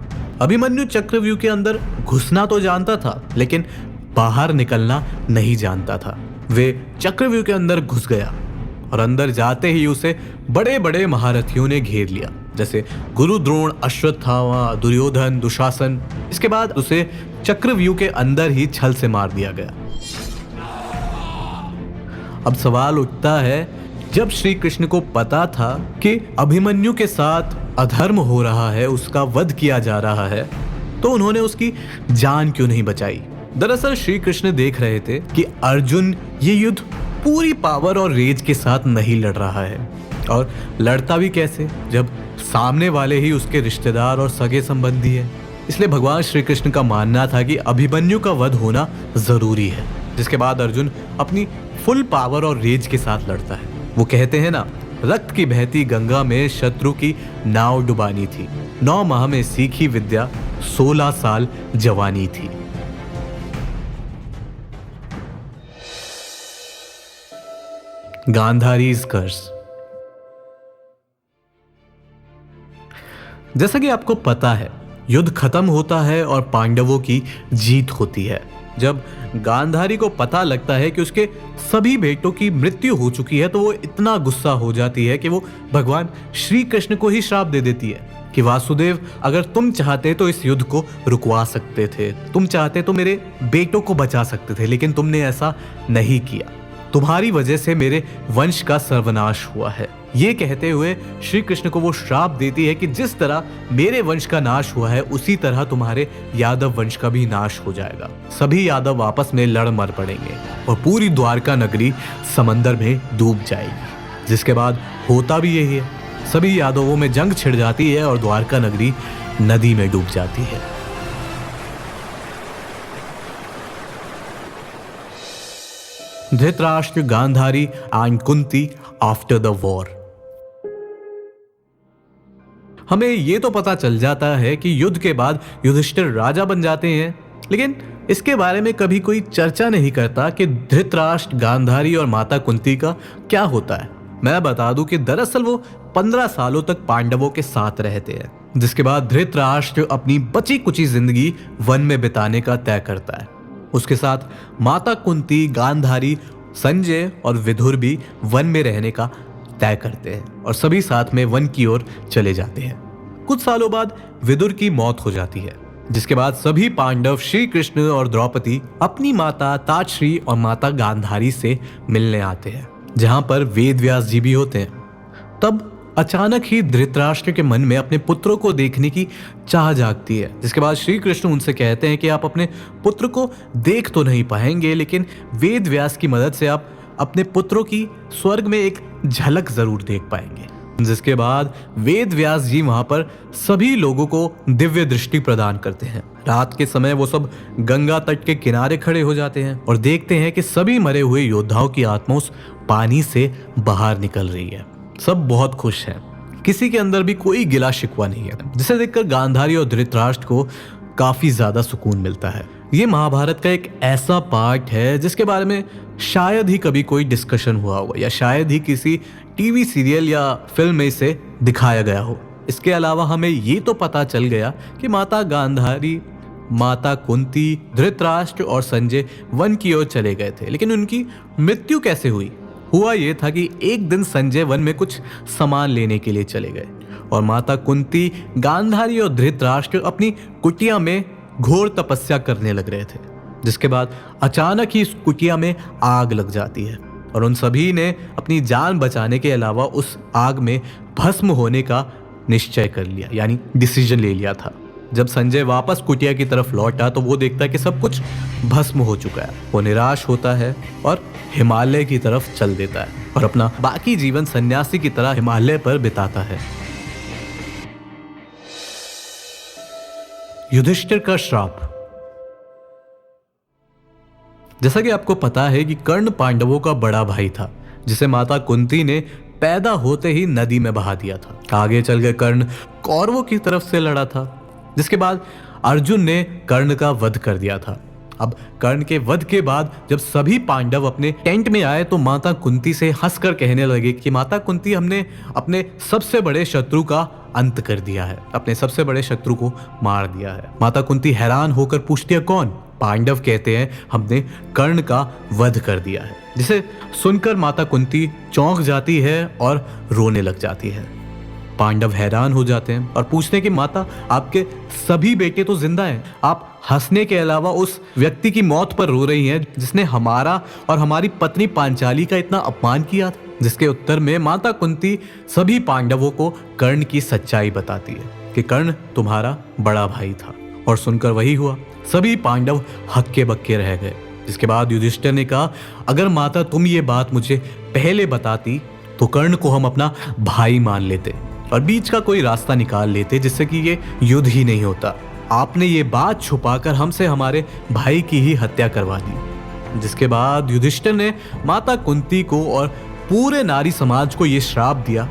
अभिमन्यु चक्रव्यूह के अंदर घुसना तो जानता था, लेकिन बाहर निकलना नहीं जानता था। वे चक्रव्यूह के अंदर घुस गया और अंदर जाते ही उसे बड़े बड़े महारथियों ने घेर लिया, जैसे गुरु द्रोण, अश्वत्थामा, दुर्योधन, दुशासन। इसके बाद उसे चक्रव्यूह के अंदर ही छल से मार दिया गया। अब सवाल उठता है, जब श्री कृष्ण को पता था कि अभिमन्यु के साथ अधर्म हो रहा है, उसका वध किया जा रहा है, तो उन्होंने उसकी जान क्यों नहीं बचाई? दरअसल श्री कृष्ण देख रहे थे कि अर्जुन ये युद्ध पूरी पावर और रेज के साथ नहीं लड़ रहा है, और लड़ता भी कैसे जब सामने वाले ही उसके रिश्तेदार और सगे संबंधी है। इसलिए भगवान श्री कृष्ण का मानना था कि अभिमन्यु का वध होना जरूरी है। जिसके बाद अर्जुन अपनी फुल पावर और रेज के साथ लड़ता है। वो कहते हैं ना, रक्त की बहती गंगा में शत्रु की नाव डुबानी थी, 9 माह में सीखी विद्या, 16 साल जवानी थी। गांधारीज कर्स। जैसा कि आपको पता है, युद्ध खत्म होता है और पांडवों की जीत होती है। जब गांधारी को पता लगता है कि उसके सभी बेटों की मृत्यु हो चुकी है तो वो इतना गुस्सा हो जाती है कि वो भगवान श्री कृष्ण को ही श्राप दे देती है कि वासुदेव, अगर तुम चाहते तो इस युद्ध को रुकवा सकते थे, तुम चाहते तो मेरे बेटों को बचा सकते थे, लेकिन तुमने ऐसा नहीं किया। तुम्हारी वजह से मेरे वंश का सर्वनाश हुआ है। ये कहते हुए श्री कृष्ण को वो श्राप देती है कि जिस तरह मेरे वंश का नाश हुआ है उसी तरह तुम्हारे यादव वंश का भी नाश हो जाएगा। सभी यादव आपस में लड़ मर पड़ेंगे और पूरी द्वारका नगरी समंदर में डूब जाएगी। जिसके बाद होता भी यही है, सभी यादवों में जंग छिड़ जाती है और द्वारका नगरी नदी में डूब जाती है। Dhritarashtra, Gandhari and Kunti after the war. हमें यह तो पता चल जाता है कि युद्ध के बाद युधिष्ठिर राजा बन जाते हैं, लेकिन इसके बारे में कभी कोई चर्चा नहीं करता कि धृतराष्ट्र, गांधारी और माता कुंती का क्या होता है। मैं बता दूं कि दरअसल वो 15 सालों तक पांडवों के साथ रहते हैं, जिसके बाद धृतराष्ट्र अपनी बची कुची जिंदगी वन में बिताने का तय करता है। उसके साथ माता कुंती, गांधारी, संजय और विदुर भी वन में रहने का तय करते हैं और सभी साथ में वन की ओर चले जाते हैं। कुछ सालों बाद विदुर की मौत हो जाती है, जिसके बाद सभी पांडव श्री कृष्ण और द्रौपदी अपनी माता ताश्री और माता गांधारी से मिलने आते हैं, जहां पर वेद व्यास जी भी होते हैं। तब अचानक ही धृतराष्ट्र के मन में अपने पुत्रों को देखने की चाह जागती है, जिसके बाद श्री कृष्ण उनसे कहते हैं कि आप अपने पुत्र को देख तो नहीं पाएंगे, लेकिन वेद व्यास की मदद से आप अपने पुत्रों की स्वर्ग में एक झलक जरूर देख पाएंगे। जिसके बाद वेद व्यास जी वहां पर सभी लोगों को दिव्य दृष्टि प्रदान करते हैं। रात के समय वो सब गंगा तट के किनारे खड़े हो जाते हैं और देखते हैं कि सभी मरे हुए योद्धाओं की आत्मा उस पानी से बाहर निकल रही है। सब बहुत खुश हैं, किसी के अंदर भी कोई गिला शिकवा नहीं है, जिसे देखकर गांधारी और धृतराष्ट्र को काफी ज्यादा सुकून मिलता है। ये महाभारत का एक ऐसा पार्ट है जिसके बारे में शायद ही कभी कोई डिस्कशन हुआ होगा या शायद ही किसी टीवी सीरियल या फिल्म में इसे दिखाया गया हो। इसके अलावा हमें ये तो पता चल गया कि माता गांधारी, माता कुंती, धृतराष्ट्र और संजय वन की ओर चले गए थे, लेकिन उनकी मृत्यु कैसे हुई? हुआ ये था कि एक दिन संजय वन में कुछ सामान लेने के लिए चले गए और माता कुंती, गांधारी और धृतराष्ट्र अपनी कुटिया में घोर तपस्या करने लग रहे थे। जिसके बाद अचानक ही इस कुटिया में आग लग जाती है और उन सभी ने अपनी जान बचाने के अलावा उस आग में भस्म होने का निश्चय कर लिया, यानी डिसीजन ले लिया था। जब संजय वापस कुटिया की तरफ लौटा तो वो देखता है कि सब कुछ भस्म हो चुका है। वो निराश होता है और हिमालय की तरफ चल देता है और अपना बाकी जीवन सन्यासी की तरह हिमालय पर बिताता है। युधिष्ठिर का श्राप। जैसा कि आपको पता है कि कर्ण पांडवों का बड़ा भाई था, जिसे माता कुंती ने पैदा होते ही नदी में बहा दिया था। आगे चल के कर्ण कौरवों की तरफ से लड़ा था, जिसके बाद अर्जुन ने कर्ण का वध कर दिया था। अब कर्ण के वध के बाद जब सभी पांडव अपने टेंट में आए तो माता कुंती से हंसकर कहने लगे कि माता कुंती, हमने अपने सबसे बड़े शत्रु का अंत कर दिया है, अपने सबसे बड़े शत्रु को मार दिया है। माता कुंती हैरान होकर पूछती है, कौन? पांडव कहते हैं, हमने कर्ण का वध कर दिया है। जिसे सुनकर माता कुंती चौंक जाती है और रोने लग जाती है। पांडव हैरान हो जाते हैं और पूछते हैं कि माता, आपके सभी बेटे तो जिंदा हैं, आप हंसने के अलावा उस व्यक्ति की मौत पर रो रही हैं जिसने हमारा और हमारी पत्नी पांचाली का इतना अपमान किया था। जिसके उत्तर में माता कुंती सभी पांडवों को कर्ण की सच्चाई बताती है कि कर्ण तुम्हारा बड़ा भाई था। और सुनकर वही हुआ, सभी पांडव हक्के बक्के रह गए। जिसके बाद युधिष्ठिर ने कहा, अगर माता तुम ये बात मुझे पहले बताती तो कर्ण को हम अपना भाई मान लेते और बीच का कोई रास्ता निकाल लेते जिससे कि ये युद्ध ही नहीं होता। आपने ये बात छुपाकर हमसे हमारे भाई की ही हत्या करवा दी। जिसके बाद युधिष्ठिर ने माता कुंती को और पूरे नारी समाज को ये श्राप दिया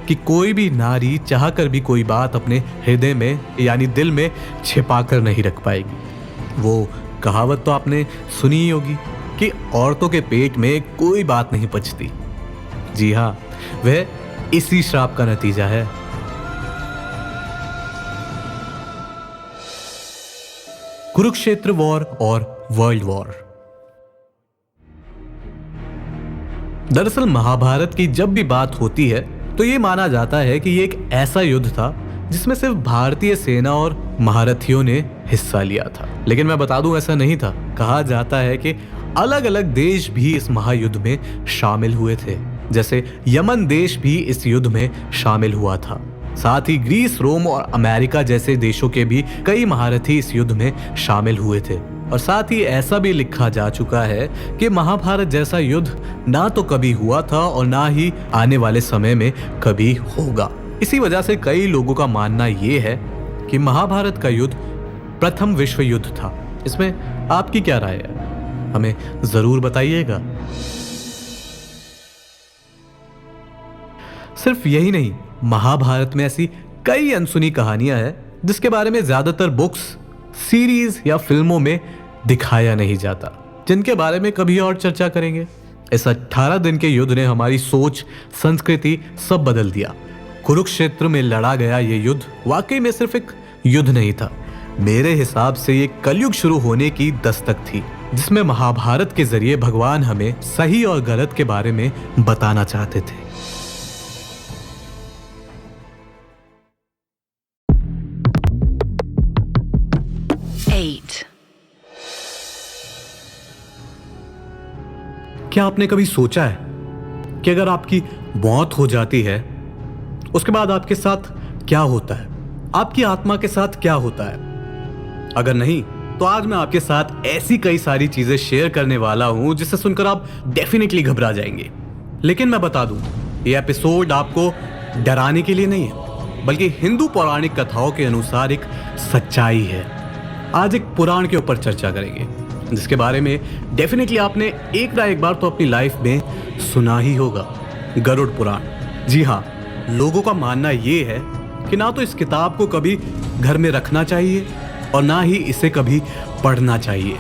कि कोई भी नारी चाहकर भी कोई बात अपने हृदय में यानी दिल में छिपाकर नहीं रख पाएगी। वो कहावत तो आपने सुनी ही होगी कि औरतों के पेट में कोई बात नहीं पचती। जी हाँ, वह इसी श्राप का नतीजा है। कुरुक्षेत्र वॉर और वर्ल्ड वॉर। दरअसल महाभारत की जब भी बात होती है तो ये माना जाता है कि ये एक ऐसा युद्ध था जिसमें सिर्फ भारतीय सेना और महारथियों ने हिस्सा लिया था। लेकिन मैं बता दूं, ऐसा नहीं था। कहा जाता है कि अलग अलग देश भी इस महायुद्ध में शामिल हुए थे। जैसे यमन देश भी इस युद्ध में शामिल हुआ था। साथ ही ग्रीस, रोम और अमेरिका जैसे देशों के भी कई महारथी इस युद्ध में शामिल हुए थे। और साथ ही ऐसा भी लिखा जा चुका है कि महाभारत जैसा युद्ध ना तो कभी हुआ था और ना ही आने वाले समय में कभी होगा। इसी वजह से कई लोगों का मानना ये है कि महाभारत का युद्ध प्रथम विश्व युद्ध था। इसमें आपकी क्या राय है, हमें जरूर बताइएगा। सिर्फ यही नहीं, महाभारत में ऐसी कई अनसुनी कहानियां हैं जिसके बारे में ज्यादातर बुक्स, सीरीज या फिल्मों में दिखाया नहीं जाता, जिनके बारे में कभी और चर्चा करेंगे। इस 18 दिन के युद्ध ने हमारी सोच, संस्कृति सब बदल दिया। कुरुक्षेत्र में लड़ा गया ये युद्ध वाकई में सिर्फ एक युद्ध नहीं था। मेरे हिसाब से ये कलयुग शुरू होने की दस्तक थी, जिसमें महाभारत के जरिए भगवान हमें सही और गलत के बारे में बताना चाहते थे। क्या आपने कभी सोचा है कि अगर आपकी मौत हो जाती है, उसके बाद आपके साथ क्या होता है? आपकी आत्मा के साथ क्या होता है? अगर नहीं, तो आज मैं आपके साथ ऐसी कई सारी चीजें शेयर करने वाला हूं जिसे सुनकर आप डेफिनेटली घबरा जाएंगे। लेकिन मैं बता दूं, ये एपिसोड आपको डराने के लिए नहीं है, बल्कि हिंदू पौराणिक कथाओं के अनुसार एक सच्चाई है। आज एक पुराण के ऊपर चर्चा करेंगे जिसके बारे में डेफिनेटली आपने एक ना एक बार तो अपनी लाइफ में सुना ही होगा, गरुड़ पुराण। जी हाँ, लोगों का मानना ये है कि ना तो इस किताब को कभी घर में रखना चाहिए और ना ही इसे कभी पढ़ना चाहिए,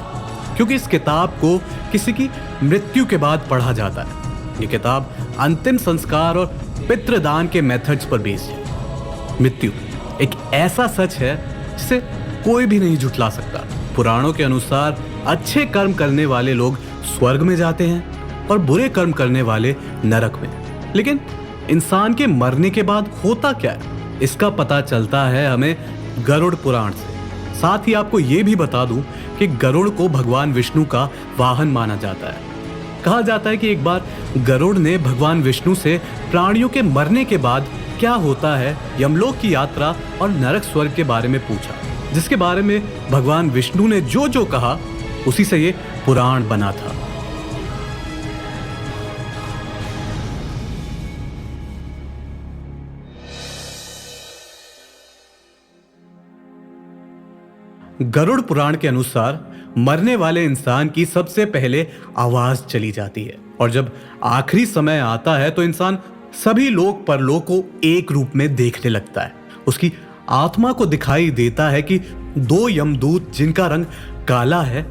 क्योंकि इस किताब को किसी की मृत्यु के बाद पढ़ा जाता है। ये किताब अंतिम संस्कार और पितृदान के मेथड्स पर बेस्ड है। मृत्यु एक ऐसा सच है जिसे कोई भी नहीं झुठला सकता। पुराणों के अनुसार अच्छे कर्म करने वाले लोग स्वर्ग में जाते हैं और बुरे कर्म करने वाले नरक में। लेकिन इंसान के मरने के बाद होता क्या है, इसका पता चलता है हमें गरुड़ पुराण से। साथ ही आपको ये भी बता दूं कि गरुड़ को भगवान विष्णु का वाहन माना जाता है। कहा जाता है कि एक बार गरुड़ ने भगवान विष्णु से प्राणियों के मरने के बाद क्या होता है, यमलोक की यात्रा और नरक स्वर्ग के बारे में पूछा, जिसके बारे में भगवान विष्णु ने जो जो कहा उसी से ये पुराण बना था। गरुड़ पुराण के अनुसार मरने वाले इंसान की सबसे पहले आवाज चली जाती है और जब आखिरी समय आता है तो इंसान सभी लोक परलोक को एक रूप में देखने लगता है। उसकी आत्मा को दिखाई देता है कि दो यमदूत, जिनका रंग काला है,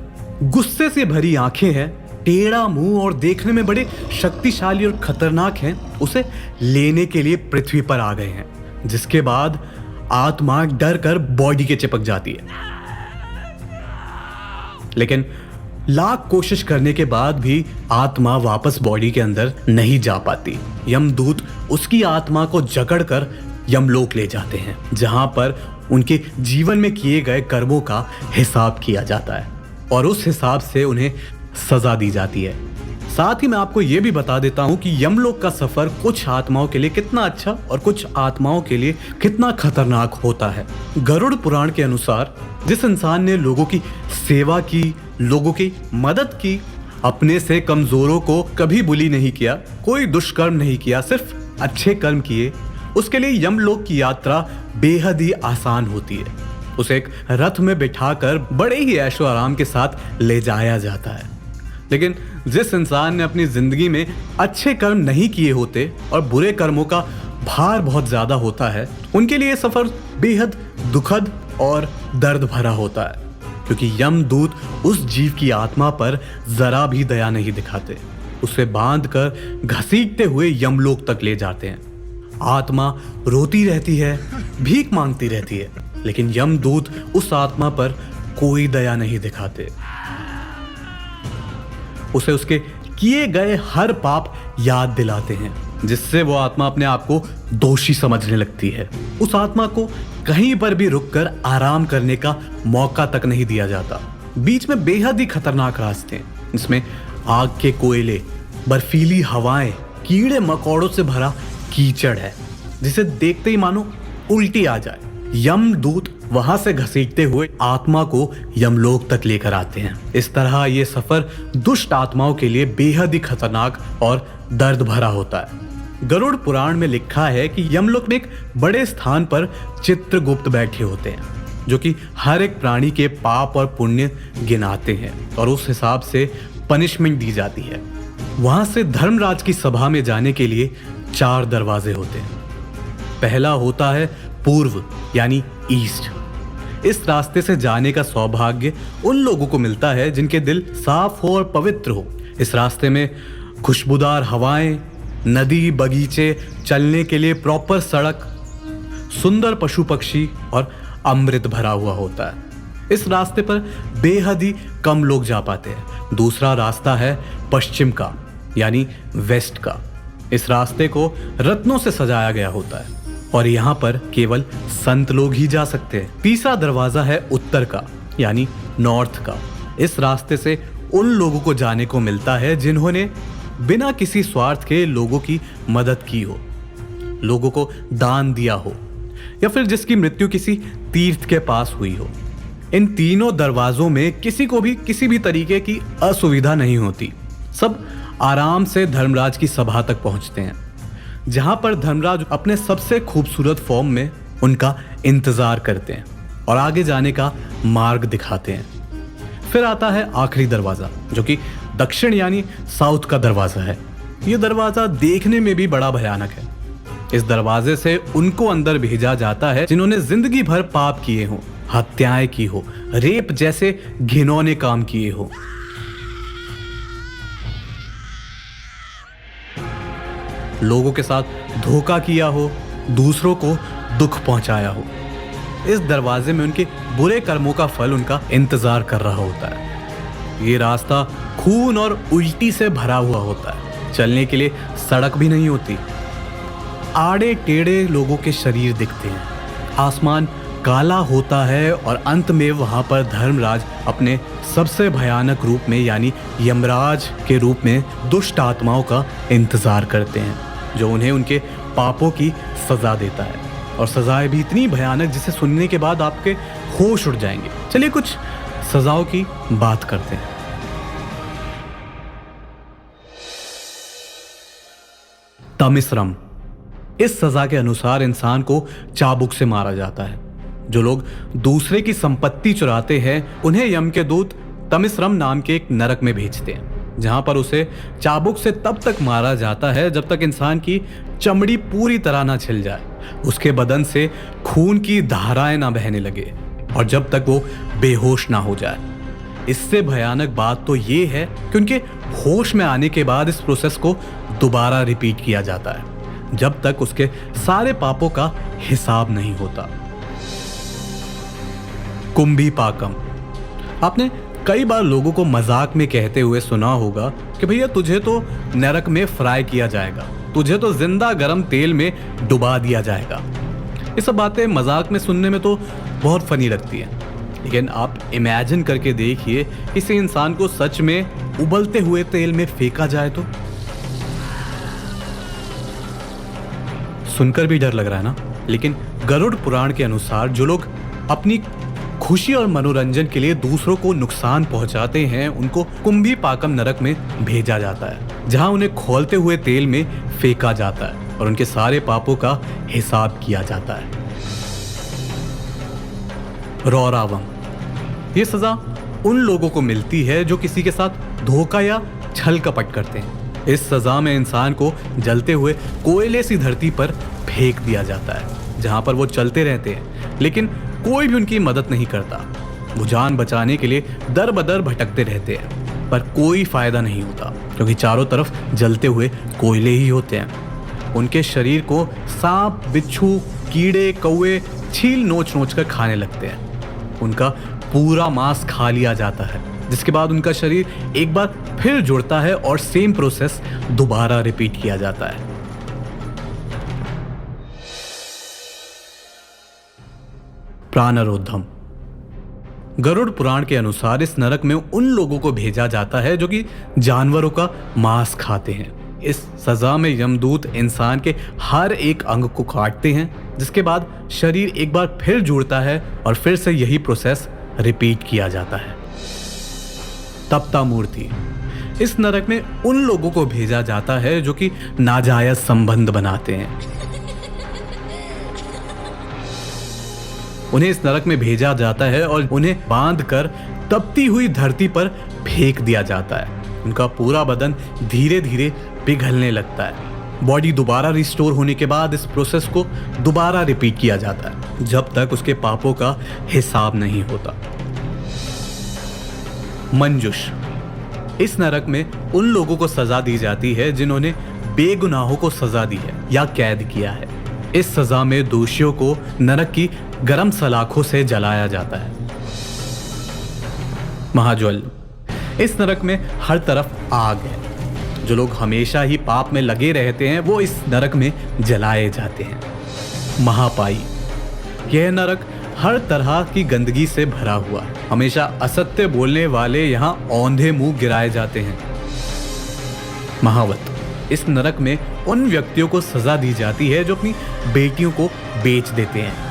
गुस्से से भरी आंखें हैं, टेढ़ा मुंह और देखने में बड़े शक्तिशाली और खतरनाक हैं, उसे लेने के लिए पृथ्वी पर आ गए हैं। जिसके बाद आत्मा डर कर बॉडी के चिपक जाती है। लेकिन लाख कोशिश करने के बाद भी आत्मा वापस बॉडी के अंदर नहीं जा पाती। यमदूत उसकी आत्मा को जकड़कर यमलोक ले जाते हैं, जहां पर उनके जीवन में किए गए कर्मों का हिसाब किया जाता है और उस हिसाब से उन्हें सजा दी जाती है। साथ ही मैं आपको यह भी बता देता हूं कि यमलोक का सफर कुछ आत्माओं के लिए कितना अच्छा और कुछ आत्माओं के लिए कितना खतरनाक होता है। गरुड़ पुराण के अनुसार जिस इंसान ने लोगों की सेवा की, लोगों की मदद की, अपने से कमजोरों को कभी बुली नहीं किया, कोई दुष्कर्म नहीं किया, सिर्फ अच्छे कर्म किए, उसके लिए यमलोक की यात्रा बेहद ही आसान होती है। उसे एक रथ में बिठाकर बड़े ही ऐशो आराम के साथ ले जाया जाता है। लेकिन जिस इंसान ने अपनी जिंदगी में अच्छे कर्म नहीं किए होते और बुरे कर्मों का भार बहुत ज्यादा होता है, उनके लिए सफर बेहद दुखद और दर्द भरा होता है, क्योंकि यमदूत उस जीव की आत्मा पर जरा भी दया नहीं दिखाते। उसे बांधकर घसीटते हुए यमलोक तक ले जाते हैं। आत्मा रोती रहती है, भीख मांगती रहती है, लेकिन यमदूत उस आत्मा पर कोई दया नहीं दिखाते। उसे उसके किए गए हर पाप याद दिलाते हैं, जिससे वो आत्मा अपने आप को दोषी समझने लगती है। उस आत्मा को कहीं पर भी रुककर आराम करने का मौका तक नहीं दिया जाता। बीच में बेहद ही खतरनाक रास्ते हैं, जिसमें आग के कोयले, बर्फीली हवाएं कीड़े मकोड़ों से भरा कीचड़ है जिसे देखते ही मानो उल्टी आ जाए। यमदूत वहां से घसीटते हुए आत्मा को यमलोक तक लेकर आते हैं। इस तरह ये सफर दुष्ट आत्माओं के लिए बेहद ही खतरनाक और दर्द भरा होता है। गरुड़ पुराण में लिखा है कि यमलोक में एक बड़े स्थान पर चित्रगुप्त बैठे होते हैं जो कि हर एक प्राणी के पाप और पुण्य गिनाते हैं और उस हिसाब से पनिशमेंट दी जाती है। वहां से धर्मराज की सभा में जाने के लिए 4 दरवाजे होते हैं। पहला होता है पूर्व यानी ईस्ट। इस रास्ते से जाने का सौभाग्य उन लोगों को मिलता है जिनके दिल साफ हो और पवित्र हो। इस रास्ते में खुशबूदार हवाएं, नदी, बगीचे, चलने के लिए प्रॉपर सड़क, सुंदर पशु पक्षी और अमृत भरा हुआ होता है। इस रास्ते पर बेहद ही कम लोग जा पाते हैं। दूसरा रास्ता है पश्चिम का यानी वेस्ट का। इस रास्ते को रत्नों से सजाया गया होता है और यहाँ पर केवल संत लोग ही जा सकते हैं। तीसरा दरवाजा है उत्तर का यानी नॉर्थ का। इस रास्ते से उन लोगों को जाने को मिलता है जिन्होंने बिना किसी स्वार्थ के लोगों की मदद की हो, लोगों को दान दिया हो या फिर जिसकी मृत्यु किसी तीर्थ के पास हुई हो। इन तीनों दरवाजों में किसी को भी किसी भी तरीके की असुविधा नहीं होती। सब आराम से धर्मराज की सभा तक पहुंचते हैं जहां पर धर्मराज अपने सबसे खूबसूरत फॉर्म में उनका इंतजार करते हैं और आगे जाने का मार्ग दिखाते हैं। फिर आता है आखिरी दरवाजा जो कि दक्षिण यानी साउथ का दरवाजा है। यह दरवाजा देखने में भी बड़ा भयानक है। इस दरवाजे से उनको अंदर भेजा जाता है जिन्होंने जिंदगी भर पाप किए हो, हत्याएं की हो, रेप जैसे घिनौने काम किए हो। लोगों के साथ धोखा किया हो, दूसरों को दुख पहुंचाया हो। इस दरवाजे में उनके बुरे कर्मों का फल उनका इंतजार कर रहा होता है। ये रास्ता खून और उल्टी से भरा हुआ होता है। चलने के लिए सड़क भी नहीं होती। आड़े टेढ़े लोगों के शरीर दिखते हैं। आसमान काला होता है और अंत में वहां पर धर्मराज अपने सबसे भयानक रूप में यानी यमराज के रूप में दुष्ट आत्माओं का इंतजार करते हैं जो उन्हें उनके पापों की सजा देता है। और सजाएं भी इतनी भयानक जिसे सुनने के बाद आपके होश उड़ जाएंगे। चलिए कुछ सजाओं की बात करते हैं। तमिश्रम। इस सजा के अनुसार इंसान को चाबुक से मारा जाता है। जो लोग दूसरे की संपत्ति चुराते हैं उन्हें यम के दूत तमिश्रम नाम के एक नरक में भेजते हैं जहां पर उसे चाबुक से तब तक मारा जाता है जब तक इंसान की चमड़ी पूरी तरह ना छिल जाए, उसके बदन से खून की धाराएं ना बहने लगे और जब तक वो बेहोश ना हो जाए। इससे भयानक बात तो ये है कि उनके होश में आने के बाद इस प्रोसेस को दोबारा रिपीट किया जाता है जब तक उसके सारे पापों का हिसाब नहीं होता। कुंभी पाकम। आपने कई बार लोगों को मजाक में कहते हुए सुना होगा कि भैया तुझे तो नरक में फ्राई किया जाएगा, तुझे तो जिंदा गरम तेल में डुबा दिया जाएगा। ये सब बातें मजाक में सुनने में तो बहुत फनी लगती है, लेकिन आप इमेजिन करके देखिए किसी इंसान को सच में उबलते हुए तेल में फेंका जाए तो सुनकर भी डर लग रहा है ना। लेकिन गरुड़ पुराण के अनुसार जो लोग अपनी खुशी और मनोरंजन के लिए दूसरों को नुकसान पहुंचाते हैं उनको कुंभी पाकम नरक में भेजा जाता है जहां उन्हें खौलते हुए तेल में फेंका जाता है और उनके सारे पापों का हिसाब किया जाता है। रौरावम। ये सजा उन लोगों को मिलती है जो किसी के साथ धोखा या छल कपट करते हैं। इस सजा में इंसान को जलते हुए कोयले सी धरती पर फेंक दिया जाता है जहां पर वो चलते रहते हैं लेकिन कोई भी उनकी मदद नहीं करता। वो जान बचाने के लिए दर बदर भटकते रहते हैं पर कोई फायदा नहीं होता क्योंकि चारों तरफ जलते हुए कोयले ही होते हैं। उनके शरीर को सांप, बिच्छू, कीड़े, कौवे छील नोच नोच कर खाने लगते हैं। उनका पूरा मांस खा लिया जाता है जिसके बाद उनका शरीर एक बार फिर जुड़ता है और सेम प्रोसेस दोबारा रिपीट किया जाता है। प्राणरोधम। गरुड़ पुराण के अनुसार इस नरक में उन लोगों को भेजा जाता है जो कि जानवरों का मांस खाते हैं इस सजा में यमदूत इंसान के हर एक अंग को काटते हैं, जिसके बाद शरीर एक बार फिर जुड़ता है और फिर से यही प्रोसेस रिपीट किया जाता है। तप्ता मूर्ति, इस नरक में उन लोगों को भेजा जाता है जो कि नाजायज संबंध बनाते हैं। उन्हें इस नरक में भेजा जाता है और उन्हें बांधकर तपती हुई धरती पर फेंक दिया जाता है। उनका पूरा बदन धीरे धीरे पिघलने लगता है। बॉडी दोबारा रिस्टोर होने के बाद इस प्रोसेस को दोबारा रिपीट किया जाता है जब तक उसके पापों का हिसाब नहीं होता। मंजुष, इस नरक में उन लोगों को सजा दी जाती है जिन्होंने बेगुनाहों को सजा दी है या कैद किया है। इस सजा में दोषियों को नरक की गरम सलाखों से जलाया जाता है। महाज्वल, इस नरक में हर तरफ आग है। जो लोग हमेशा ही पाप में लगे रहते हैं वो इस नरक में जलाए जाते हैं। महापाई, यह नरक हर तरह की गंदगी से भरा हुआ है। हमेशा असत्य बोलने वाले यहाँ औंधे मुंह गिराए जाते हैं। महावत, इस नरक में उन व्यक्तियों को सजा दी जाती है जो अपनी बेटियों को बेच देते हैं।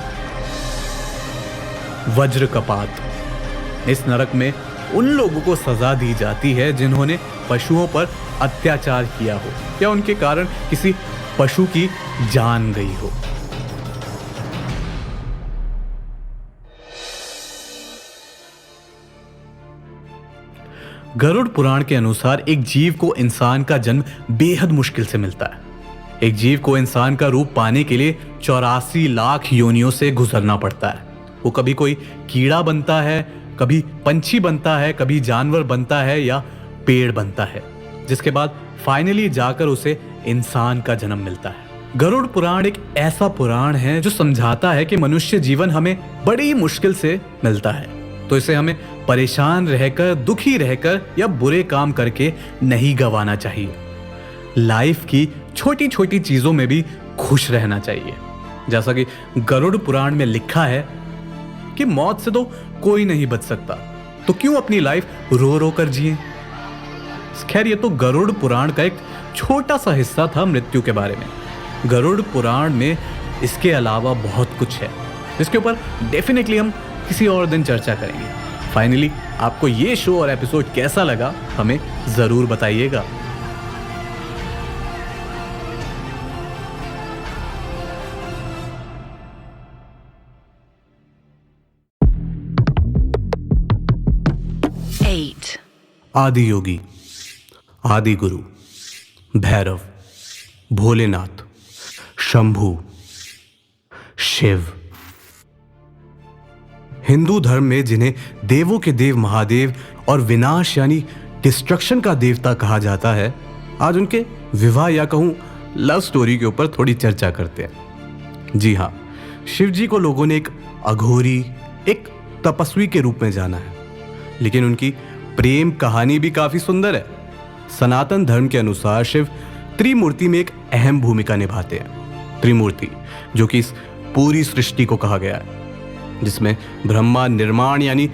वज्र कपात, इस नरक में उन लोगों को सजा दी जाती है जिन्होंने पशुओं पर अत्याचार किया हो या उनके कारण किसी पशु की जान गई हो। गरुड़ पुराण के अनुसार एक जीव को इंसान का जन्म बेहद मुश्किल से मिलता है। एक जीव को इंसान का रूप पाने के लिए 84 लाख योनियों से गुजरना पड़ता है। वो कभी कोई कीड़ा बनता है, कभी पंछी बनता है, कभी जानवर बनता है या पेड़ बनता है, जिसके बाद फाइनली जाकर उसे इंसान का जन्म मिलता है। गरुड़ पुराण एक ऐसा पुराण है जो समझाता है कि मनुष्य जीवन हमें बड़ी मुश्किल से मिलता है, तो इसे हमें परेशान रहकर, दुखी रहकर या बुरे काम करके नहीं गंवाना चाहिए। लाइफ की छोटी छोटी चीजों में भी खुश रहना चाहिए। जैसा कि गरुड़ पुराण में लिखा है कि मौत से तो कोई नहीं बच सकता, तो क्यों अपनी लाइफ रो रो कर जिए। खैर, ये तो गरुड़ पुराण का एक छोटा सा हिस्सा था मृत्यु के बारे में। गरुड़ पुराण में इसके अलावा बहुत कुछ है, जिसके ऊपर डेफिनेटली हम किसी और दिन चर्चा करेंगे। फाइनली आपको ये शो और एपिसोड कैसा लगा हमें जरूर बताइएगा। आदि योगी, आदि गुरु, भैरव, भोलेनाथ, शंभू, शिव। हिंदू धर्म में जिन्हें देवों के देव महादेव और विनाश यानी डिस्ट्रक्शन का देवता कहा जाता है, आज उनके विवाह या कहूं लव स्टोरी के ऊपर थोड़ी चर्चा करते हैं। जी हाँ, शिव जी को लोगों ने एक अघोरी, एक तपस्वी के रूप में जाना है, लेकिन उनकी प्रेम कहानी भी काफी सुंदर है। सनातन धर्म के अनुसार शिव त्रिमूर्ति में एक अहम भूमिका निभाते हैं। त्रिमूर्ति जो कि इस पूरी सृष्टि को कहा गया है, जिसमें ब्रह्मा निर्माण यानी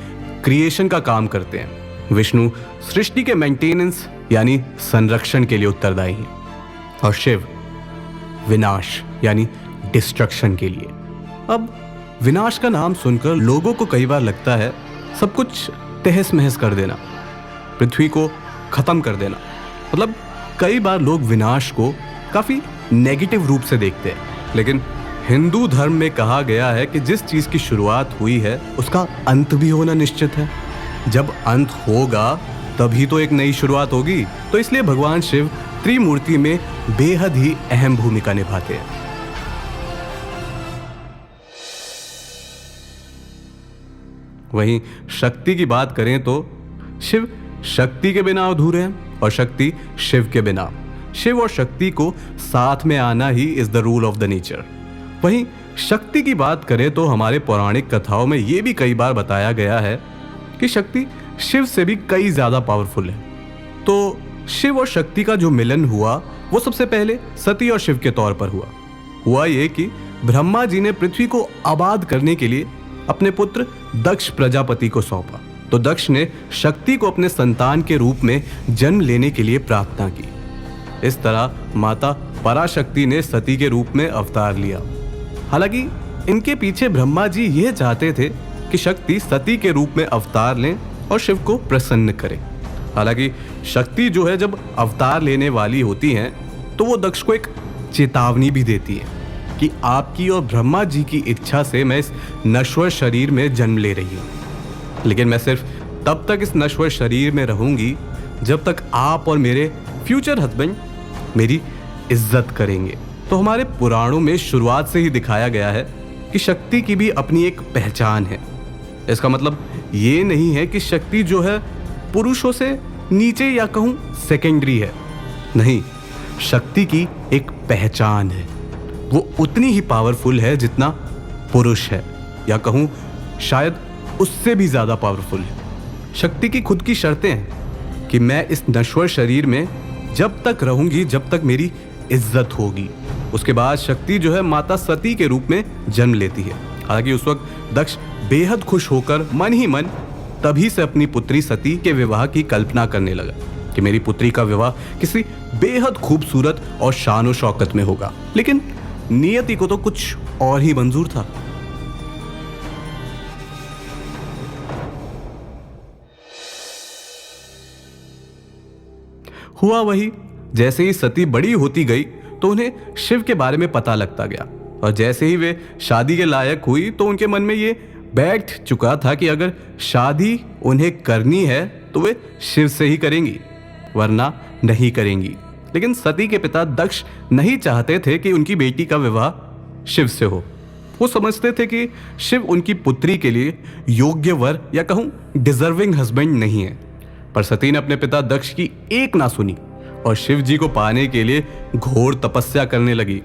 क्रिएशन का काम करते हैं, विष्णु सृष्टि के मेंटेनेंस यानी संरक्षण के लिए उत्तरदायी हैं, और शिव विनाश यानी डिस्ट्रक्शन के लिए। अब विनाश का नाम सुनकर लोगों को कई बार लगता है सब कुछ तहस महस कर देना, पृथ्वी को खत्म कर देना। मतलब कई बार लोग विनाश को काफी नेगेटिव रूप से देखते हैं, लेकिन हिंदू धर्म में कहा गया है कि जिस चीज की शुरुआत हुई है उसका अंत भी होना निश्चित है। जब अंत होगा तभी तो एक नई शुरुआत होगी। तो इसलिए भगवान शिव त्रिमूर्ति में बेहद ही अहम भूमिका निभाते हैं। वहीं शक्ति की बात करें तो शिव शक्ति के बिना अधूरे हैं और शक्ति शिव के बिना। शिव और शक्ति को साथ में आना he is the rule of the nature. वहीं शक्ति की बात करें तो हमारे पौराणिक कथाओं में यह भी कई बार बताया गया है कि शक्ति शिव से भी कई ज्यादा पावरफुल है। तो शिव और शक्ति का जो मिलन हुआ वो सबसे पहले सती और शिव के तौर पर हुआ ये कि ब्रह्मा जी ने पृथ्वी को आबाद करने के लिए अपने पुत्र दक्ष प्रजापति को सौंपा, तो दक्ष ने शक्ति को अपने संतान के रूप में जन्म लेने के लिए प्रार्थना की। इस तरह माता पराशक्ति ने सती के रूप में अवतार लिया। हालांकि इनके पीछे ब्रह्मा जी यह चाहते थे कि शक्ति सती के रूप में अवतार लें और शिव को प्रसन्न करें। हालांकि शक्ति जो है जब अवतार लेने वाली होती हैं तो वो दक्ष को एक चेतावनी भी देती है कि आपकी और ब्रह्मा जी की इच्छा से मैं इस नश्वर शरीर में जन्म ले रही हूँ, लेकिन मैं सिर्फ तब तक इस नश्वर शरीर में रहूंगी जब तक आप और मेरे फ्यूचर हस्बैंड मेरी इज्जत करेंगे। तो हमारे पुराणों में शुरुआत से ही दिखाया गया है कि शक्ति की भी अपनी एक पहचान है। इसका मतलब ये नहीं है कि शक्ति जो है पुरुषों से नीचे या कहूँ सेकेंडरी है, नहीं, शक्ति की एक पहचान है। वो उतनी ही पावरफुल है जितना पुरुष है, या कहूँ शायद उससे भी ज़्यादा पावरफुल है। शक्ति की खुद की शर्तें हैं कि मैं इस नश्वर शरीर में जब तक रहूंगी जब तक मेरी इज्जत होगी। उसके बाद शक्ति जो है माता सती के रूप में जन्म लेती है। हालांकि उस वक्त दक्ष बेहद खुश होकर मन ही मन तभी से अपनी पुत्री सती के विवाह की कल्पना करने लगा कि मेरी पुत्री का विवाह किसी बेहद खूबसूरत और शान और शौकत में होगा। लेकिन नियति को तो कुछ और ही मंजूर था। हुआ वही, जैसे ही सती बड़ी होती गई तो उन्हें शिव के बारे में पता लगता गया, और जैसे ही वे शादी के लायक हुई तो उनके मन में ये बैठ चुका था कि अगर शादी उन्हें करनी है तो वे शिव से ही करेंगी, वरना नहीं करेंगी। लेकिन सती के पिता दक्ष नहीं चाहते थे कि उनकी बेटी का विवाह शिव से हो। वो समझते थे कि शिव उनकी पुत्री के लिए योग्य वर या कहूँ डिजर्विंग हस्बैंड नहीं है। पर सती ने अपने पिता दक्ष की एक ना सुनी और शिव जी को पाने के लिए घोर तपस्या करने लगी।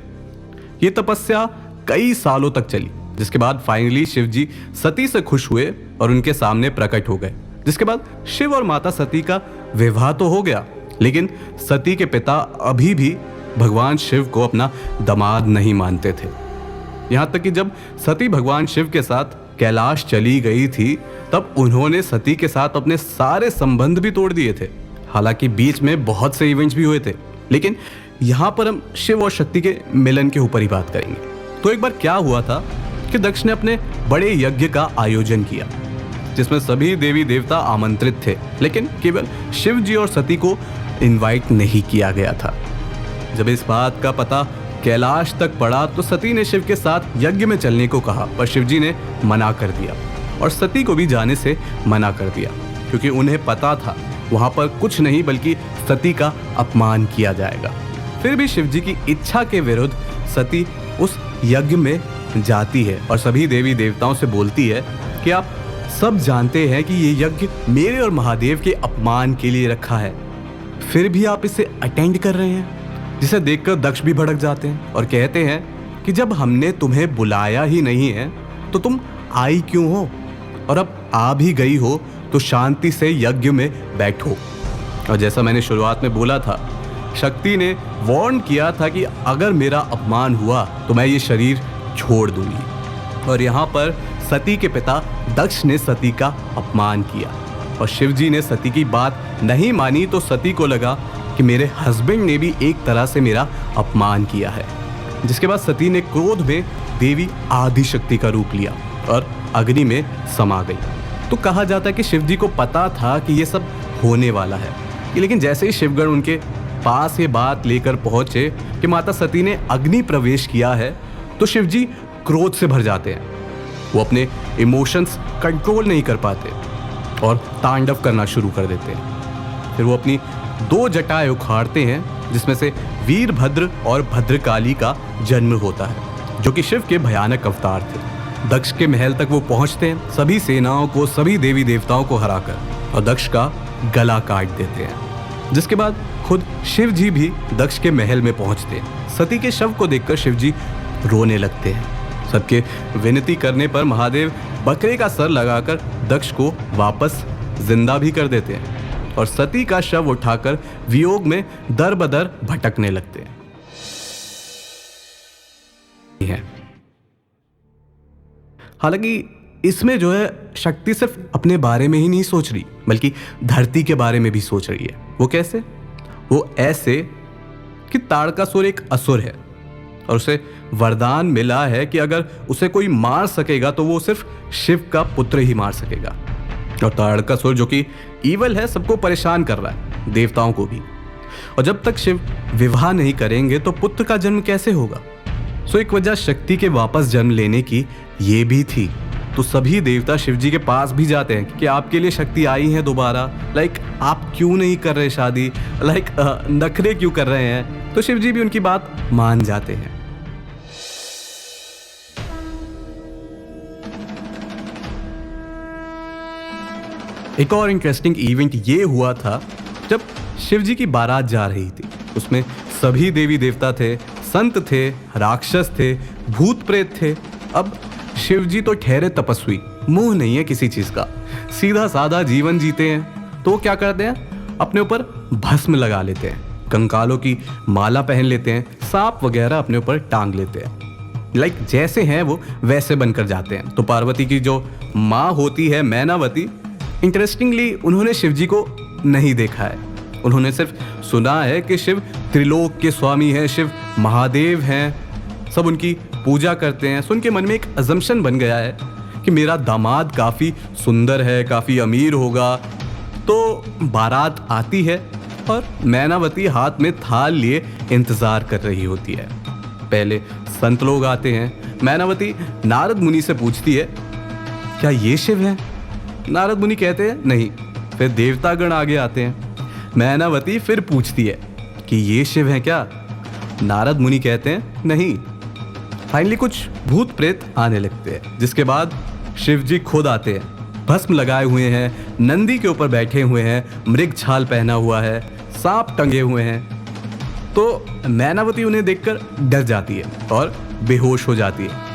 ये तपस्या कई सालों तक चली, जिसके बाद फाइनली शिव जी सती से खुश हुए और उनके सामने प्रकट हो गए। जिसके बाद शिव और माता सती का विवाह तो हो गया, लेकिन सती के पिता अभी भी भगवान शिव को अपना दामाद नहीं मानते थे। यहाँ तक कि जब सती भगवान शिव के साथ कैलाश चली गई थी तब उन्होंने सती के साथ अपने सारे संबंध भी तोड़ दिए थे। हालांकि बीच में बहुत से इवेंट्स भी हुए थे, लेकिन यहाँ पर हम शिव और शक्ति के मिलन के ऊपर ही बात करेंगे। तो एक बार क्या हुआ था कि दक्ष ने अपने बड़े यज्ञ का आयोजन किया जिसमें सभी देवी देवता आमंत्रित थे, लेकिन केवल शिव जी और सती को इनवाइट नहीं किया गया था। जब इस बात का पता कैलाश तक पड़ा तो सती ने शिव के साथ यज्ञ में चलने को कहा, पर शिव जी ने मना कर दिया और सती को भी जाने से मना कर दिया, क्योंकि उन्हें पता था वहां पर कुछ नहीं बल्कि सती का अपमान किया जाएगा। फिर भी शिव जी की इच्छा के विरुद्ध सती उस यज्ञ में जाती है और सभी देवी देवताओं से बोलती है कि आप सब जानते हैं कि ये यज्ञ मेरे और महादेव के अपमान के लिए रखा है, फिर भी आप इसे अटेंड कर रहे हैं। जिसे देखकर दक्ष भी भड़क जाते हैं और कहते हैं कि जब हमने तुम्हें बुलाया ही नहीं है तो तुम आई क्यों हो, और अब आ भी गई हो तो शांति से यज्ञ में बैठो। और जैसा मैंने शुरुआत में बोला था, शक्ति ने वार्न किया था कि अगर मेरा अपमान हुआ तो मैं ये शरीर छोड़ दूंगी। और यहाँ पर सती के पिता दक्ष ने सती का अपमान किया और शिव जी ने सती की बात नहीं मानी, तो सती को लगा कि मेरे हस्बैंड ने भी एक तरह से मेरा अपमान किया है। जिसके बाद सती ने क्रोध में देवी आदिशक्ति का रूप लिया और अग्नि में समा गई। तो कहा जाता है कि शिव जी को पता था कि ये सब होने वाला है, लेकिन जैसे ही शिवगण उनके पास ये बात लेकर पहुंचे कि माता सती ने अग्नि प्रवेश किया है, तो शिव जी क्रोध से भर जाते हैं। वो अपने इमोशंस कंट्रोल नहीं कर पाते और तांडव करना शुरू कर देते हैं। फिर वो अपनी 2 जटाएं उखाड़ते हैं, जिसमें से वीरभद्र और भद्रकाली का जन्म होता है, जो कि शिव के भयानक अवतार थे। दक्ष के महल तक वो पहुंचते हैं, सभी सेनाओं को, सभी देवी देवताओं को हराकर, और दक्ष का गला काट देते हैं। जिसके बाद खुद शिव जी भी दक्ष के महल में पहुंचते हैं। सती के शव को देखकर शिव जी रोने लगते हैं। सबके विनती करने पर महादेव बकरे का सर लगाकर दक्ष को वापस जिंदा भी कर देते हैं और सती का शव उठाकर वियोग में दर बदर भटकने लगते हैं। हालांकि इसमें जो है शक्ति सिर्फ अपने बारे में ही नहीं सोच रही, बल्कि धरती के बारे में भी सोच रही है। वो कैसे? वो ऐसे कि ताड़कासुर एक असुर है और उसे वरदान मिला है कि अगर उसे कोई मार सकेगा तो वो सिर्फ शिव का पुत्र ही मार सकेगा। और ताड़कासुर जो कि ईवल है, सबको परेशान कर रहा है, देवताओं को भी। और जब तक शिव विवाह नहीं करेंगे तो पुत्र का जन्म कैसे होगा। सो एक वजह शक्ति के वापस जन्म लेने की ये भी थी। तो सभी देवता शिव जी के पास भी जाते हैं कि आपके लिए शक्ति आई है दोबारा, लाइक आप क्यों नहीं कर रहे शादी, लाइक नखरे क्यों कर रहे हैं। तो शिव जी भी उनकी बात मान जाते हैं। एक और इंटरेस्टिंग इवेंट ये हुआ था जब शिव जी की बारात जा रही थी। उसमें सभी देवी देवता थे, संत थे, राक्षस थे, भूत प्रेत थे। अब शिव जी तो ठहरे तपस्वी, मुंह नहीं है किसी चीज का, सीधा साधा जीवन जीते हैं। तो वो क्या करते हैं, अपने ऊपर भस्म लगा लेते हैं, कंकालों की माला पहन लेते हैं, सांप वगैरह अपने ऊपर टांग लेते हैं। लाइक जैसे हैं वो वैसे बनकर जाते हैं। तो पार्वती की जो माँ होती है मैनावती, इंटरेस्टिंगली उन्होंने शिव जी को नहीं देखा है। उन्होंने सिर्फ सुना है कि शिव त्रिलोक के स्वामी हैं, शिव महादेव हैं, सब उनकी पूजा करते हैं। सो उनके मन में एक अजम्पशन बन गया है कि मेरा दामाद काफ़ी सुंदर है, काफ़ी अमीर होगा। तो बारात आती है और मैनावती हाथ में थाल लिए इंतज़ार कर रही होती है। पहले संत लोग आते हैं। मैनावती नारद मुनि से पूछती है, क्या ये शिव है? नारद मुनि कहते हैं नहीं। फिर देवतागण आगे आते हैं। मैनावती फिर पूछती है कि ये शिव है क्या? नारद मुनि कहते हैं नहीं। फाइनली कुछ भूत प्रेत आने लगते हैं, जिसके बाद शिव जी खुद आते हैं। भस्म लगाए हुए हैं, नंदी के ऊपर बैठे हुए हैं, मृग छाल पहना हुआ है, सांप टंगे हुए हैं। तो मैनावती उन्हें देखकर डर जाती है और बेहोश हो जाती है।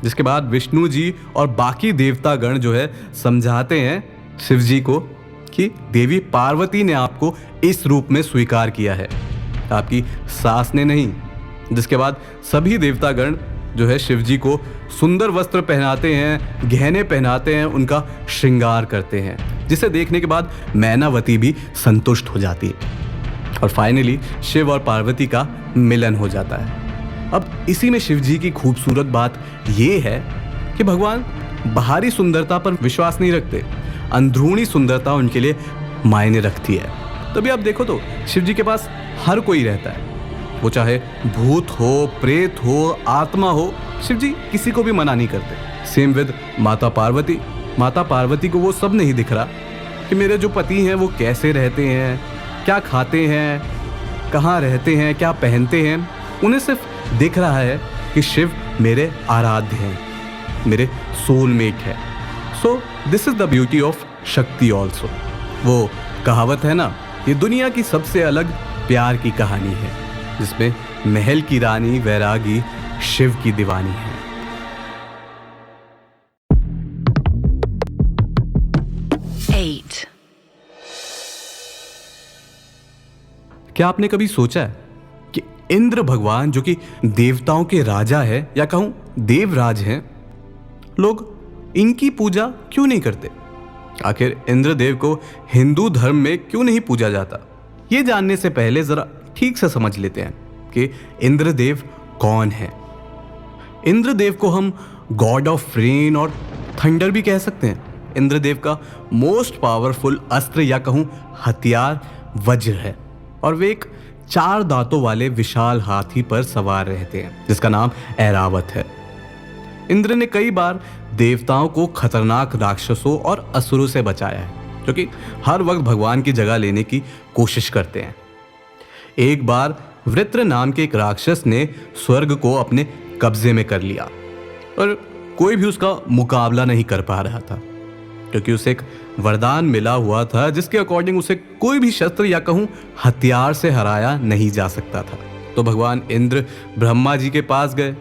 जिसके बाद विष्णु जी और बाकी देवतागण जो है समझाते हैं शिव जी को कि देवी पार्वती ने आपको इस रूप में स्वीकार किया है, आपकी सास ने नहीं। जिसके बाद सभी देवतागण जो है शिव जी को सुंदर वस्त्र पहनाते हैं, गहने पहनाते हैं, उनका श्रृंगार करते हैं, जिसे देखने के बाद मैनावती भी संतुष्ट हो जाती है। और फाइनली शिव और पार्वती का मिलन हो जाता है। अब इसी में शिव जी की खूबसूरत बात ये है कि भगवान बाहरी सुंदरता पर विश्वास नहीं रखते, अंदरूनी सुंदरता उनके लिए मायने रखती है। तभी आप देखो तो शिव जी के पास हर कोई रहता है, वो चाहे भूत हो, प्रेत हो, आत्मा हो, शिव जी किसी को भी मना नहीं करते। सेम विद माता पार्वती। माता पार्वती को वो सब नहीं दिख रहा कि मेरे जो पति हैं वो कैसे रहते हैं, क्या खाते हैं, कहाँ रहते हैं, क्या पहनते हैं। उन्हें सिर्फ दिख रहा है कि शिव मेरे आराध्य हैं, मेरे सोलमेट है। So this is the beauty of शक्ति ऑल्सो। वो कहावत है ना, ये दुनिया की सबसे अलग प्यार की कहानी है, जिसमें महल की रानी वैरागी शिव की दीवानी है। क्या आपने कभी सोचा है कि इंद्र भगवान जो कि देवताओं के राजा है, या कहूं देवराज हैं, लोग इनकी पूजा क्यों नहीं करते? आखिर इंद्रदेव को हिंदू धर्म में क्यों नहीं पूजा जाता? ये जानने से पहले जरा ठीक से समझ लेते हैं कि इंद्रदेव कौन है। इंद्रदेव को हम गॉड ऑफ रेन और थंडर भी कह सकते हैं। इंद्रदेव का मोस्ट पावरफुल अस्त्र या कहूं हथियार वज्र है, और वे एक 4 दांतों वाले विशाल हाथी पर सवार रहते हैं, जिसका नाम ऐरावत है। इंद्र ने कई बार देवताओं को खतरनाक राक्षसों और असुरों से बचाया है, जो कि हर वक्त भगवान की जगह लेने की कोशिश करते हैं। एक बार वृत्र नाम के एक राक्षस ने स्वर्ग को अपने कब्जे में कर लिया, और कोई भी उसका मुकाबला नहीं कर पा रहा था, क्योंकि उसे एक वरदान मिला हुआ था जिसके अकॉर्डिंग उसे कोई भी शस्त्र या कहूं हथियार से हराया नहीं जा सकता था। तो भगवान इंद्र ब्रह्मा जी के पास गए।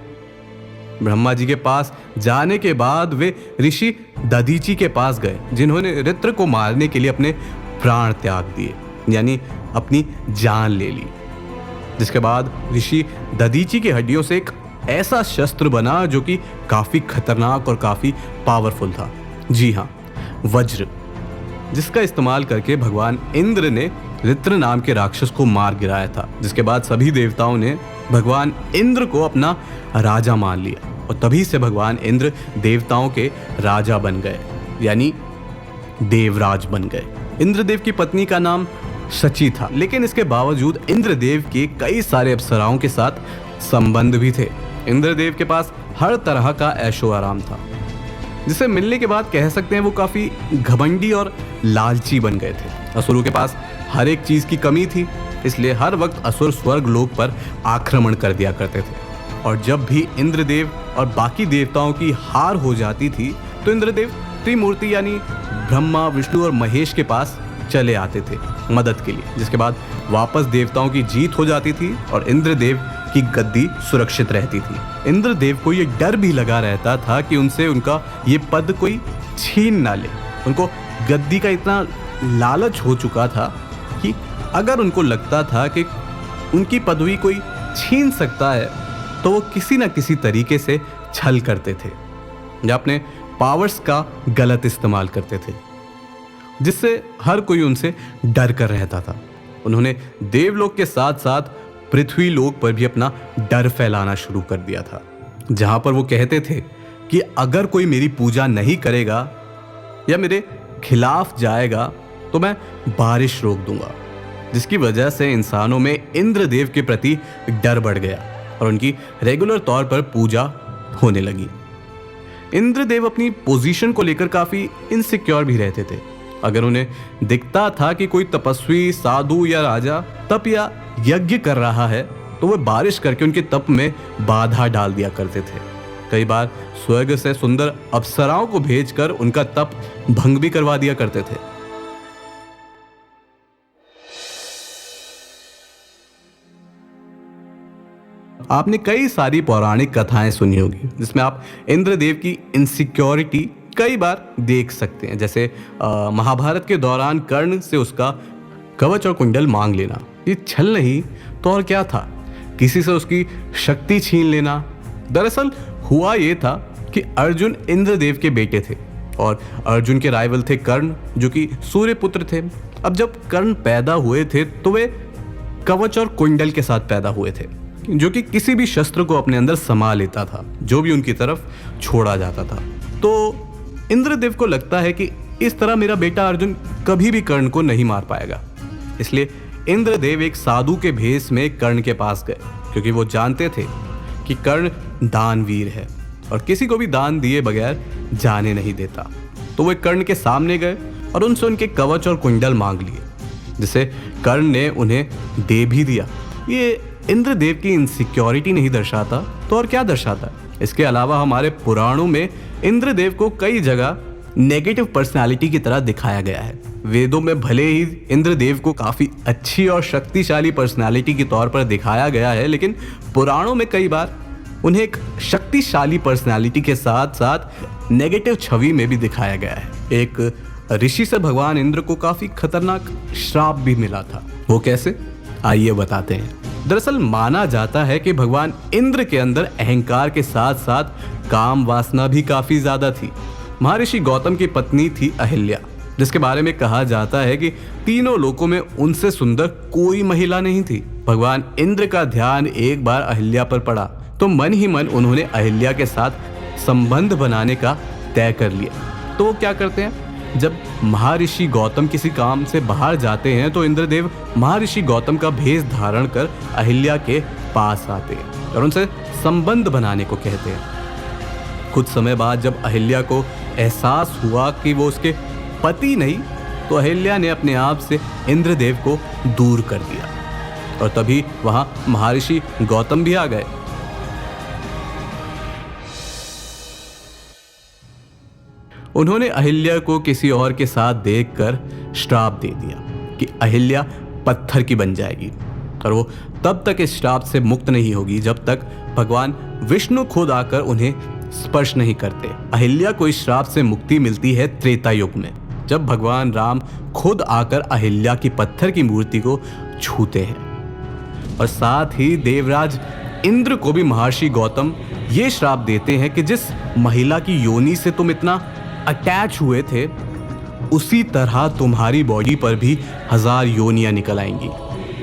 ब्रह्मा जी के पास जाने के बाद वे ऋषि दधीची के पास गए, जिन्होंने वृत्र को मारने के लिए अपने प्राण त्याग दिए, यानी अपनी जान ले ली। जिसके बाद ऋषि दधीची की हड्डियों से एक ऐसा शस्त्र बना जो कि काफी खतरनाक और काफी पावरफुल था। जी हाँ, वज्र। जिसका इस्तेमाल करके भगवान इंद्र ने रित्र नाम के राक्षस को मार गिराया था, जिसके बाद सभी देवताओं ने भगवान इंद्र को अपना राजा मान लिया और तभी से भगवान इंद्र देवताओं के राजा बन गए, यानी देवराज बन गए। इंद्रदेव की पत्नी का नाम शची था, लेकिन इसके बावजूद इंद्रदेव के कई सारे अप्सराओं के साथ संबंध भी थे। इंद्रदेव के पास हर तरह का ऐशो आराम था, जिसे मिलने के बाद कह सकते हैं वो काफी घमंडी और लालची बन गए थे। असुरों के पास हर एक चीज की कमी थी, इसलिए हर वक्त असुर स्वर्ग लोक पर आक्रमण कर दिया करते थे। और जब भी इंद्रदेव और बाकी देवताओं की हार हो जाती थी तो इंद्रदेव त्रिमूर्ति यानी ब्रह्मा, विष्णु और महेश के पास चले आते थे मदद के लिए, जिसके बाद वापस देवताओं की जीत हो जाती थी और इंद्रदेव की गद्दी सुरक्षित रहती थी। इंद्रदेव को ये डर भी लगा रहता था कि उनसे उनका ये पद कोई छीन ना ले। उनको गद्दी का इतना लालच हो चुका था कि अगर उनको लगता था कि उनकी पदवी कोई छीन सकता है तो वो किसी न किसी तरीके से छल करते थे या अपने पावर्स का गलत इस्तेमाल करते थे, जिससे हर कोई उनसे डर कर रहता था। उन्होंने देवलोक के साथ साथ पृथ्वी लोक पर भी अपना डर फैलाना शुरू कर दिया था, जहां पर वो कहते थे कि अगर कोई मेरी पूजा नहीं करेगा या मेरे खिलाफ जाएगा तो मैं बारिश रोक दूंगा, जिसकी वजह से इंसानों में इंद्रदेव के प्रति डर बढ़ गया और उनकी रेगुलर तौर पर पूजा होने लगी। इंद्रदेव अपनी पोजीशन को लेकर काफी इनसिक्योर भी रहते थे। अगर उन्हें दिखता था कि कोई तपस्वी, साधु या राजा तप या यज्ञ कर रहा है तो वे बारिश करके उनके तप में बाधा डाल दिया करते थे। कई बार स्वर्ग से सुंदर अप्सराओं को भेजकर उनका तप भंग भी करवा दिया करते थे। आपने कई सारी पौराणिक कथाएं सुनी होगी जिसमें आप इंद्रदेव की इनसिक्योरिटी कई बार देख सकते हैं, जैसे महाभारत के दौरान कर्ण से उसका कवच और कुंडल मांग लेना। ये छल नहीं तो और क्या था, किसी से उसकी शक्ति छीन लेना। दरअसल हुआ ये था कि अर्जुन इंद्रदेव के बेटे थे और अर्जुन के राइवल थे कर्ण, जो कि सूर्य पुत्र थे। अब जब कर्ण पैदा हुए थे तो वे कवच और कुंडल के साथ पैदा हुए थे, जो कि किसी भी शस्त्र को अपने अंदर समा लेता था जो भी उनकी तरफ छोड़ा जाता था। तो इंद्रदेव को लगता है कि इस तरह मेरा बेटा अर्जुन कभी भी कर्ण को नहीं मार पाएगा, इसलिए इंद्रदेव एक साधु के भेष में कर्ण के पास गए, क्योंकि वो जानते थे कि कर्ण दानवीर है और किसी को भी दान दिए बगैर जाने नहीं देता। तो वे कर्ण के सामने गए और उनसे उनके कवच और कुंडल मांग लिए, जिसे कर्ण ने उन्हें दे भी दिया। ये इंद्रदेव की इनसिक्योरिटी नहीं दर्शाता तो और क्या दर्शाता? इसके अलावा हमारे पुराणों में इंद्रदेव को कई जगह नेगेटिव पर्सनालिटी की तरह दिखाया गया है। वेदों में भले ही इंद्रदेव को काफी अच्छी और शक्तिशाली पर्सनालिटी के तौर पर दिखाया गया है, लेकिन पुराणों में कई बार उन्हें एक शक्तिशाली पर्सनालिटी के साथ साथ नेगेटिव छवि में भी दिखाया गया है। एक ऋषि से भगवान इंद्र को काफी खतरनाक श्राप भी मिला था। वो कैसे, आइए बताते हैं। दरअसल माना जाता है कि भगवान इंद्र के अंदर अहंकार के साथ साथ काम वासना भी काफी ज्यादा थी। महर्षि गौतम की पत्नी थी अहिल्या, जिसके बारे में कहा जाता है कि तीनों लोकों में उनसे सुंदर कोई महिला नहीं थी। भगवान इंद्र का ध्यान एक बार अहिल्या पर पड़ा तो मन ही मन उन्होंने अहिल्या के साथ संबंध बनाने का तय कर लिया। तो वो क्या करते हैं, जब महर्षि गौतम किसी काम से बाहर जाते हैं तो इंद्रदेव महर्षि गौतम का भेष धारण कर अहिल्या के पास आते हैं और उनसे संबंध बनाने को कहते हैं। कुछ समय बाद जब अहिल्या को एहसास हुआ कि वो उसके पति नहीं, तो अहिल्या ने अपने आप से इंद्रदेव को दूर कर दिया और तभी वहां महर्षि गौतम भी आ गए। उन्होंने अहिल्या को किसी और के साथ देखकर श्राप दे दिया कि अहिल्या पत्थर की बन जाएगी और वो तब तक इस श्राप से मुक्त नहीं होगी जब तक भगवान विष्णु खुद आकर उन्हें स्पर्श नहीं करते। अहिल्या को इस श्राप से मुक्ति मिलती है त्रेता युग में, जब भगवान राम खुद आकर अहिल्या की पत्थर की मूर्ति को छूते हैं। और साथ ही देवराज इंद्र को भी महर्षि गौतम ये श्राप देते हैं कि जिस महिला की योनि से तुम इतना अटैच हुए थे उसी तरह तुम्हारी बॉडी पर भी 1000 योनियां निकल आएंगी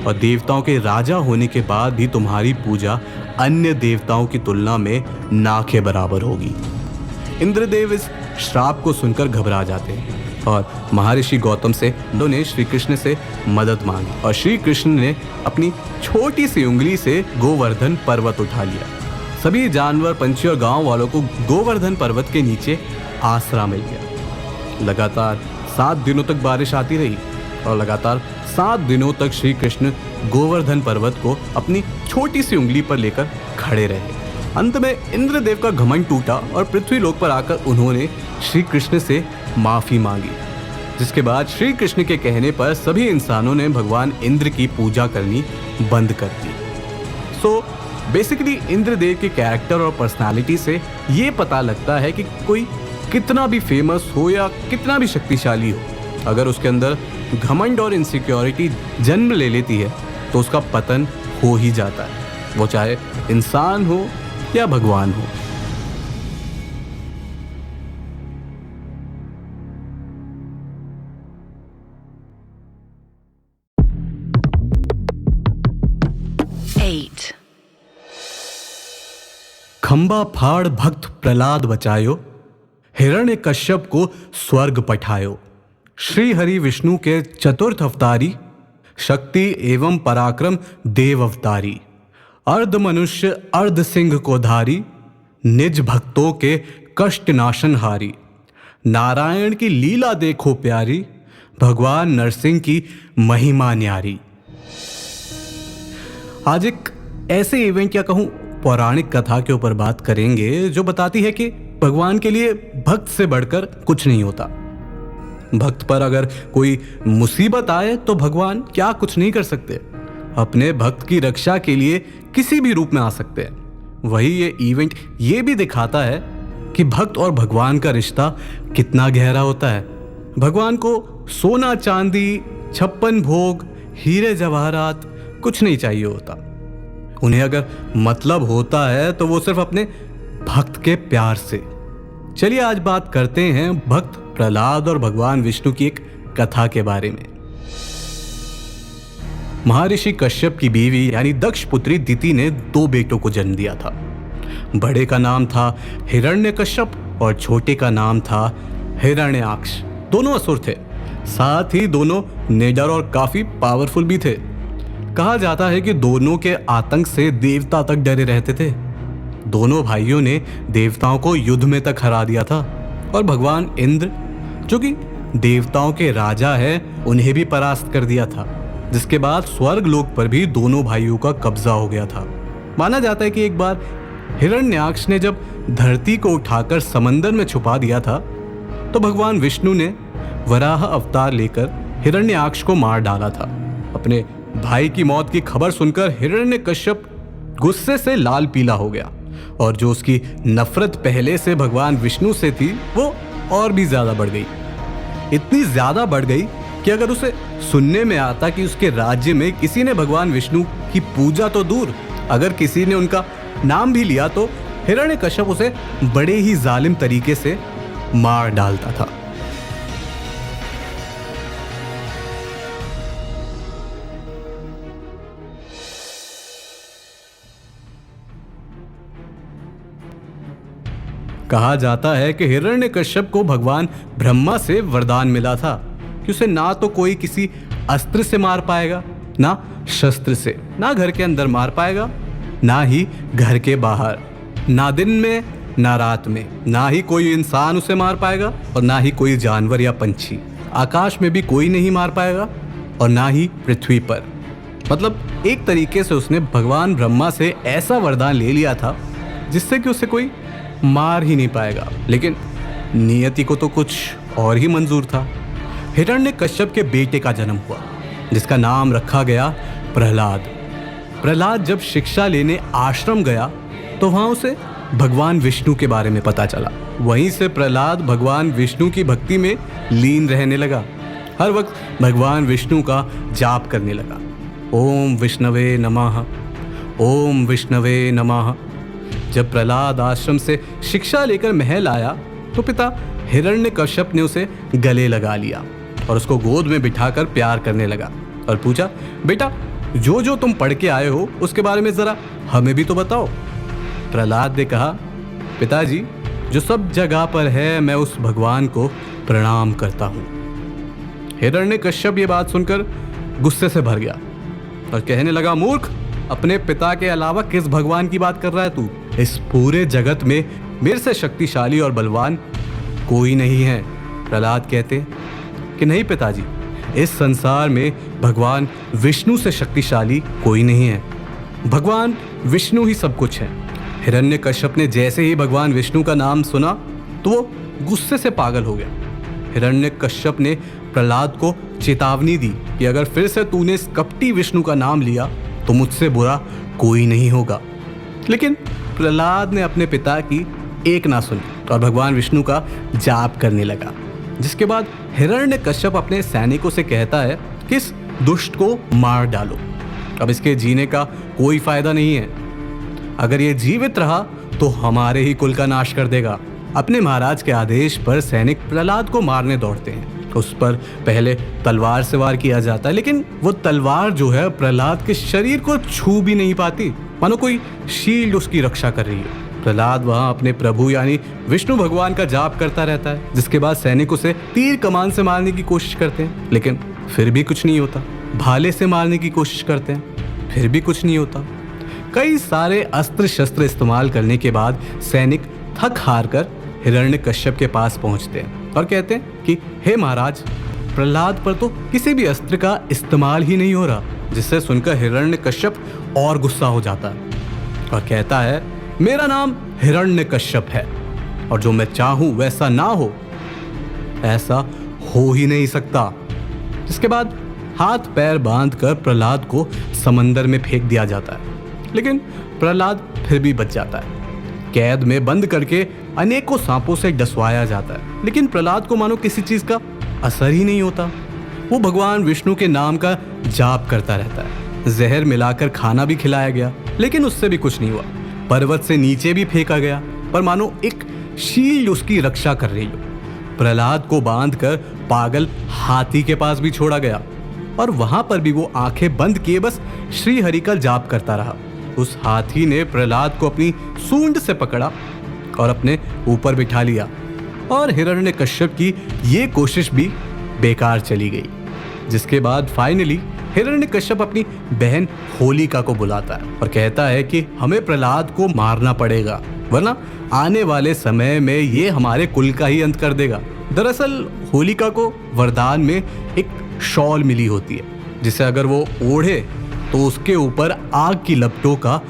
और देवताओं के राजा होने के बाद भी तुम्हारी पूजा अन्य देवताओं की तुलना में ना के बराबर होगी। इंद्रदेव इस श्राप को सुनकर घबरा जाते हैं और महर्षि गौतम से उन्होंने श्री कृष्ण से मदद मांगी और श्री कृष्ण ने अपनी छोटी सी उंगली से गोवर्धन पर्वत उठा लिया। सभी जानवर, पंछी और गांव वालों को गोवर्धन पर्वत के नीचे आसरा मिल गया। लगातार 7 दिनों तक बारिश आती रही और लगातार 7 दिनों तक श्री कृष्ण गोवर्धन पर्वत को अपनी छोटी सी उंगली पर लेकर खड़े रहे। अंत में इंद्रदेव का घमंड टूटा और पृथ्वी लोक पर आकर उन्होंने श्री कृष्ण से माफी मांगी, जिसके बाद श्री कृष्ण के कहने पर सभी इंसानों ने भगवान इंद्र की पूजा करनी बंद कर दी। सो बेसिकली इंद्रदेव के कैरेक्टर और पर्सनालिटी से ये पता लगता है कि कोई कितना भी फेमस हो या कितना भी शक्तिशाली हो, अगर उसके अंदर घमंड और इनसिक्योरिटी जन्म ले लेती है तो उसका पतन हो ही जाता है, वो चाहे इंसान हो या भगवान हो। खंबा फाड़ भक्त प्रहलाद बचायो, हिरण्यकश्यप को स्वर्ग पठायो। श्री हरि विष्णु के चतुर्थ अवतारी, शक्ति एवं पराक्रम देव अवतारी। अर्ध मनुष्य अर्ध सिंह को धारी, निज भक्तों के कष्ट नाशनहारी। नारायण की लीला देखो प्यारी, भगवान नरसिंह की महिमा न्यारी। आज एक ऐसे इवेंट या कहूं पौराणिक कथा के ऊपर बात करेंगे जो बताती है कि भगवान के लिए भक्त से बढ़कर कुछ नहीं होता। भक्त पर अगर कोई मुसीबत आए तो भगवान क्या कुछ नहीं कर सकते, अपने भक्त की रक्षा के लिए किसी भी रूप में आ सकते हैं। वही ये इवेंट ये भी दिखाता है कि भक्त और भगवान का रिश्ता कितना गहरा होता है। भगवान को सोना चांदी, 56 भोग, हीरे जवाहरात कुछ नहीं चाहिए होता। उन्हें अगर मतलब होता है तो वो सिर्फ अपने भक्त के प्यार से। चलिए आज बात करते हैं भक्त प्रहलाद और भगवान विष्णु की एक कथा के बारे में। महर्षि कश्यप की बीवी यानी दक्ष पुत्री दिति ने 2 बेटों को जन्म दिया था। बड़े का नाम था हिरण्यकश्यप और छोटे का नाम था हिरण्याक्ष। दोनों असुर थे, साथ ही दोनों निडर और काफी पावरफुल भी थे। कहा जाता है कि दोनों के आतंक से देवता तक डरे रहते थे। दोनों भाइयों ने देवताओं को युद्ध में तक हरा दिया था और भगवान इंद्र, जो कि देवताओं के राजा है, उन्हें भी परास्त कर दिया था, जिसके बाद स्वर्ग लोक पर भी दोनों भाइयों का कब्जा हो गया था। माना जाता है कि एक बार हिरण्याक्ष ने जब धरती को उठाकर समंदर में छुपा दिया था तो भगवान विष्णु ने वराह अवतार लेकर हिरण्याक्ष को मार डाला था। अपने भाई की मौत की खबर सुनकर हिरण्यकश्यप गुस्से से लाल पीला हो गया और जो उसकी नफरत पहले से भगवान विष्णु से थी वो और भी ज्यादा बढ़ गई। इतनी ज्यादा बढ़ गई कि अगर उसे सुनने में आता कि उसके राज्य में किसी ने भगवान विष्णु की पूजा तो दूर, अगर किसी ने उनका नाम भी लिया तो हिरण्यकश्यप उसे बड़े ही जालिम तरीके से मार डालता था। कहा जाता है कि हिरण्यकश्यप को भगवान ब्रह्मा से वरदान मिला था कि उसे ना तो कोई किसी अस्त्र से मार पाएगा, ना शस्त्र से, ना घर के अंदर मार पाएगा, ना ही घर के बाहर, ना दिन में ना रात में, ना ही कोई इंसान उसे मार पाएगा और ना ही कोई जानवर या पंछी। आकाश में भी कोई नहीं मार पाएगा और ना ही पृथ्वी पर। मतलब एक तरीके से उसने भगवान ब्रह्मा से ऐसा वरदान ले लिया था जिससे कि उसे कोई मार ही नहीं पाएगा। लेकिन नियति को तो कुछ और ही मंजूर था। हिरण्यकश्यप के बेटे का जन्म हुआ जिसका नाम रखा गया प्रहलाद। प्रहलाद जब शिक्षा लेने आश्रम गया तो वहां उसे भगवान विष्णु के बारे में पता चला। वहीं से प्रहलाद भगवान विष्णु की भक्ति में लीन रहने लगा। हर वक्त भगवान विष्णु का जाप करने लगा। ओम विष्णवे नमः, ओम विष्णवे नमः। जब प्रहलाद आश्रम से शिक्षा लेकर महल आया तो पिता हिरण्यकश्यप ने उसे गले लगा लिया और उसको गोद में बिठाकर प्यार करने लगा और पूछा, बेटा जो जो तुम पढ़ के आए हो उसके बारे में जरा हमें भी तो बताओ। प्रहलाद ने कहा, पिताजी जो सब जगह पर है मैं उस भगवान को प्रणाम करता हूँ। हिरण्यकश्यप ये बात सुनकर गुस्से से भर गया और कहने लगा, मूर्ख, अपने पिता के अलावा किस भगवान की बात कर रहा है तू? इस पूरे जगत में मेरे से शक्तिशाली और बलवान कोई नहीं है। प्रहलाद कहते कि नहीं पिताजी, इस संसार में भगवान विष्णु से शक्तिशाली कोई नहीं है। भगवान विष्णु ही सब कुछ है। हिरण्यकश्यप ने जैसे ही भगवान विष्णु का नाम सुना तो वो गुस्से से पागल हो गया। हिरण्यकश्यप ने प्रहलाद को चेतावनी दी कि अगर फिर से तूने इस कपटी विष्णु का नाम लिया तो मुझसे बुरा कोई नहीं होगा। लेकिन प्रहलाद ने अपने पिता की एक ना सुनी और भगवान विष्णु का जाप करने लगा। जिसके बाद हिरण्यकश्यप अपने सैनिकों से कहता है कि इस दुष्ट को मार डालो, अब इसके जीने का कोई फायदा नहीं है। अगर ये जीवित रहा तो हमारे ही कुल का नाश कर देगा। अपने महाराज के आदेश पर सैनिक प्रहलाद को मारने दौड़ते हैं। उस पर पहले तलवार से वार किया जाता है, लेकिन वो तलवार जो है प्रहलाद के शरीर को छू भी नहीं पाती, मानो कोई शील्ड उसकी रक्षा कर रही है। प्रहलाद वहां अपने प्रभु यानी विष्णु भगवान का जाप करता रहता है। जिसके बाद सैनिक उसे तीर कमान से मारने की कोशिश करते हैं, लेकिन फिर भी कुछ नहीं होता। भाले से मारने की कोशिश करते हैं, फिर भी कुछ नहीं होता। कई सारे अस्त्र शस्त्र इस्तेमाल करने के बाद सैनिक थक हार कर हिरण्यकश्यप के पास पहुंचते हैं और कहते हैं कि हे महाराज, प्रहलाद पर तो किसी भी अस्त्र का इस्तेमाल ही नहीं हो रहा। जिससे सुनकर हिरण्यकश्यप और गुस्सा हो जाता है और कहता है, मेरा नाम हिरण्यकश्यप है और जो मैं चाहूं वैसा ना हो ऐसा हो ही नहीं सकता। इसके बाद हाथ पैर बांधकर प्रहलाद को समंदर में फेंक दिया जाता है, लेकिन प्रहलाद फिर भी बच जाता है। कैद में बंद करके अनेकों सांपों से डसवाया जाता है, लेकिन प्रहलाद को मानो किसी चीज का असर ही नहीं होता। वो भगवान विष्णु के नाम का जाप करता रहता है। जहर मिलाकर खाना भी खिलाया गया, लेकिन उससे भी कुछ नहीं हुआ। पर्वत से नीचे भी फेंका गया, पर मानो एक शील्ड उसकी रक्षा कर रही हो। प्रहलाद को बांधकर पागल हाथी के पास भी छोड़ा गया और वहां पर भी वो आंखें बंद किए बस श्री हरि का जाप करता रहा। उस हाथी ने प्रहलाद को अपनी सूंड से पकड़ा और अपने ऊपर बिठा लिया और हिरण्यकश्यप की ये कोशिश भी बेकार चली गई। जिसके बाद फाइनली हिरण्यकश्यप अपनी बहन होलिका को बुलाता है और कहता है कि हमें प्रहलाद को मारना पड़ेगा, वरना आने वाले समय में ये हमारे कुल का ही अंत कर देगा। दरअसल होलिका को वरदान में एक शॉल मिली होती है, जिसे अगर वो ओढ़े तो उसके ऊपर आग की लपटों का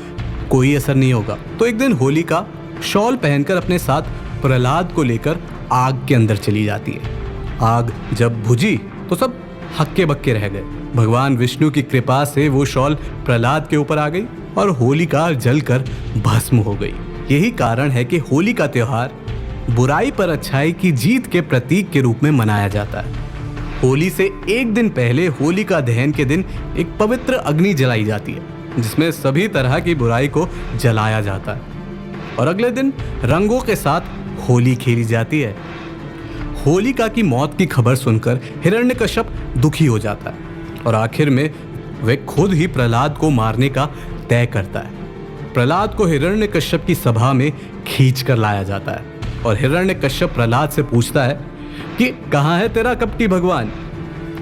कोई असर नहीं होगा। तो एक दिन होलिका शॉल पहनकर अपने साथ प्रहलाद को लेकर आग के अंदर चली जाती है। आग जब बुझी तो सब हक्के बक्के रह गए। भगवान विष्णु की कृपा से वो शॉल प्रहलाद के ऊपर आ गई और होलिका जलकर भस्म हो गई। यही कारण है कि होली का त्योहार बुराई पर अच्छाई की जीत के प्रतीक के रूप में मनाया जाता है। होली से एक दिन पहले होलिका दहन के दिन एक पवित्र अग्नि जलाई जाती है, जिसमें सभी तरह की बुराई को जलाया जाता है और अगले दिन रंगों के साथ होली खेली जाती है। होलिका की मौत की खबर सुनकर हिरण्यकश्यप दुखी हो जाता है और आखिर में वे खुद ही प्रहलाद को मारने का तय करता है। प्रहलाद को हिरण्यकश्यप की सभा में खींच कर लाया जाता है और हिरण्यकश्यप प्रहलाद से पूछता है कि कहाँ है तेरा कपटी भगवान?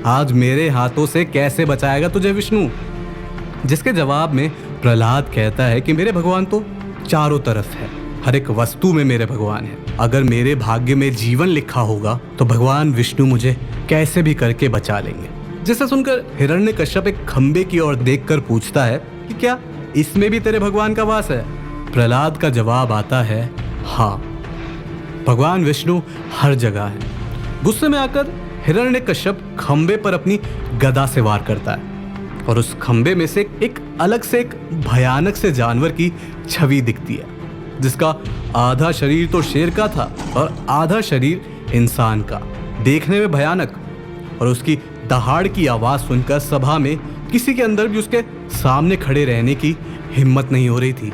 आज मेरे हाथों से कैसे बचाएगा तुझे विष्णु? जिसके जवाब में प्रहलाद कहता है कि मेरे भगवान तो चारों तरफ है, हर एक वस्तु में मेरे भगवान है। अगर मेरे भाग्य में जीवन लिखा होगा तो भगवान विष्णु मुझे कैसे भी करके बचा लेंगे। जिसे सुनकर हिरण्यकश्यप एक खंबे की ओर देखकर पूछता है कि क्या इसमें भी तेरे भगवान का वास है? प्रहलाद का जवाब आता है, हाँ, भगवान विष्णु हर जगह है। गुस्से में आकर हिरण्यकश्यप खंबे पर अपनी गदा से वार करता है और उस खंबे में से एक अलग से एक भयानक से जानवर की छवि दिखती है, जिसका आधा शरीर तो शेर का था और आधा शरीर इंसान का, देखने में भयानक। और उसकी दहाड़ की आवाज सुनकर सभा में किसी के अंदर भी उसके सामने खड़े रहने की हिम्मत नहीं हो रही थी।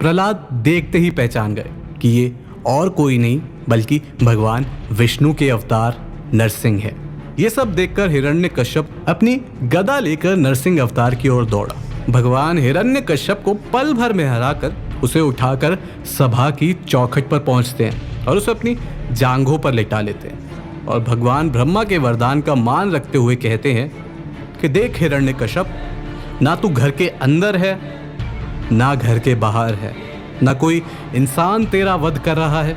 प्रहलाद देखते ही पहचान गए कि ये और कोई नहीं बल्कि भगवान विष्णु के अवतार नरसिंह है। ये सब देखकर हिरण्यकश्यप अपनी गदा लेकर नरसिंह अवतार की ओर दौड़ा। भगवान हिरण्यकश्यप को पल भर में हराकर उसे उठाकर सभा की चौखट पर पहुंचते हैं और उसे अपनी जांघों पर लेटा लेते हैं और भगवान ब्रह्मा के वरदान का मान रखते हुए कहते हैं कि देख हिरण्यकश्यप, ना तू घर के अंदर है ना घर के बाहर है, ना कोई इंसान तेरा वध कर रहा है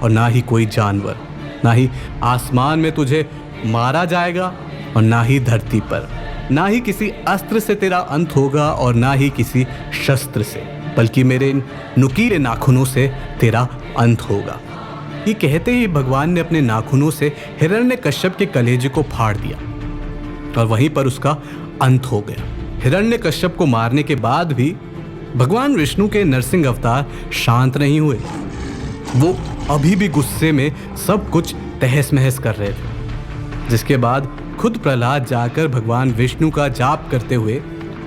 और ना ही कोई जानवर, ना ही आसमान में तुझे मारा जाएगा और ना ही धरती पर, ना ही किसी अस्त्र से तेरा अंत होगा और ना ही किसी शस्त्र से, बल्कि मेरे नुकीले नाखूनों से तेरा अंत होगा। ये कहते ही भगवान ने अपने नाखूनों से हिरण्यकश्यप के कलेजे को फाड़ दिया और वहीं पर उसका अंत हो गया। हिरण्यकश्यप को मारने के बाद भी भगवान विष्णु के नरसिंह अवतार शांत नहीं हुए। वो अभी भी गुस्से में सब कुछ तहस महस कर रहे थे, जिसके बाद खुद प्रहलाद जाकर भगवान विष्णु का जाप करते हुए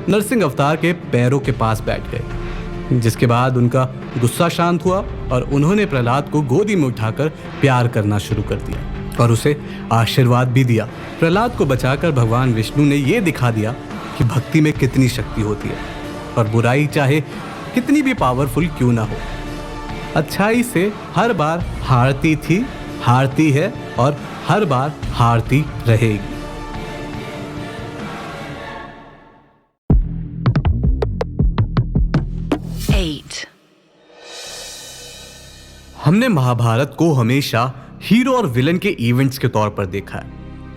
नरसिंह अवतार के पैरों के पास बैठ गए, जिसके बाद उनका गुस्सा शांत हुआ और उन्होंने प्रहलाद को गोदी में उठाकर प्यार करना शुरू कर दिया और उसे आशीर्वाद भी दिया। प्रहलाद को बचाकर भगवान विष्णु ने यह दिखा दिया कि भक्ति में कितनी शक्ति होती है और बुराई चाहे कितनी भी पावरफुल क्यों ना हो, अच्छाई से हर बार हारती थी, हारती है और हर बार हारती रहेगी। हमने महाभारत को हमेशा हीरो और विलन के इवेंट्स के तौर पर देखा है,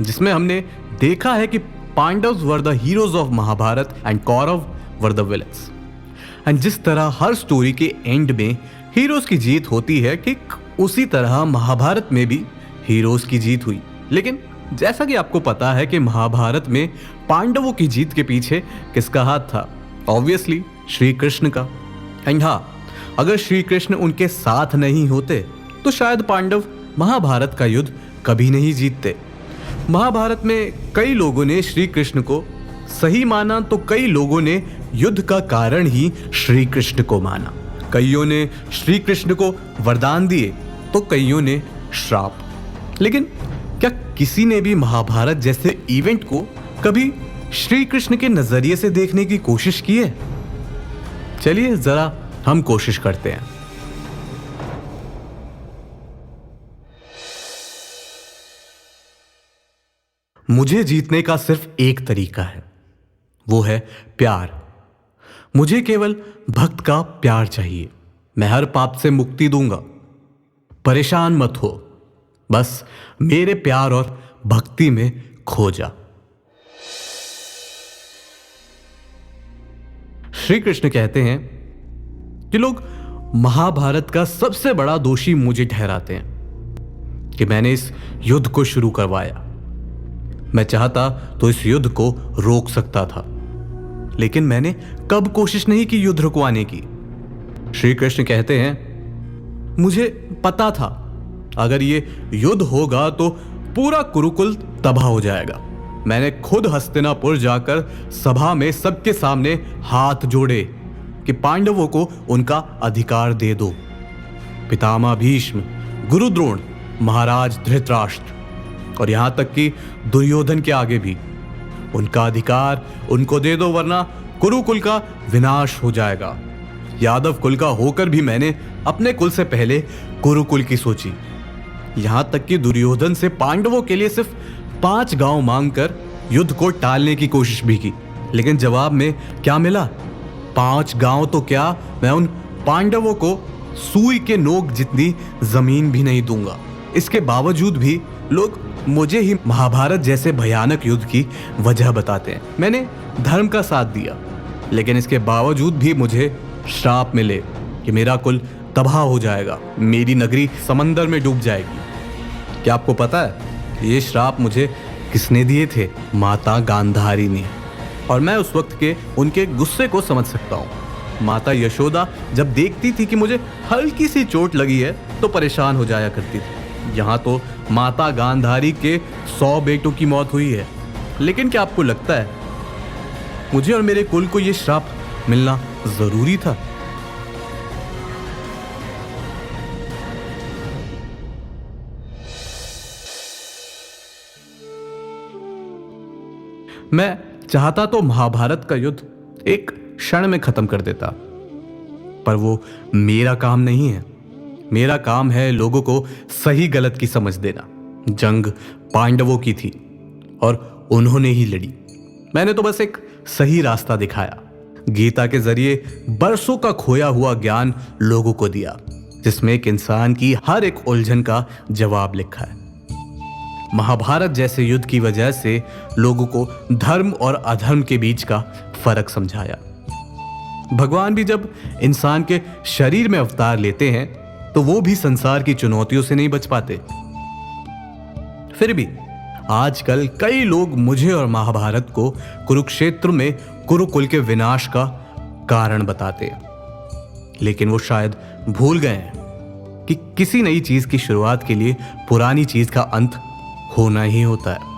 जिसमें हमने देखा है कि Pandavas were the heroes of Mahabharata and Kaurava were the villains. And जिस तरह हर स्टोरी के एंड में हीरोज की जीत होती है, ठीक उसी तरह महाभारत में भी हीरोज की जीत हुई। लेकिन जैसा कि आपको पता है कि महाभारत में पांडवों की जीत के पीछे किसका हाथ था? ऑब्वियसली श्री कृष्ण का। एंड हाँ, अगर श्री कृष्ण उनके साथ नहीं होते तो शायद पांडव महाभारत का युद्ध कभी नहीं जीतते। महाभारत में कई लोगों ने श्री कृष्ण को सही माना तो कई लोगों ने युद्ध का कारण ही श्री कृष्ण को माना। कईयों ने श्री कृष्ण को वरदान दिए तो कईयों ने श्राप। लेकिन क्या किसी ने भी महाभारत जैसे इवेंट को कभी श्री कृष्ण के नजरिए से देखने की कोशिश की है? चलिए जरा हम कोशिश करते हैं। मुझे जीतने का सिर्फ एक तरीका है, वो है प्यार। मुझे केवल भक्त का प्यार चाहिए। मैं हर पाप से मुक्ति दूंगा। परेशान मत हो, बस मेरे प्यार और भक्ति में खो जा। श्री कृष्ण कहते हैं कि लोग महाभारत का सबसे बड़ा दोषी मुझे ठहराते हैं कि मैंने इस युद्ध को शुरू करवाया। मैं चाहता तो इस युद्ध को रोक सकता था, लेकिन मैंने कब कोशिश नहीं की युद्ध रुकवाने की। श्री कृष्ण कहते हैं मुझे पता था अगर ये युद्ध होगा तो पूरा कुरुकुल तबाह हो जाएगा। मैंने खुद हस्तिनापुर जाकर सभा में सबके सामने हाथ जोड़े कि पांडवों को उनका अधिकार दे दो। पितामह भीष्म, गुरु द्रोण, महाराज धृतराष्ट्र और यहां तक कि दुर्योधन के आगे भी उनका अधिकार उनको दे दो, वरना कुरुकुल का विनाश हो जाएगा। यादव कुल का होकर भी मैंने अपने कुल से पहले कुरुकुल की सोची। यहां तक कि दुर्योधन से पांडवों के लिए सिर्फ 5 गांव मांगकर युद्ध को टालने की कोशिश भी की, लेकिन जवाब में क्या मिला? 5 गांव तो क्या, मैं उन पांडवों को सुई के नोक जितनी जमीन भी नहीं दूंगा। इसके बावजूद भी लोग मुझे ही महाभारत जैसे भयानक युद्ध की वजह बताते हैं। मैंने धर्म का साथ दिया, लेकिन इसके बावजूद भी मुझे श्राप मिले कि मेरा कुल तबाह हो जाएगा, मेरी नगरी समंदर में डूब जाएगी। क्या आपको पता है ये श्राप मुझे किसने दिए थे? माता गांधारी ने। और मैं उस वक्त के उनके गुस्से को समझ सकता हूँ। माता यशोदा जब देखती थी कि मुझे हल्की सी चोट लगी है तो परेशान हो जाया करती थी। यहाँ तो माता गांधारी के 100 बेटों की मौत हुई है। लेकिन क्या आपको लगता है मुझे और मेरे कुल को ये श्राप मिलना जरूरी था? मैं चाहता तो महाभारत का युद्ध एक क्षण में खत्म कर देता, पर वो मेरा काम नहीं है। मेरा काम है लोगों को सही गलत की समझ देना। जंग पांडवों की थी और उन्होंने ही लड़ी। मैंने तो बस एक सही रास्ता दिखाया। गीता के जरिए बरसों का खोया हुआ ज्ञान लोगों को दिया, जिसमें एक इंसान की हर एक उलझन का जवाब लिखा है। महाभारत जैसे युद्ध की वजह से लोगों को धर्म और अधर्म के बीच का फर्क समझाया। भगवान भी जब इंसान के शरीर में अवतार लेते हैं तो वो भी संसार की चुनौतियों से नहीं बच पाते। फिर भी आजकल कई लोग मुझे और महाभारत को कुरुक्षेत्र में कुरुकुल के विनाश का कारण बताते हैं, लेकिन वो शायद भूल गए हैं कि किसी नई चीज की शुरुआत के लिए पुरानी चीज का अंत होना ही होता है।